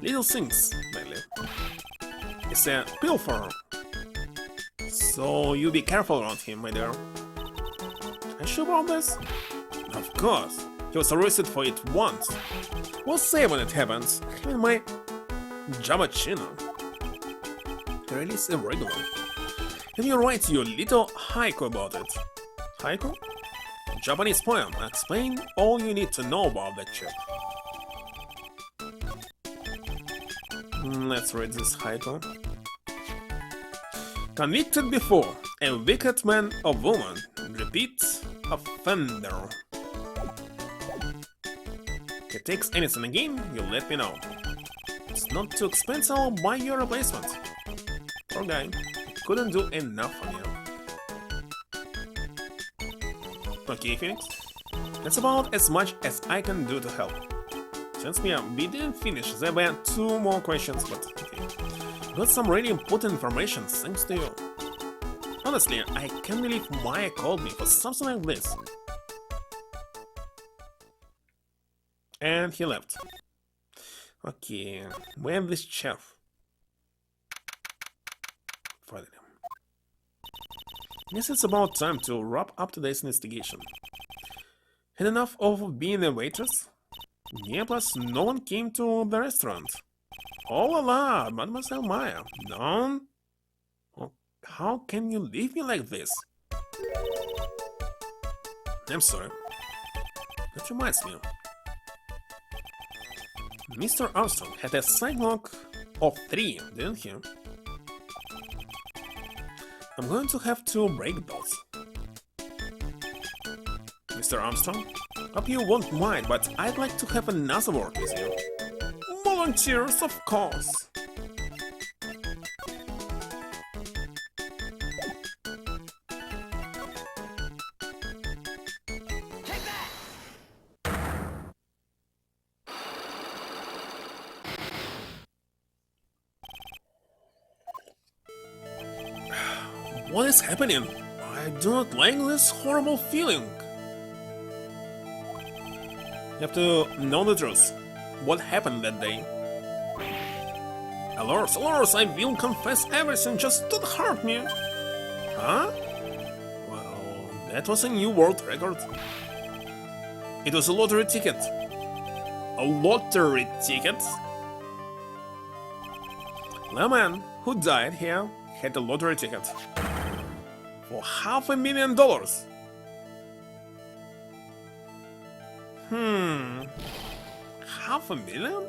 little things, mainly. He's a pilferer. So you be careful around him, my dear. Are you sure about this? Of course. He was arrested for it once. We'll say when it happens. Even my Jamachino. He really is irregular. And you write your little haiku about it. Haiku? Japanese poem. Explain all you need to know about that chip. Let's read this haiku. Convicted before, a wicked man or woman, repeat offender. If it takes anything again, you let me know. It's not too expensive, I'll buy your replacement. Poor guy, couldn't do enough for you. Okay, Phoenix, that's about as much as I can do to help. Since we didn't finish, there were 2 more questions, but okay. Got some really important information thanks to you. Honestly, I can't believe Maya called me for something like this. And he left. Okay, where is this chef? Finally. Guess it's about time to wrap up today's investigation. Had enough of being a waitress? Yeah, plus no one came to the restaurant. Oh la la, Mademoiselle Maya, don't. Oh, how can you leave me like this? I'm sorry. That reminds me. Mr. Armstrong had a side log of 3, didn't he? I'm going to have to break those. Mr. Armstrong, hope you won't mind, but I'd like to have another word with you. Volunteers, of course. Take that! What is happening? I do not like this horrible feeling. You have to know the truth. What happened that day? Alas, I will confess everything, just don't hurt me. Huh? Well, that was a new world record. It was a lottery ticket. A lottery ticket? The man who died here had a lottery ticket. For $500,000. $500,000?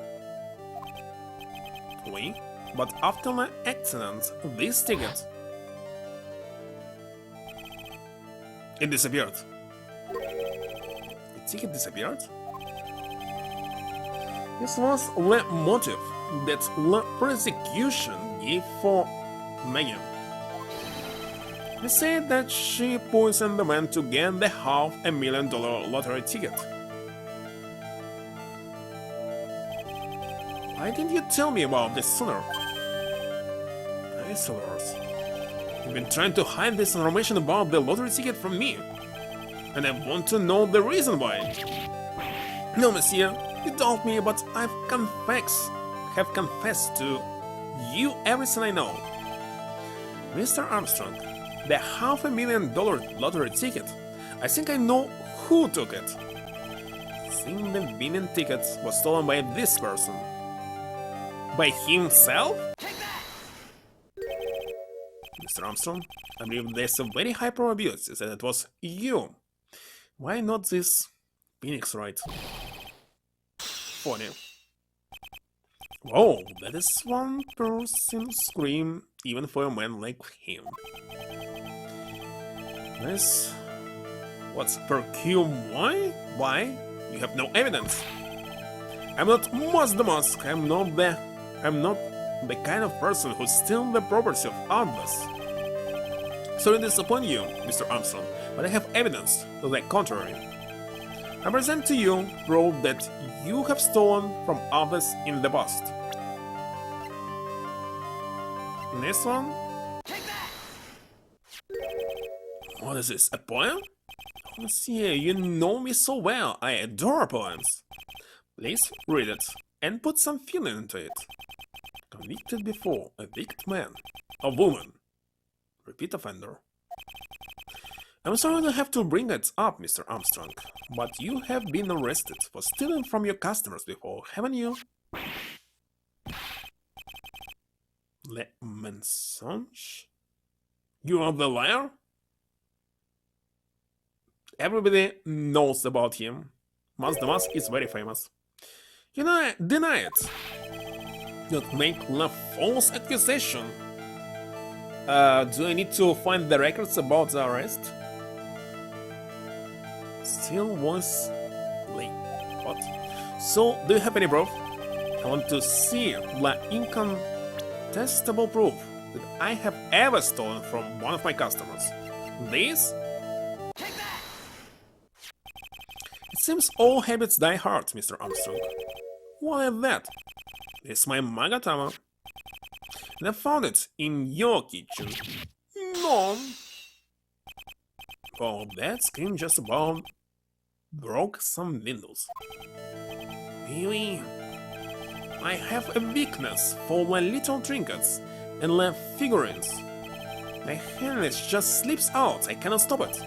Oui, but after the accident, this ticket... It disappeared. The ticket disappeared? This was the motive that the prosecution gave for Megan. They said that she poisoned the man to get the $500,000 lottery ticket. Why didn't you tell me about this sooner? Isolars. You've been trying to hide this information about the lottery ticket from me. and I want to know the reason why. No, monsieur, you told me, but have confessed to you everything I know. Mr. Armstrong, the $500,000 lottery ticket. I think I know who took it. I think the winning ticket was stolen by this person. By himself? Mr. Armstrong, I believe there's a very high probability that it was you. Why not this Phoenix Wright? Funny. Whoa, that is one person scream, even for a man like him. This... What's perfume? Why? You have no evidence. I'm not Moss the Musk. I'm not the kind of person who steals the property of others. Sorry to disappoint you, Mr. Armstrong, but I have evidence to the contrary. I present to you proof that you have stolen from others in the past. This one? What is this, a poem? Monsieur, you know me so well, I adore poems. Please read it and put some feeling into it. Convicted before, a wicked man, a woman, repeat offender. I'm sorry to have to bring it up, Mr. Armstrong, but you have been arrested for stealing from your customers before, haven't you? Le mensonge? You are the liar? Everybody knows about him. Mas the Mask is very famous. You know, deny it. Don't make a false accusation. Do I need to find the records about the arrest? Still was late. What? So, do you have any proof? I want to see the incontestable proof that I have ever stolen from one of my customers. This? It seems all habits die hard, Mr. Armstrong. Why that? It's my Magatama. And I found it in your kitchen. No. Oh, that scream just about broke some windows. Really? I have a weakness for the little trinkets and the figurines. My hand just slips out, I cannot stop it.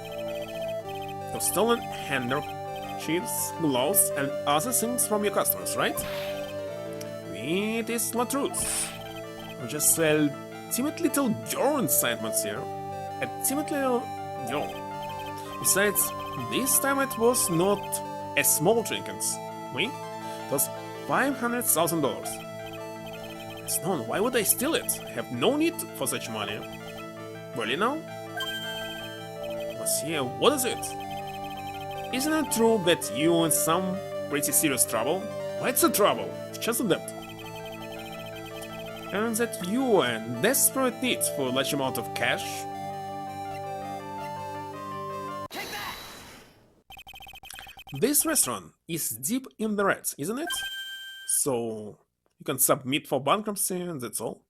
You've stolen handkerchiefs, gloves, and other things from your customers, right? It is the truth. You're just a timid little girl inside, monsieur. A timid little girl. Besides, this time it was not a small trinket. It was $500,000. It's known, why would I steal it? I have no need for such money. Really now? Monsieur, what is it? Isn't it true that you're in some pretty serious trouble? What's the trouble? It's just a debt. And that you are in desperate need for a large amount of cash? This restaurant is deep in the red, isn't it? So you can submit for bankruptcy and that's all.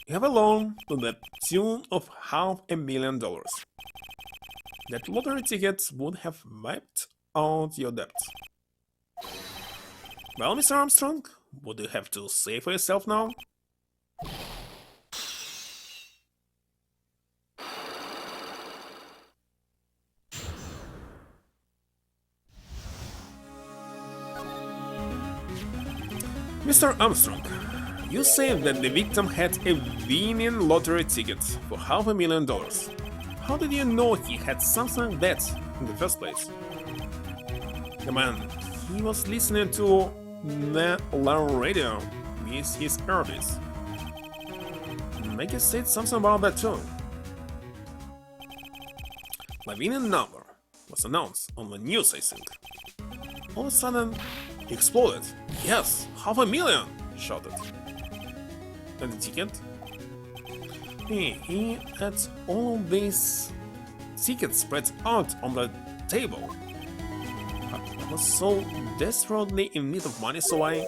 You have a loan to the tune of $500,000. That lottery ticket would have wiped out your debt. Well, Mr. Armstrong, what do you have to say for yourself now? Mr. Armstrong, you said that the victim had a winning lottery ticket for $500,000. How did you know he had something like that in the first place? The man, he was listening to the loud radio with his earpiece. Maggie said something about that too. The winning number was announced on the news, I think. All of a sudden, he exploded. Yes, $500,000! He shouted. And the ticket? He had all these tickets spread out on the table. I was so desperately in need of money, so I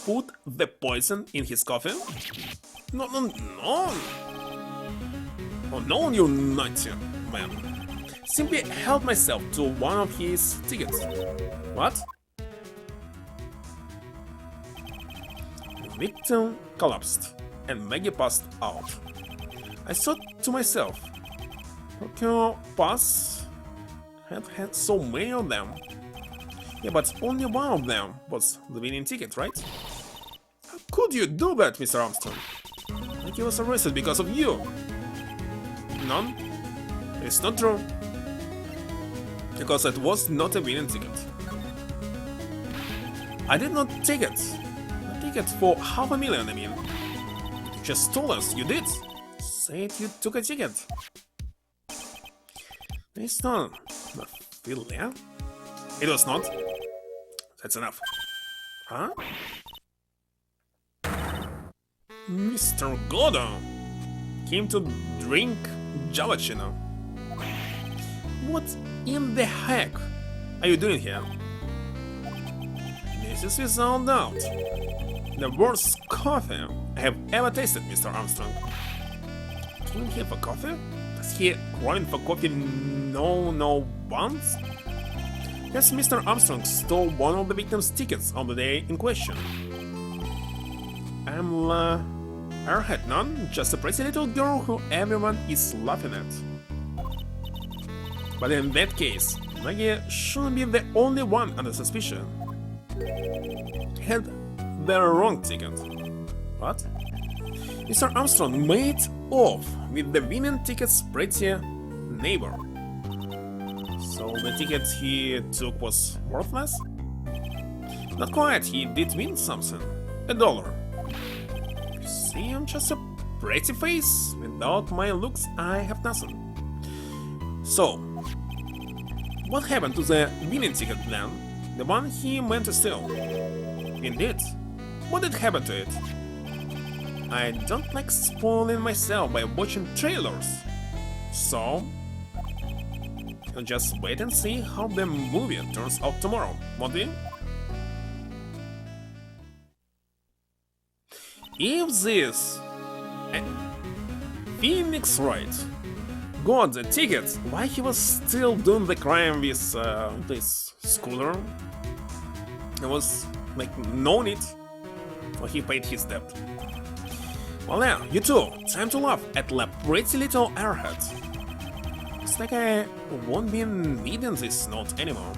put the poison in his coffee? No. Oh no, you nutty man. Simply helped myself to one of his tickets. What? The victim collapsed, and Maggie passed out. I thought to myself, Procure Pass had so many of them. Yeah, but only one of them was the winning ticket, right? How could you do that, Mr. Armstrong? He was arrested because of you. None? It's not true. Because it was not a winning ticket. I did not take it. A ticket for $500,000, I mean. You just told us you did. Said you took a ticket. It's not Philia. It was not. That's enough. Huh? Mr. Godot came to drink Javachino. What in the heck are you doing here? This is without doubt the worst coffee I have ever tasted, Mr. Armstrong. Came here for coffee? Does he run for coffee no once? Yes, Mr. Armstrong stole one of the victim's tickets on the day in question. I'm Airhead Nun, just a pretty little girl who everyone is laughing at. But in that case, Maggie shouldn't be the only one under suspicion. Had the wrong ticket. What? Mr. Armstrong made off with the winning ticket's pretty neighbor. So the ticket he took was worthless? Not quite, he did win something. $1. You see, I'm just a pretty face. Without my looks, I have nothing. So, what happened to the winning ticket then? The one he meant to steal? Indeed. What did happen to it? I don't like spoiling myself by watching trailers. So, I'll just wait and see how the movie turns out tomorrow, won't we? If this Phoenix Wright got the ticket while he was still doing the crime with this scooter, there was like no need, for he paid his debt. Well now, you two, time to laugh at the pretty little airhead. It's like I won't be needing this note anymore.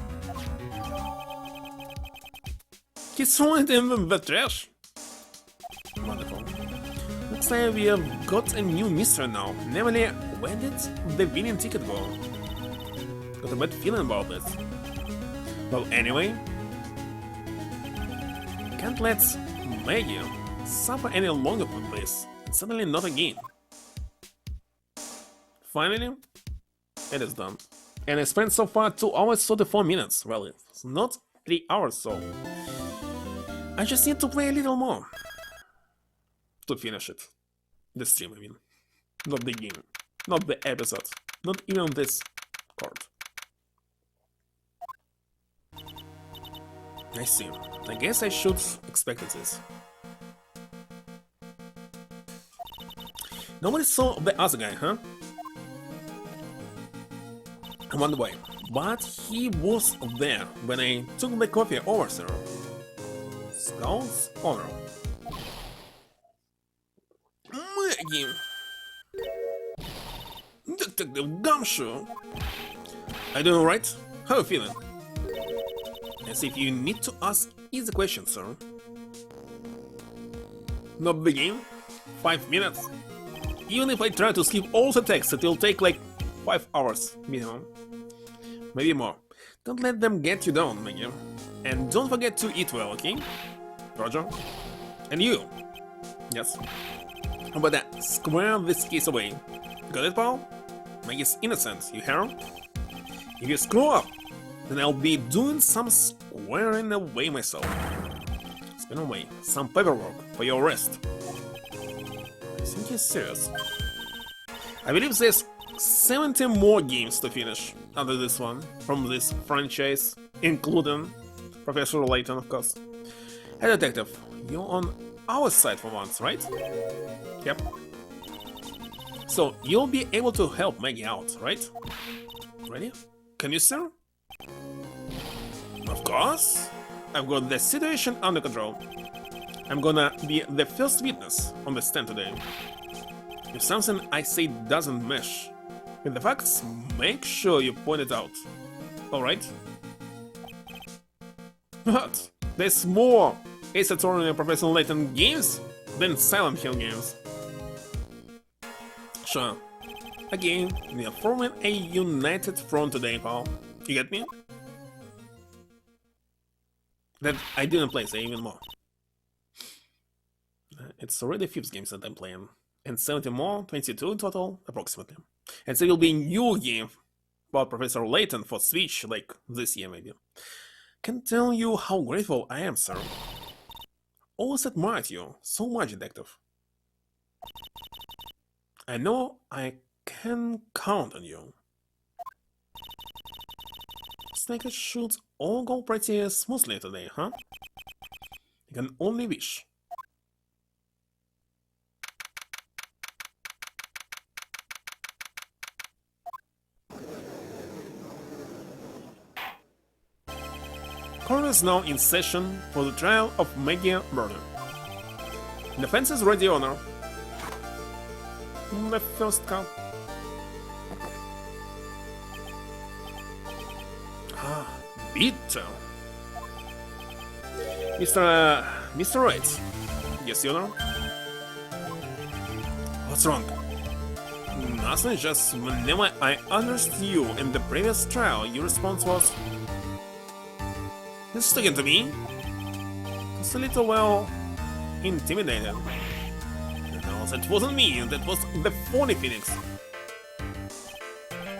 He's thrown it in the trash. Wonderful. Looks like we have got a new mystery now. Namely, where did the winning ticket go? Got a bad feeling about it. Well, anyway, can't let Maggie suffer any longer for this. Certainly not again. Finally, it is done. And I spent so far 2 hours 34 minutes. Well, it's not 3 hours, so I just need to play a little more to finish it. The stream, I mean. Not the game. Not the episode. Not even this card. I see. I guess I should expect this. Nobody saw the other guy, huh? I wonder why. But he was there when I took the coffee over, sir. Scout's honor. Maggie! Detective Gumshoe! Are you doing alright? How are you feeling? As if you need to ask easy questions, sir. Not the game? 5 minutes? Even if I try to skip all the text, it will take like 5 hours minimum. Maybe more. Don't let them get you down, Maggie. And don't forget to eat well, okay? Roger? And you? Yes? How about that? Square this case away. Got it, pal? Maggie's innocent, you hear? If you screw up, then I'll be doing some squaring away myself. Spin away some paperwork for your arrest. I think he's serious. I believe there's 70 more games to finish after this one, from this franchise, including Professor Layton, of course. Hey detective, you're on our side for once, right? Yep. So you'll be able to help Maggie out, right? Ready? Can you, sir? Of course. I've got the situation under control. I'm gonna be the first witness on the stand today. If something I say doesn't mesh with the facts, make sure you point it out. Alright? But there's more Ace Attorney and Professor Layton games than Silent Hill games. Sure. Again, we are forming a united front today, pal. You get me? That I didn't play, say even more. It's already 5 games that I'm playing. And 70 more, 22 in total, approximately. And there will be a new game about Professor Layton for Switch, like this year maybe. Can't tell you how grateful I am, sir. Always admired you so much, detective. I know I can count on you. Snake should all go pretty smoothly today, huh? I can only wish. Court is now in session for the trial of Maggie murder. Defense is ready, Honor. The first cup. Ah, bitter. Mr. Wright. Yes, Your Honor. What's wrong? Nothing, just whenever I understood you in the previous trial, your response was... He's talking to me? It's a little, well, intimidated. No, that wasn't me, that was the phony Phoenix.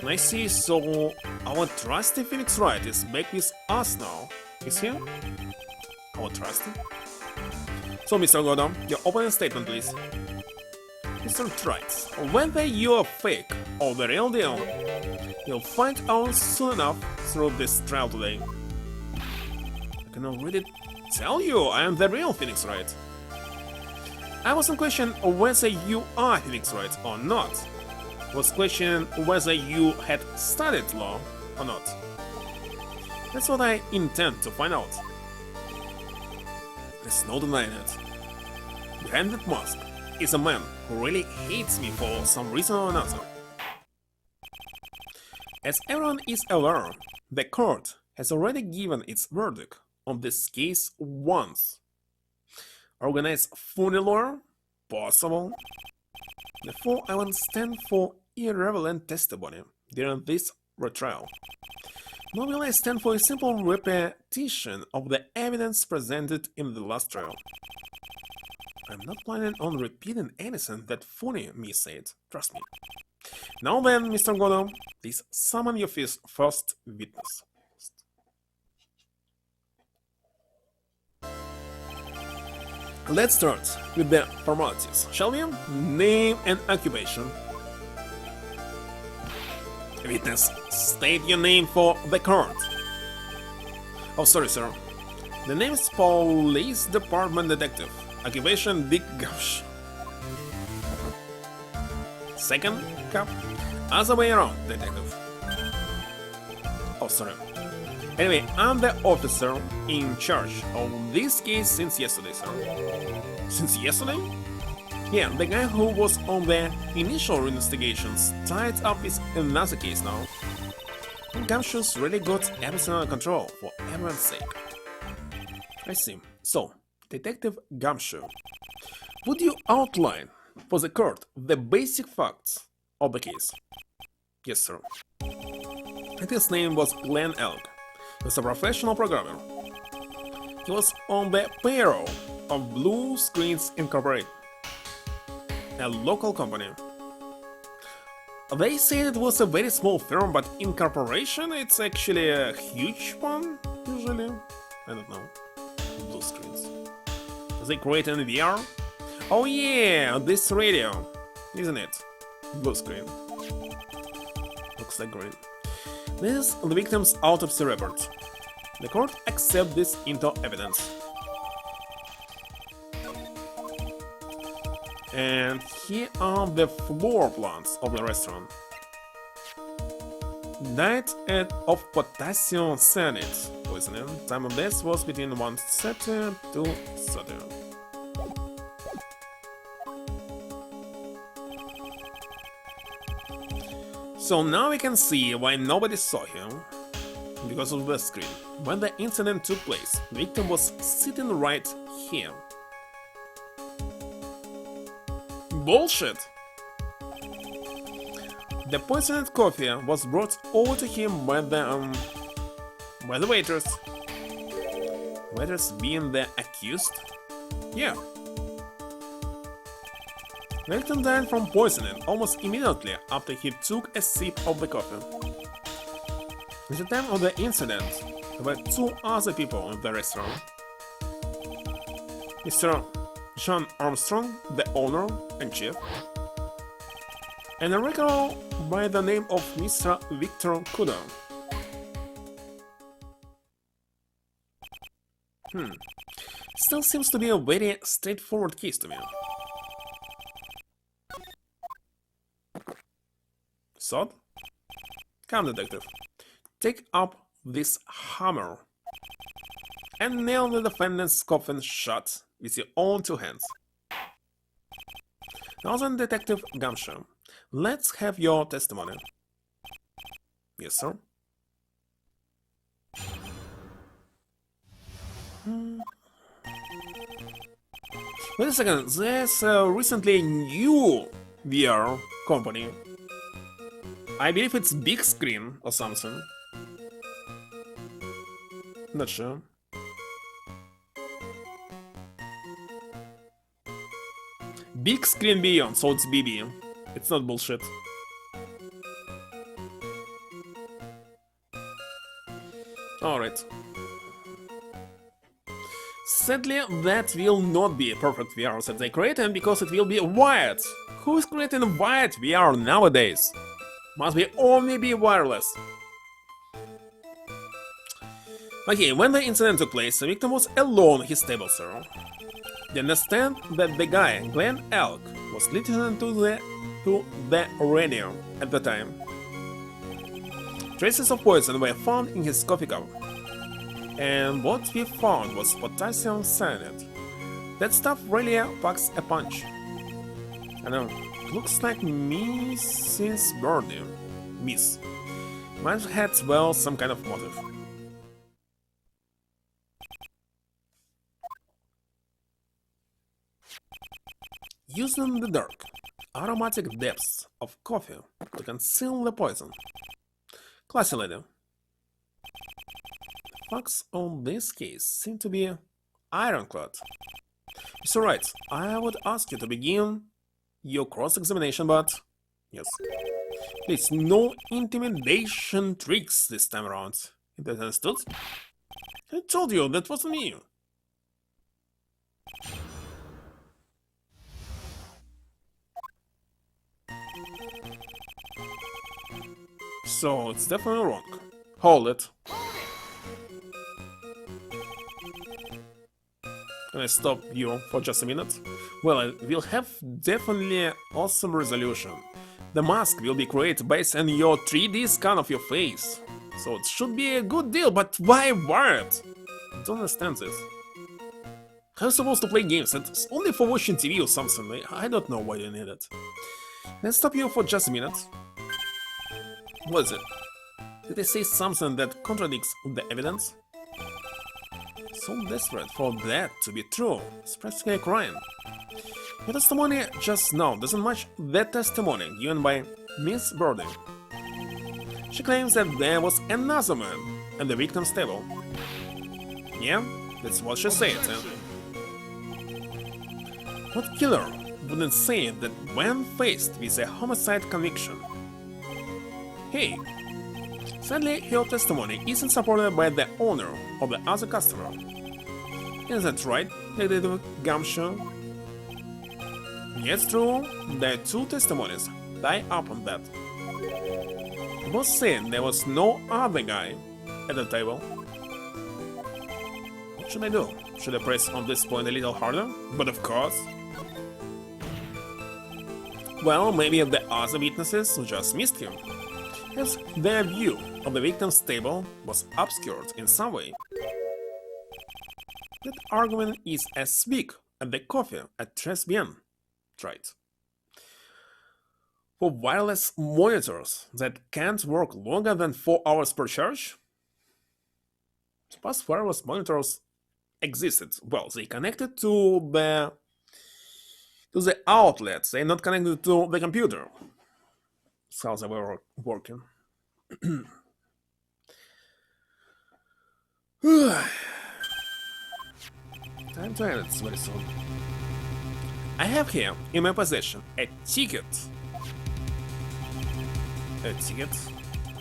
I see, so our trusty Phoenix Wright is back with us now. Is he? Our trusty? So, Mr. Gordon, your opening statement, please. Mr. Wright, whether you're fake or the real deal, you'll find out soon enough through this trial today. I can already tell you I am the real Phoenix Wright. I wasn't questioning whether you are Phoenix Wright or not. I was questioning whether you had studied law or not. That's what I intend to find out. There's no denying it. Behind that mask is a man who really hates me for some reason or another. As everyone is aware, the court has already given its verdict on this case once. Organized phony lawyer? Possible. Therefore, I will stand for irrelevant testimony during this retrial. Nor will I stand for a simple repetition of the evidence presented in the last trial. I'm not planning on repeating anything that phony me said, trust me. Now then, Mr. Godot, please summon your first witness. Let's start with the formalities, shall we? Name and occupation. Witness, state your name for the court. Oh, sorry, sir. The name is Police Department Detective. Occupation Big Gosh. Second cup. Other way around, detective. Oh, sorry. Anyway, I'm the officer in charge of this case since yesterday, sir. Since yesterday? Yeah, the guy who was on the initial investigations tied up with another case now. And Gumshoe's really got everything under control for everyone's sake. I see. So, Detective Gumshoe, would you outline for the court the basic facts of the case? Yes, sir. His name was Glenn Elk. He was a professional programmer. He was on the payroll of Blue Screens Incorporated, a local company. They say it was a very small firm, but incorporation it's actually a huge one, usually. I don't know. Blue Screens. They create an VR? Oh yeah, this radio, isn't it? Blue screen. Looks like green. This is the victim's autopsy report. The court accepts this into evidence. And here are the floor plans of the restaurant. Diet of potassium cyanide poisoning. Time of death was between 1:30 to 2:30. So now we can see why nobody saw him. Because of the screen. When the incident took place, the victim was sitting right here. Bullshit! The poisoned coffee was brought over to him by the waiters. Waiters being the accused? Yeah. The victim died from poisoning almost immediately after he took a sip of the coffee. At the time of the incident, there were two other people in the restaurant. Mr. John Armstrong, the owner and chef, and a regular by the name of Mr. Victor Kudo. Still seems to be a very straightforward case to me. Sod? Come, detective. Take up this hammer and nail the defendant's coffin shut with your own two hands. Now then, Detective Gumshoe, let's have your testimony. Yes, sir. Wait a second, there's a recently new VR company. I believe it's big screen or something. Not sure. Big Screen Beyond, so it's BB. It's not bullshit. Alright. Sadly, that will not be a perfect VR that they created because it will be wired. Who is creating wired VR nowadays? Must be only be wireless. Okay, when the incident took place, the victim was alone in his table, sir. You understand that the guy, Glenn Elk, was listening to the radio at the time. Traces of poison were found in his coffee cup. And what we found was potassium cyanide. That stuff really packs a punch. I know, looks like Mrs. Birdie. Miss. Might have had, well, some kind of motive. Using the dark, aromatic depths of coffee to conceal the poison. Classy lady. Facts on this case seem to be ironclad. Mr. Wright, I would ask you to begin your cross-examination, but... Yes. Please, no intimidation tricks this time around. Is that understood? I told you that wasn't me. So, it's definitely wrong. Hold it. Can I stop you for just a minute? Well, I will have definitely awesome resolution. The mask will be created based on your 3D scan of your face. So it should be a good deal, but why wired? I don't understand this. How are you supposed to play games? It's only for watching TV or something. I don't know why you need it. Let's stop you for just a minute. What is it? Did I say something that contradicts the evidence? So desperate for that to be true. It's practically a crime. Your testimony just now doesn't match the testimony given by Miss Birdie. She claims that there was another man at the victim's table. Yeah, that's what she said. What killer wouldn't say that when faced with a homicide conviction? Hey, sadly, her testimony isn't supported by the owner of the other customer. Is that right, Detective Gumshoe? Yes, true, the two testimonies tie up on that. Both said there was no other guy at the table. What should I do? Should I press on this point a little harder? But of course. Well, maybe the other witnesses just missed him, as their view of the victim's table was obscured in some way. That argument is as weak as the coffee at Tribulations, right? For wireless monitors that can't work longer than 4 hours per charge? Suppose wireless monitors existed. Well, they connected to the outlets. They're not connected to the computer. That's how they were working. Time to end it very soon. I have here in my possession a ticket. A ticket?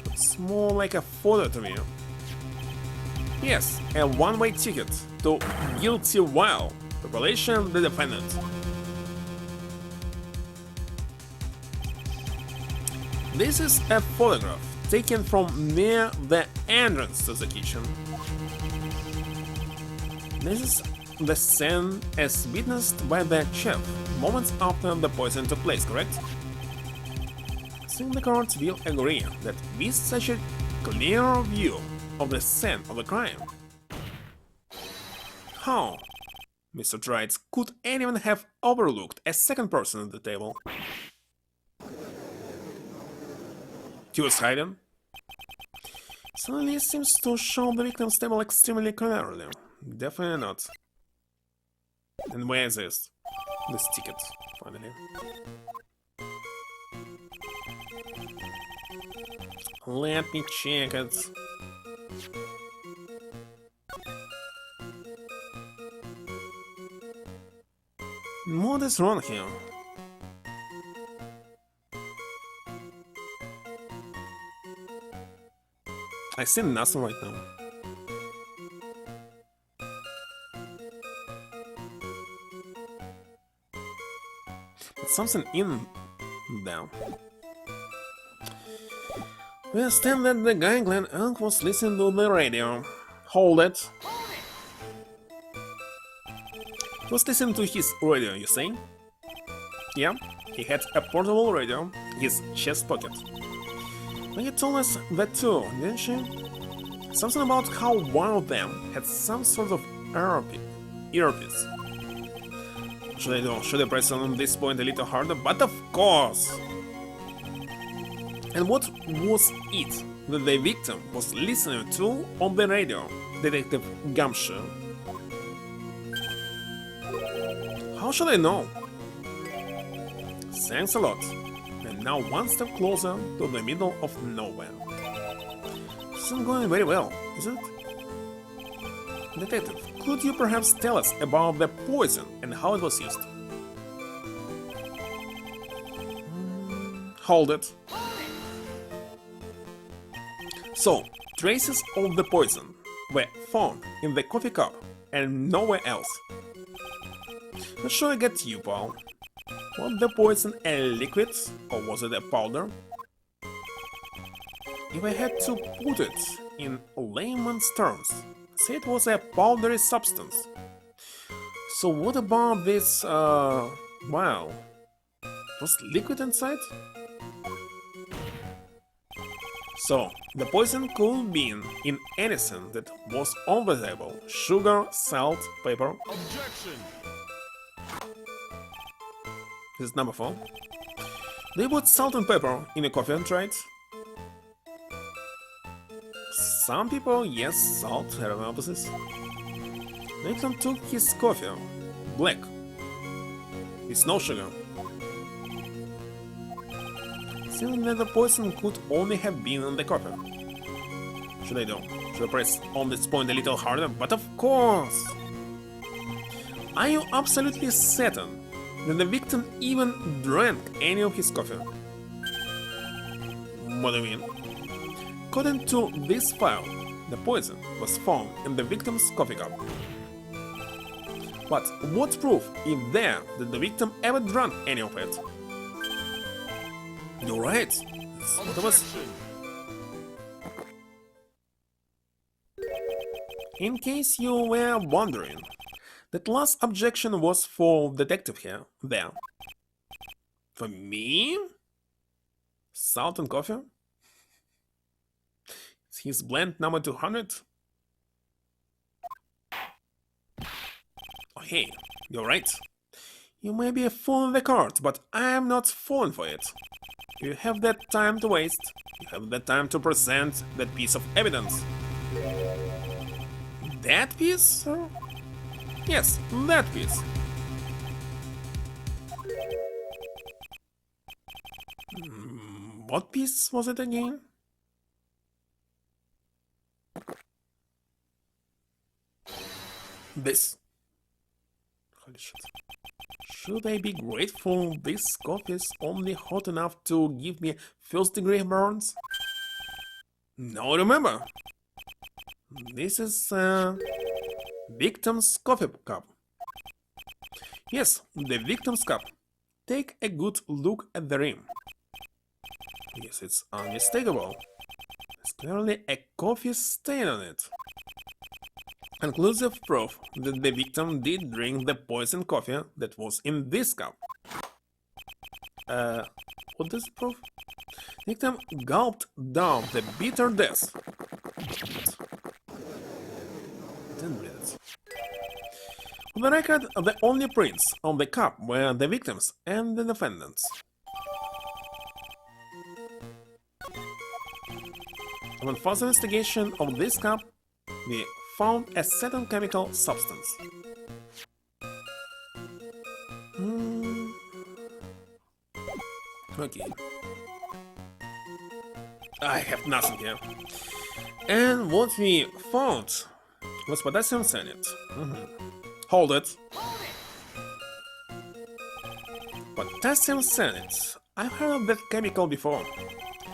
It's more like a photo to me. Yes, a one-way ticket to guilty while population the defendant. This is a photograph taken from near the entrance to the kitchen. This is the scene as witnessed by the chef moments after the poison took place, correct? I think the court will agree that with such a clear view of the scene of the crime. How, Mr. Wright, could anyone have overlooked a second person at the table? He was hiding. Suddenly seems to show the victim's table extremely clearly. Definitely not. And where is this? This ticket, finally. Let me check it. What is wrong here? I see nothing right now. But something in there. We understand that the guy Glenn Elk was listening to the radio. Hold it. He was listening to his radio, you say? Yeah, he had a portable radio in his chest pocket. But you told us that too, didn't she? Something about how one of them had some sort of earpiece. Should I do? Should I press on this point a little harder? But of course! And what was it that the victim was listening to on the radio, Detective Gumshoe? How should I know? Thanks a lot. And now one step closer to the middle of nowhere. This isn't going very well, is it? Detective, could you perhaps tell us about the poison and how it was used? Hold it. So, traces of the poison were found in the coffee cup and nowhere else. Not sure I get you, pal. Was the poison a liquid or was it a powder? If I had to put it in layman's terms, say it was a powdery substance. So what about this, well, was liquid inside? So, the poison could be in anything that was on the table. Sugar, salt, pepper. Objection! This is number 4. They put salt and pepper in a coffee and tried. Some people, yes, salt, hypothesis. Nathan took his coffee, black, with no sugar. Seeing that the poison could only have been in the coffee. Should I do? Should I press on this point a little harder? But of course! Are you absolutely certain that the victim even drank any of his coffee? What do you mean? According to this file, the poison was found in the victim's coffee cup. But what proof is there that the victim ever drank any of it? You're right. That was... In case you were wondering, that last objection was for detective here, there. For me? Salt and coffee? Is his blend number 200? Oh, hey, you're right. You may be a fool in the court, but I'm not falling for it. You have that time to waste. You have that time to present that piece of evidence. That piece, sir? Yes, that piece. What piece was it again? This. Holy shit. Should I be grateful this coffee is only hot enough to give me first-degree burns? No, remember. This is victim's coffee cup. Yes, the victim's cup. Take a good look at the rim. Yes, it's unmistakable. There's clearly a coffee stain on it. Conclusive proof that the victim did drink the poisoned coffee that was in this cup. What does it prove? Victim gulped down the bitter death. Didn't read it. On the record, the only prints on the cup were the victims and the defendants. On further investigation of this cup, we found a certain chemical substance. Okay. I have nothing here. And what we found was potassium cyanide. Hold it. Potassium cyanide. I've heard of that chemical before.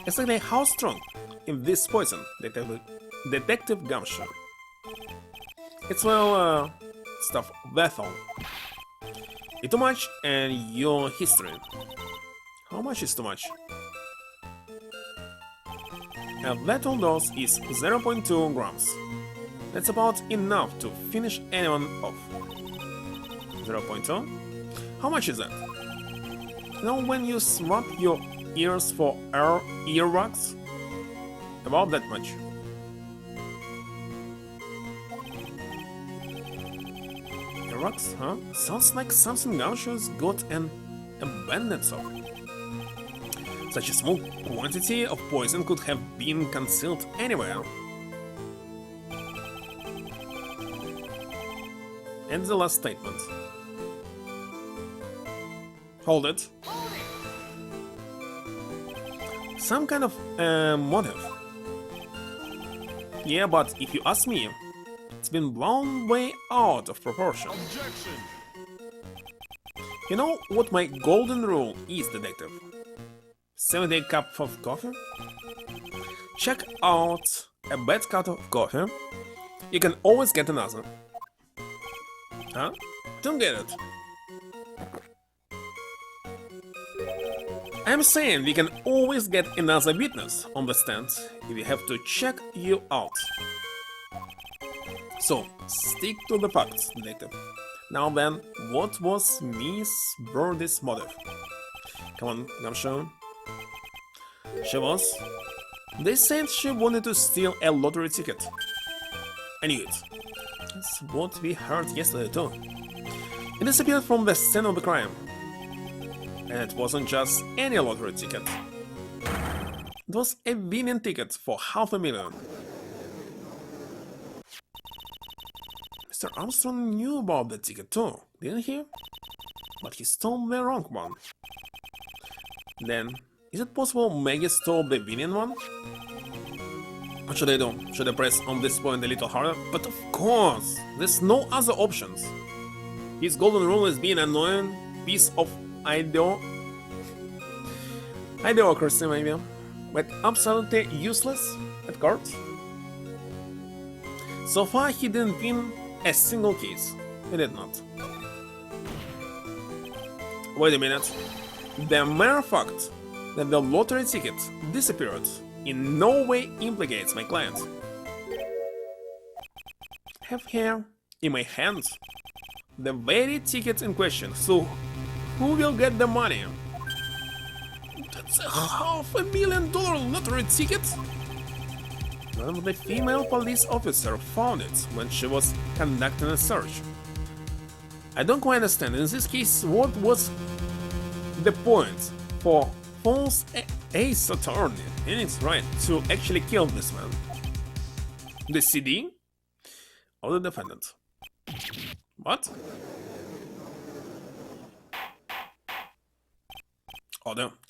Exactly how strong is this poison, Detective Gumshoe? It's well, stuff lethal. It's too much and your history. How much is too much? A lethal dose is 0.2 grams. That's about enough to finish anyone off. 0.2? How much is that? You know when you swap your ears for earwax? About that much. Earwax, huh? Sounds like something Gumshoe's got an abundance of. Such a small quantity of poison could have been concealed anywhere. And the last statement. Hold it. Some kind of motive. Yeah, but if you ask me, it's been blown way out of proportion. Objection. You know what my golden rule is, detective? 7-day cup of coffee? Check out a bad cup of coffee. You can always get another. Huh? Don't get it. I'm saying we can always get another witness on the stand if we have to check you out. So, stick to the facts, detective. Now then, what was Miss Birdie's motive? Come on, Gumshoe. She was. They said she wanted to steal a lottery ticket. I knew it. That's what we heard yesterday too. It disappeared from the scene of the crime. And it wasn't just any lottery ticket. It was a winning ticket for $500,000. Mr. Armstrong knew about the ticket too, didn't he? But he stole the wrong one. Then, is it possible Maggie stole the winning one? What should I do? Should I press on this point a little harder? But of course, there's no other options. His golden rule is being an annoying piece of idiocracy maybe, but absolutely useless at court. So far he didn't win a single case. He did not. Wait a minute. The mere fact that the lottery ticket disappeared in no way implicates my client. I have here in my hand the very ticket in question, so who will get the money? The $500,000 lottery ticket? None of the female police officer found it when she was conducting a search. I don't quite understand in this case what was the point for false ace attorney in its right to actually kill this man. The CD or the defendant? What?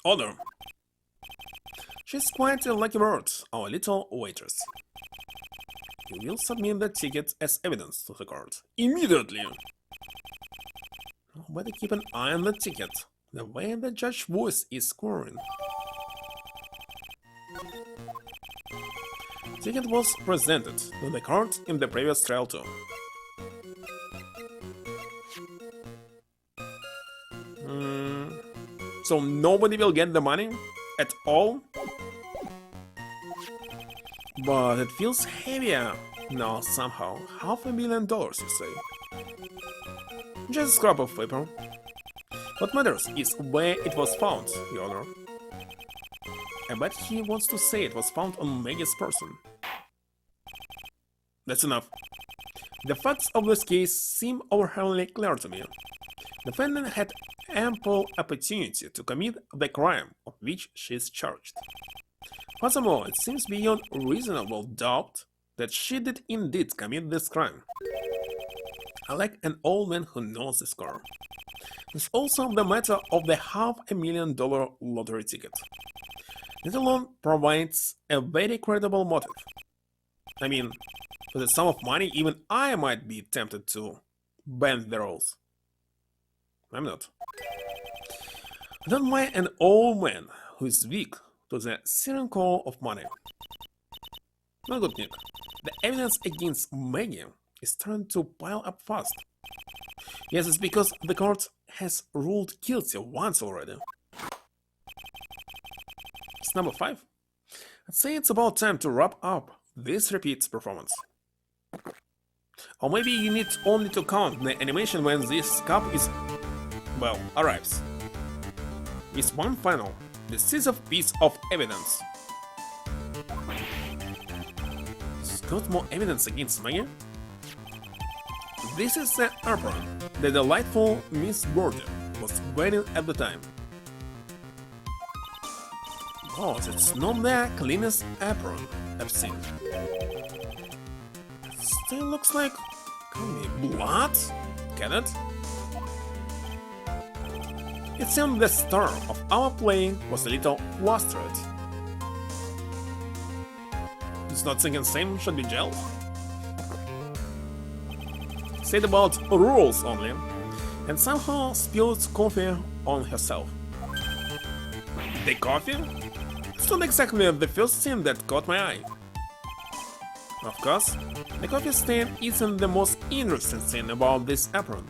Order. She's quite a lucky bird, our little waitress. You will submit the ticket as evidence to the court. Immediately! Better keep an eye on the ticket, the way the judge's voice is scoring. Ticket was presented to the court in the previous trial too. So nobody will get the money at all? But it feels heavier now somehow. $500,000, you say? Just a scrap of paper. What matters is where it was found, Your Honor. I bet he wants to say it was found on Maggie's person. That's enough. The facts of this case seem overwhelmingly clear to me. The defendant had ample opportunity to commit the crime of which she is charged. Furthermore, it seems beyond reasonable doubt that she did indeed commit this crime. I like an old man who knows the score. It's also the matter of the $500,000 lottery ticket. It alone provides a very credible motive. I mean, with a sum of money, even I might be tempted to bend the rules. I'm not. I don't mind an old man who is weak to the siren call of money. No good, Nick. The evidence against Maggie is starting to pile up fast. Yes, it's because the court has ruled guilty once already. It's number 5. I'd say it's about time to wrap up this repeat performance. Or maybe you need only to count the animation when this cup is, well, arrives. With one final, decisive piece of evidence. Got more evidence against Maggie? This is the apron the delightful Miss Border was wearing at the time. Oh, it's not the cleanest apron I've seen. Still looks like blood? Can it? It seemed the star of our play was a little flustered. It's not thinking Sam should be jailed? Said about rules only, and somehow spilled coffee on herself. The coffee? It's not exactly the first thing that caught my eye. Of course, the coffee stain isn't the most interesting thing about this apron.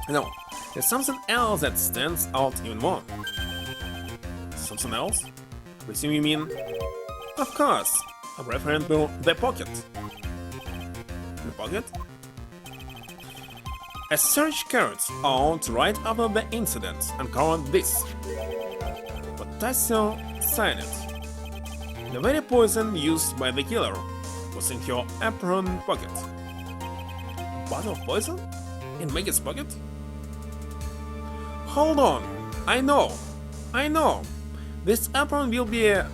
No, there's something else that stands out even more. Something else? Presume you mean? Of course, I'm referring to the pocket. The pocket? A search carried out right after the incident uncovered this. Potassium cyanide. The very poison used by the killer was in her apron pocket. Bottle of poison? In Maggie's pocket? Hold on, I know. This apron will be a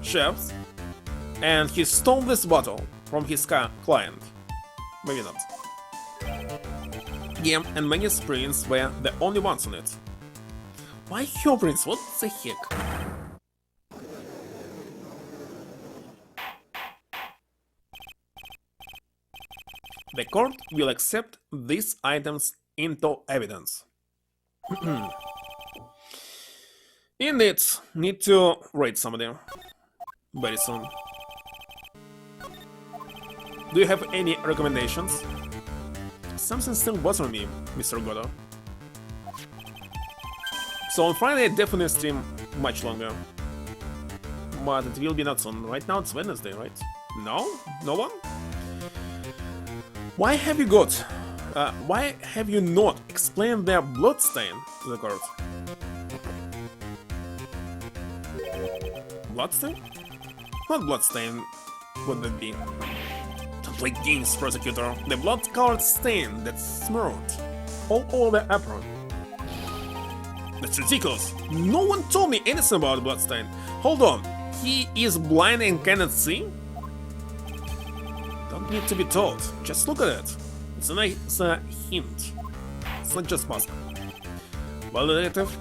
chef's, and he stole this bottle from his client. Maybe not. Gam and Maggie's prints were the only ones on it. Why her prints? What the heck? The court will accept these items into evidence. Indeed, need to raid somebody very soon. Do you have any recommendations? Something still bothering me, Mr. Godot. So on Friday, definitely stream much longer. But it will be not soon. Right now it's Wednesday, right? No? No one? Why have you not explained their bloodstain to the court? Bloodstain? What bloodstain would that be? Don't play games, prosecutor. The blood-colored stain that's smeared all over the apron. That's ridiculous. No one told me anything about bloodstain. Hold on. He is blind and cannot see? Don't need to be told. Just look at it. It's a hint. It's not just mask. Well, detective,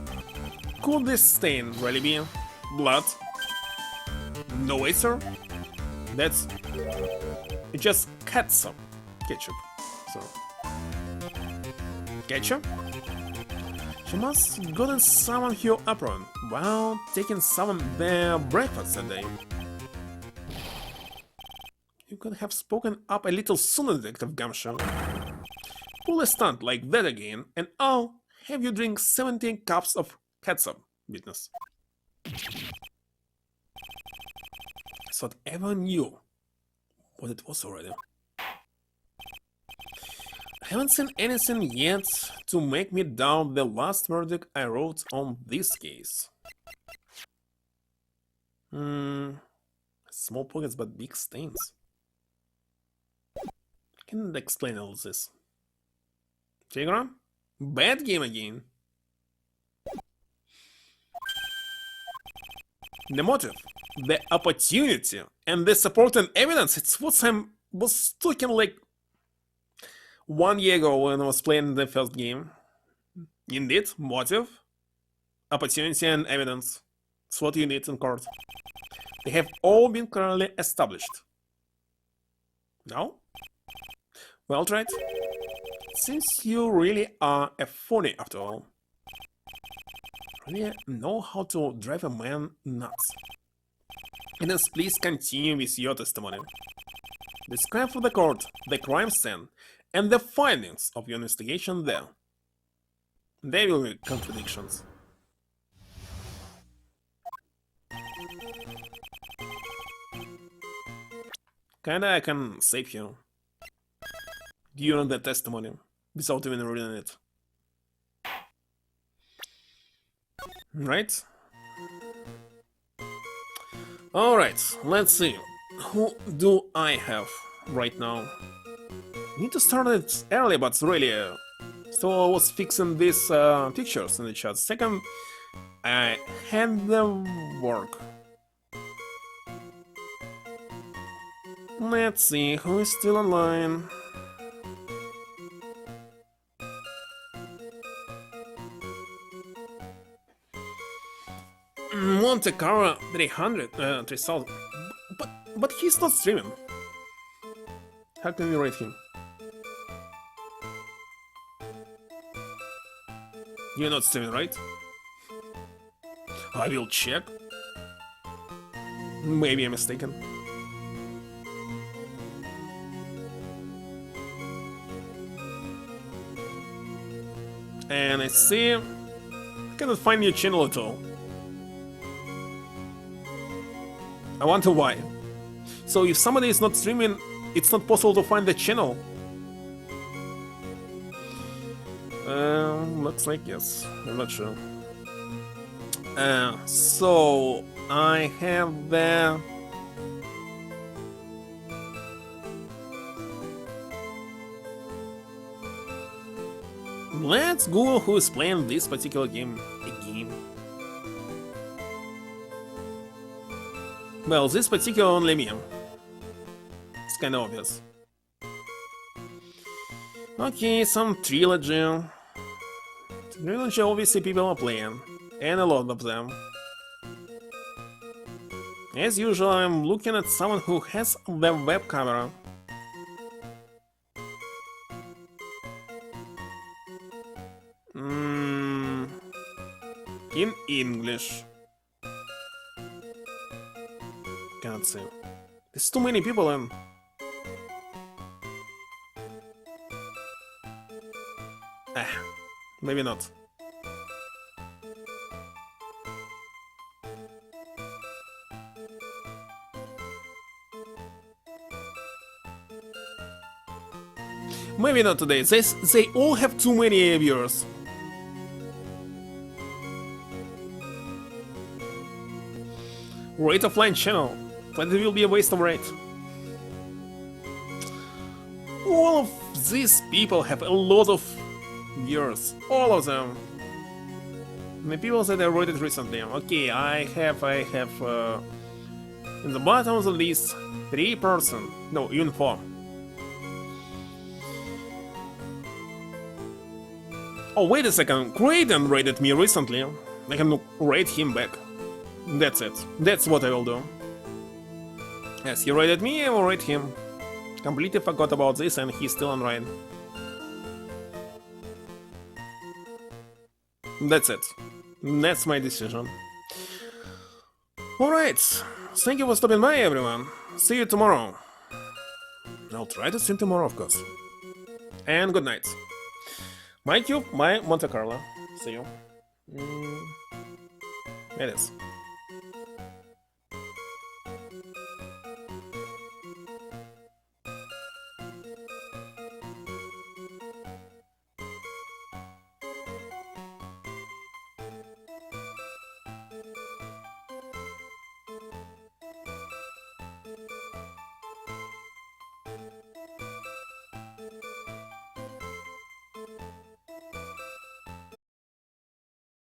could this stain really be blood? No way, sir. That's just ketchup. So, ketchup? She must gotten someone her apron while taking someone their breakfast that day. You could have spoken up a little sooner, Detective Gumshoe. Pull a stunt like that again, and I'll have you drink 17 cups of ketchup, witness. I thought everyone knew what it was already. I haven't seen anything yet to make me doubt the last verdict I wrote on this case. Small pockets but big stains. Can't explain all this. Tigra? Bad game again. The motive, the opportunity, and the supporting evidence, it's what I was talking like 1 year ago when I was playing the first game. Indeed, motive, opportunity, and evidence. It's what you need in court. They have all been clearly established. No? Well tried. Since you really are a phony after all. Really know how to drive a man nuts. And then please continue with your testimony. Describe for the court the crime scene and the findings of your investigation there. There will be contradictions. Kinda I can save you during the testimony without even reading it. Right? Alright, let's see. Who do I have right now? Need to start it early, but really. So I was fixing these pictures in the chat. Second, I had them work. Let's see who is still online. Monte Carlo 3000. But he's not streaming. How can we rate him? You're not streaming, right? I will check. Maybe I'm mistaken. And I see I cannot find your channel at all. I wonder why. So if somebody is not streaming, it's not possible to find the channel. Looks like yes. I'm not sure. So I have the let's Google who is playing this particular game again. Well, this particular only me. It's kinda obvious. Okay, some trilogy. Trilogy obviously people are playing, and a lot of them. As usual, I'm looking at someone who has the web camera. In English. Can't see. There's too many people in. Maybe not. Maybe not today. They all have too many viewers. Rate offline channel, but it will be a waste of rate. All of these people have a lot of viewers. All of them. The people that I rated recently. Okay, I have in the bottom of the list 3 person. No, even 4. Oh, wait a second. Graydon rated me recently. I can rate him back. That's it. That's what I will do. Yes, he rated me, I will rate him. Completely forgot about this and he's still on Wright. That's it. That's my decision. Alright. Thank you for stopping by, everyone. See you tomorrow. I'll try to stream tomorrow, of course. And good night. My Cube, my Monte Carlo. See you. It is.